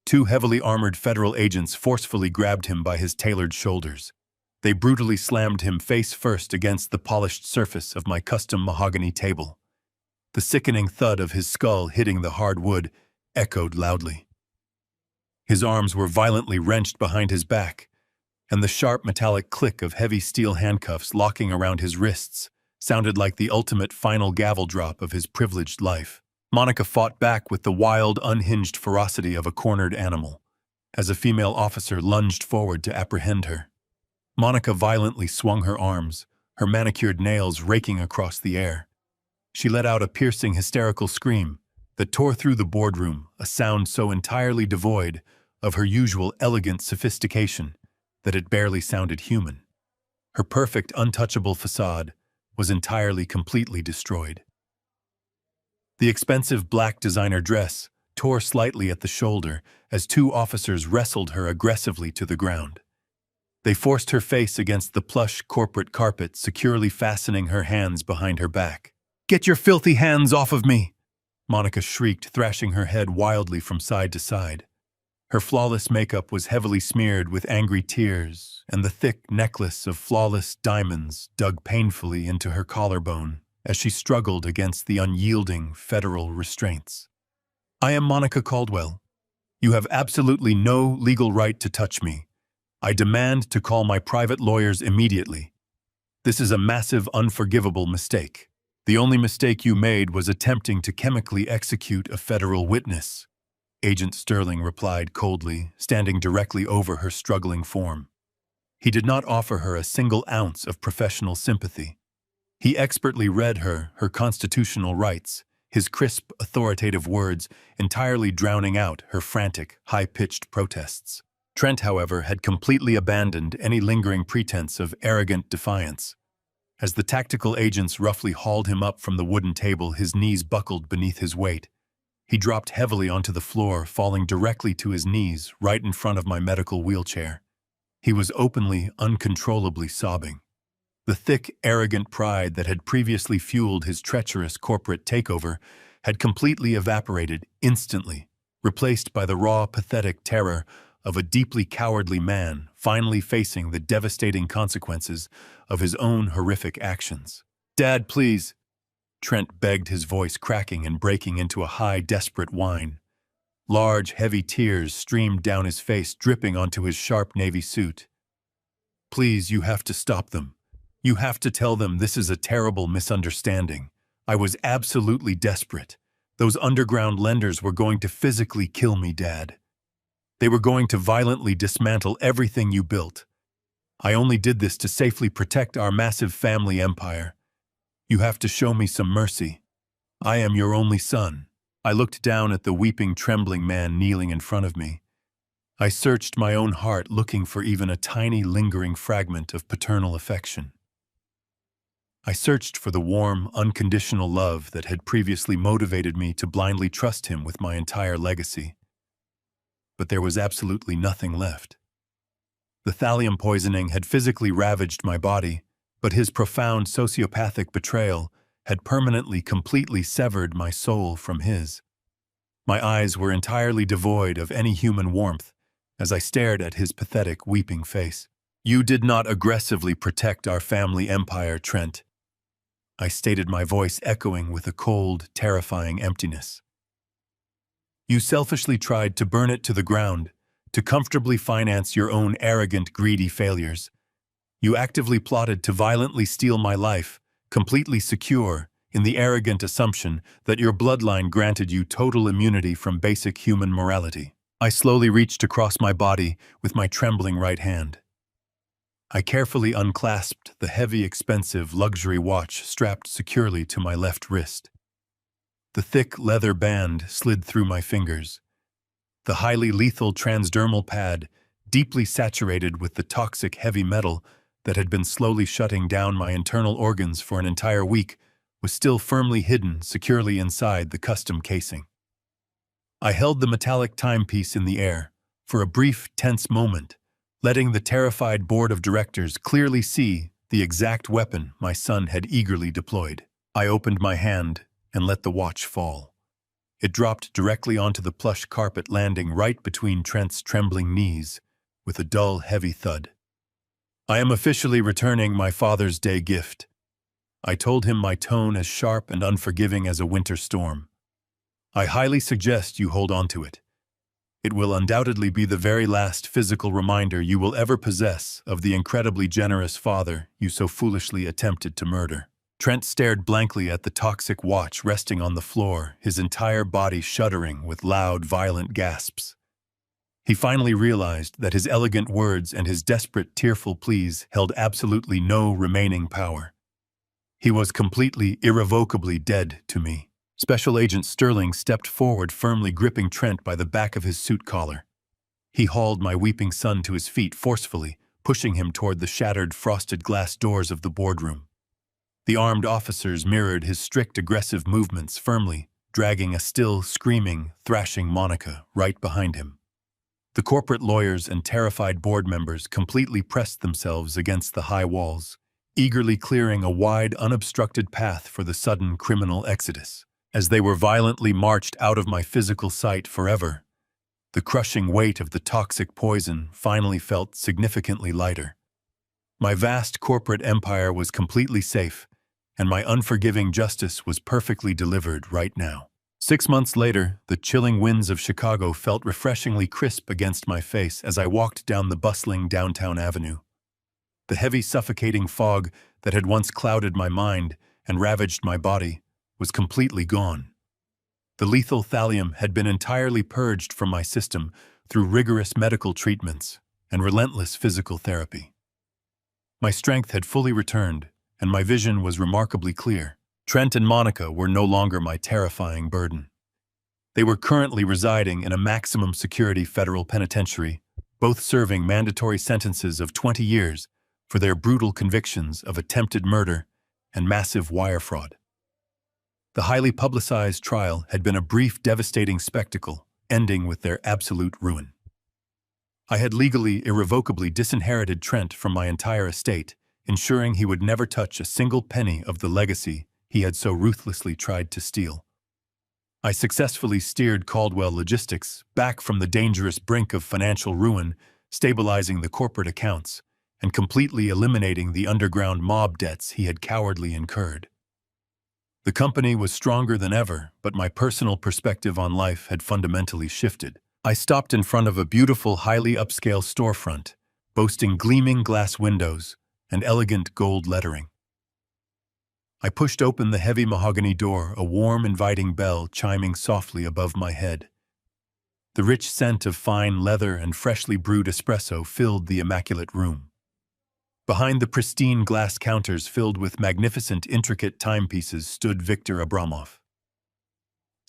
Two heavily armored federal agents forcefully grabbed him by his tailored shoulders. They brutally slammed him face first against the polished surface of my custom mahogany table. The sickening thud of his skull hitting the hard wood echoed loudly. His arms were violently wrenched behind his back, and the sharp metallic click of heavy steel handcuffs locking around his wrists sounded like the ultimate final gavel drop of his privileged life. Monica fought back with the wild, unhinged ferocity of a cornered animal, as a female officer lunged forward to apprehend her. Monica violently swung her arms, her manicured nails raking across the air. She let out a piercing, hysterical scream that tore through the boardroom, a sound so entirely devoid of her usual elegant sophistication that it barely sounded human. Her perfect, untouchable facade was entirely, completely destroyed. The expensive black designer dress tore slightly at the shoulder as two officers wrestled her aggressively to the ground. They forced her face against the plush corporate carpet, securely fastening her hands behind her back. "Get your filthy hands off of me!" Monica shrieked, thrashing her head wildly from side to side. Her flawless makeup was heavily smeared with angry tears, and the thick necklace of flawless diamonds dug painfully into her collarbone as she struggled against the unyielding federal restraints. "I am Monica Caldwell. You have absolutely no legal right to touch me. I demand to call my private lawyers immediately. This is a massive, unforgivable mistake. The only mistake you made was attempting to chemically execute a federal witness," Agent Sterling replied coldly, standing directly over her struggling form. He did not offer her a single ounce of professional sympathy. He expertly read her constitutional rights, his crisp, authoritative words entirely drowning out her frantic, high-pitched protests. Trent, however, had completely abandoned any lingering pretense of arrogant defiance. As the tactical agents roughly hauled him up from the wooden table, his knees buckled beneath his weight. He dropped heavily onto the floor, falling directly to his knees right in front of my medical wheelchair. He was openly, uncontrollably sobbing. The thick, arrogant pride that had previously fueled his treacherous corporate takeover had completely evaporated instantly, replaced by the raw, pathetic terror of a deeply cowardly man finally facing the devastating consequences of his own horrific actions. "Dad, please," Trent begged, his voice cracking and breaking into a high, desperate whine. Large, heavy tears streamed down his face, dripping onto his sharp navy suit. "Please, you have to stop them. You have to tell them this is a terrible misunderstanding. I was absolutely desperate. Those underground lenders were going to physically kill me, Dad. They were going to violently dismantle everything you built. I only did this to safely protect our massive family empire. You have to show me some mercy. I am your only son." I looked down at the weeping, trembling man kneeling in front of me. I searched my own heart, looking for even a tiny, lingering fragment of paternal affection. I searched for the warm, unconditional love that had previously motivated me to blindly trust him with my entire legacy. But there was absolutely nothing left. The thallium poisoning had physically ravaged my body, but his profound sociopathic betrayal had permanently, completely severed my soul from his. My eyes were entirely devoid of any human warmth as I stared at his pathetic, weeping face. "You did not aggressively protect our family empire, Trent," I stated, my voice echoing with a cold, terrifying emptiness. "You selfishly tried to burn it to the ground, to comfortably finance your own arrogant, greedy failures. You actively plotted to violently steal my life, completely secure, in the arrogant assumption that your bloodline granted you total immunity from basic human morality." I slowly reached across my body with my trembling right hand. I carefully unclasped the heavy, expensive luxury watch strapped securely to my left wrist. The thick leather band slid through my fingers. The highly lethal transdermal pad, deeply saturated with the toxic heavy metal that had been slowly shutting down my internal organs for an entire week, was still firmly hidden securely inside the custom casing. I held the metallic timepiece in the air for a brief, tense moment, letting the terrified board of directors clearly see the exact weapon my son had eagerly deployed. I opened my hand and let the watch fall. It dropped directly onto the plush carpet, landing right between Trent's trembling knees with a dull, heavy thud. "I am officially returning my Father's Day gift," I told him, my tone as sharp and unforgiving as a winter storm. "I highly suggest you hold on to it. It will undoubtedly be the very last physical reminder you will ever possess of the incredibly generous father you so foolishly attempted to murder." Trent stared blankly at the toxic watch resting on the floor, his entire body shuddering with loud, violent gasps. He finally realized that his elegant words and his desperate, tearful pleas held absolutely no remaining power. He was completely, irrevocably dead to me. Special Agent Sterling stepped forward, firmly gripping Trent by the back of his suit collar. He hauled my weeping son to his feet forcefully, pushing him toward the shattered, frosted glass doors of the boardroom. The armed officers mirrored his strict, aggressive movements, firmly dragging a still, screaming, thrashing Monica right behind him. The corporate lawyers and terrified board members completely pressed themselves against the high walls, eagerly clearing a wide, unobstructed path for the sudden criminal exodus. As they were violently marched out of my physical sight forever, the crushing weight of the toxic poison finally felt significantly lighter. My vast corporate empire was completely safe, and my unforgiving justice was perfectly delivered right now. 6 months later, the chilling winds of Chicago felt refreshingly crisp against my face as I walked down the bustling downtown avenue. The heavy, suffocating fog that had once clouded my mind and ravaged my body was completely gone. The lethal thallium had been entirely purged from my system through rigorous medical treatments and relentless physical therapy. My strength had fully returned, and my vision was remarkably clear. Trent and Monica were no longer my terrifying burden. They were currently residing in a maximum security federal penitentiary, both serving mandatory sentences of 20 years for their brutal convictions of attempted murder and massive wire fraud. The highly publicized trial had been a brief, devastating spectacle, ending with their absolute ruin. I had legally, irrevocably disinherited Trent from my entire estate, ensuring he would never touch a single penny of the legacy he had so ruthlessly tried to steal. I successfully steered Caldwell Logistics back from the dangerous brink of financial ruin, stabilizing the corporate accounts and completely eliminating the underground mob debts he had cowardly incurred. The company was stronger than ever, but my personal perspective on life had fundamentally shifted. I stopped in front of a beautiful, highly upscale storefront, boasting gleaming glass windows and elegant gold lettering. I pushed open the heavy mahogany door, a warm, inviting bell chiming softly above my head. The rich scent of fine leather and freshly brewed espresso filled the immaculate room. Behind the pristine glass counters filled with magnificent, intricate timepieces stood Viktor Abramov.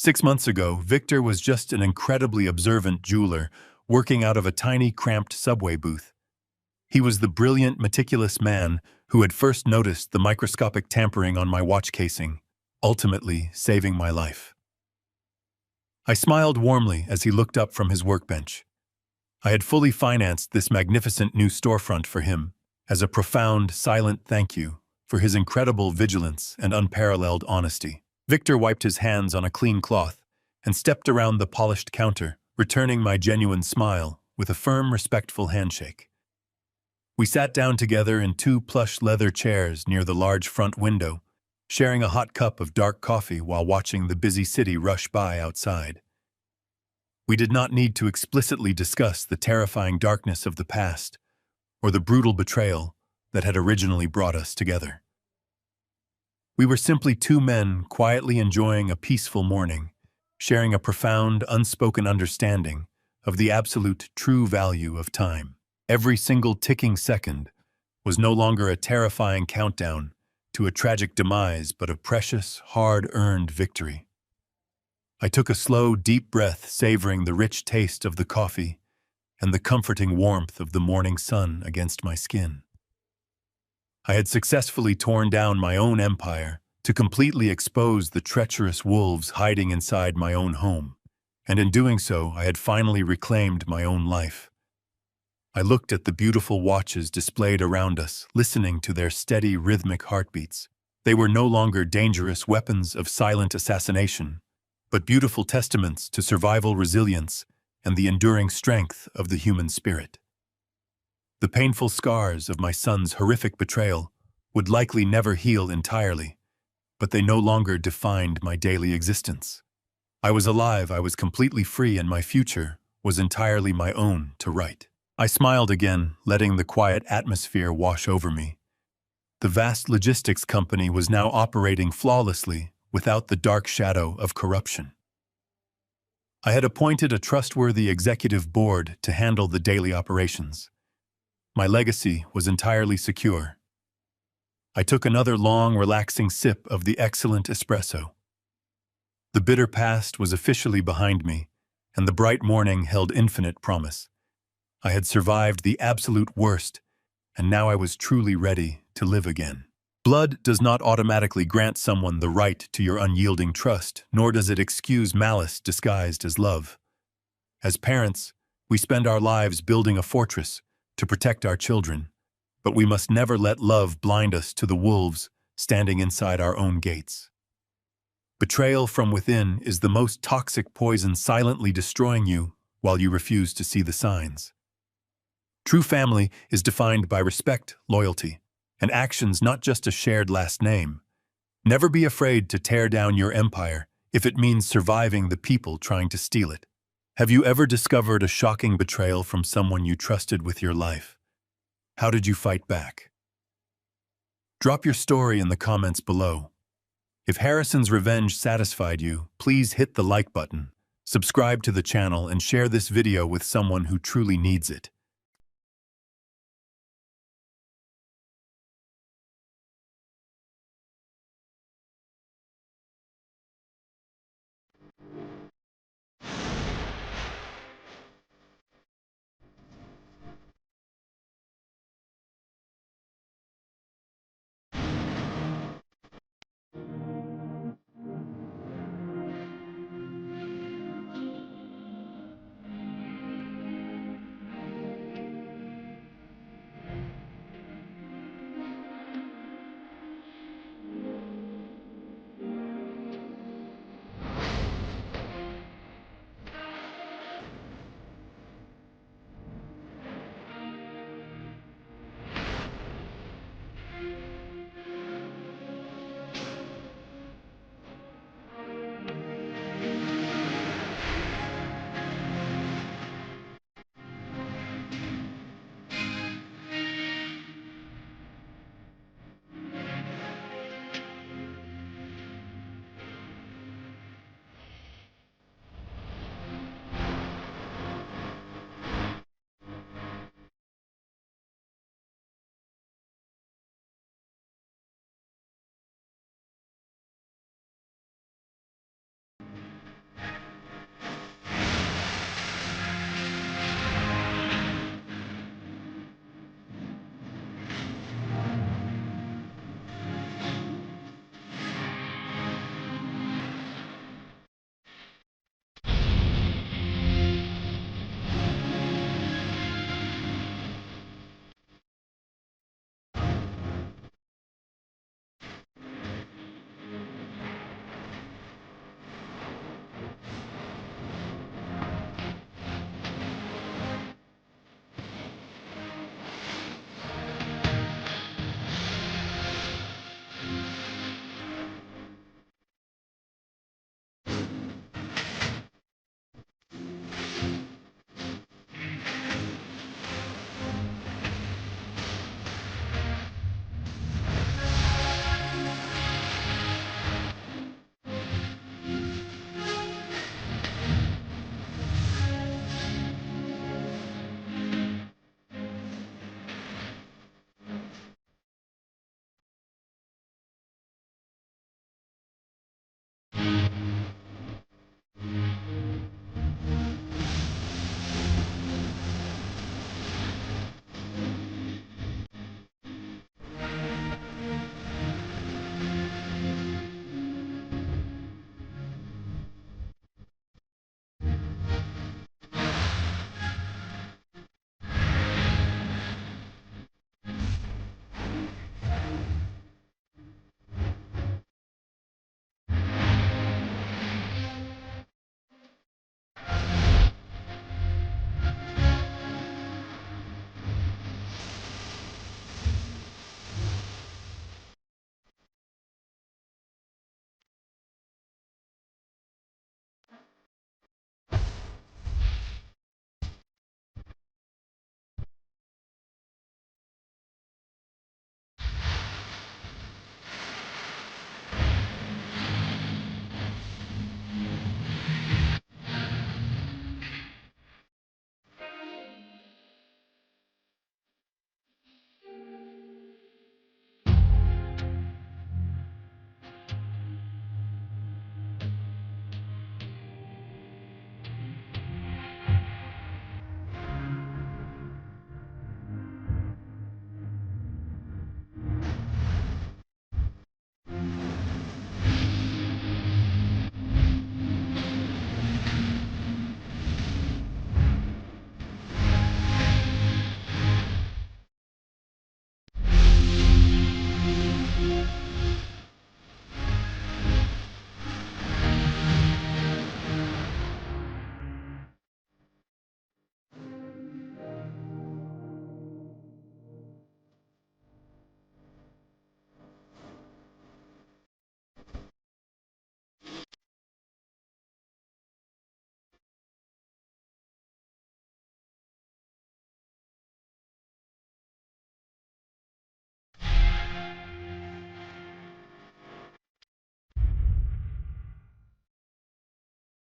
6 months ago, Victor was just an incredibly observant jeweler working out of a tiny, cramped subway booth. He was the brilliant, meticulous man who had first noticed the microscopic tampering on my watch casing, ultimately saving my life. I smiled warmly as he looked up from his workbench. I had fully financed this magnificent new storefront for him as a profound, silent thank you for his incredible vigilance and unparalleled honesty. Victor wiped his hands on a clean cloth and stepped around the polished counter, returning my genuine smile with a firm, respectful handshake. We sat down together in 2 plush leather chairs near the large front window, sharing a hot cup of dark coffee while watching the busy city rush by outside. We did not need to explicitly discuss the terrifying darkness of the past or the brutal betrayal that had originally brought us together. We were simply 2 men quietly enjoying a peaceful morning, sharing a profound, unspoken understanding of the absolute true value of time. Every single ticking second was no longer a terrifying countdown to a tragic demise, but a precious, hard-earned victory. I took a slow, deep breath, savoring the rich taste of the coffee and the comforting warmth of the morning sun against my skin. I had successfully torn down my own empire to completely expose the treacherous wolves hiding inside my own home, and in doing so, I had finally reclaimed my own life. I looked at the beautiful watches displayed around us, listening to their steady, rhythmic heartbeats. They were no longer dangerous weapons of silent assassination, but beautiful testaments to survival resilience and the enduring strength of the human spirit. The painful scars of my son's horrific betrayal would likely never heal entirely, but they no longer defined my daily existence. I was alive, I was completely free, and my future was entirely my own to write. I smiled again, letting the quiet atmosphere wash over me. The vast logistics company was now operating flawlessly without the dark shadow of corruption. I had appointed a trustworthy executive board to handle the daily operations. My legacy was entirely secure. I took another long, relaxing sip of the excellent espresso. The bitter past was officially behind me, and the bright morning held infinite promise. I had survived the absolute worst, and now I was truly ready to live again. Blood does not automatically grant someone the right to your unyielding trust, nor does it excuse malice disguised as love. As parents, we spend our lives building a fortress to protect our children, but we must never let love blind us to the wolves standing inside our own gates. Betrayal from within is the most toxic poison, silently destroying you while you refuse to see the signs. True family is defined by respect, loyalty, and actions, not just a shared last name. Never be afraid to tear down your empire if it means surviving the people trying to steal it. Have you ever discovered a shocking betrayal from someone you trusted with your life? How did you fight back? Drop your story in the comments below. If Harrison's revenge satisfied you, please hit the like button, subscribe to the channel, and share this video with someone who truly needs it.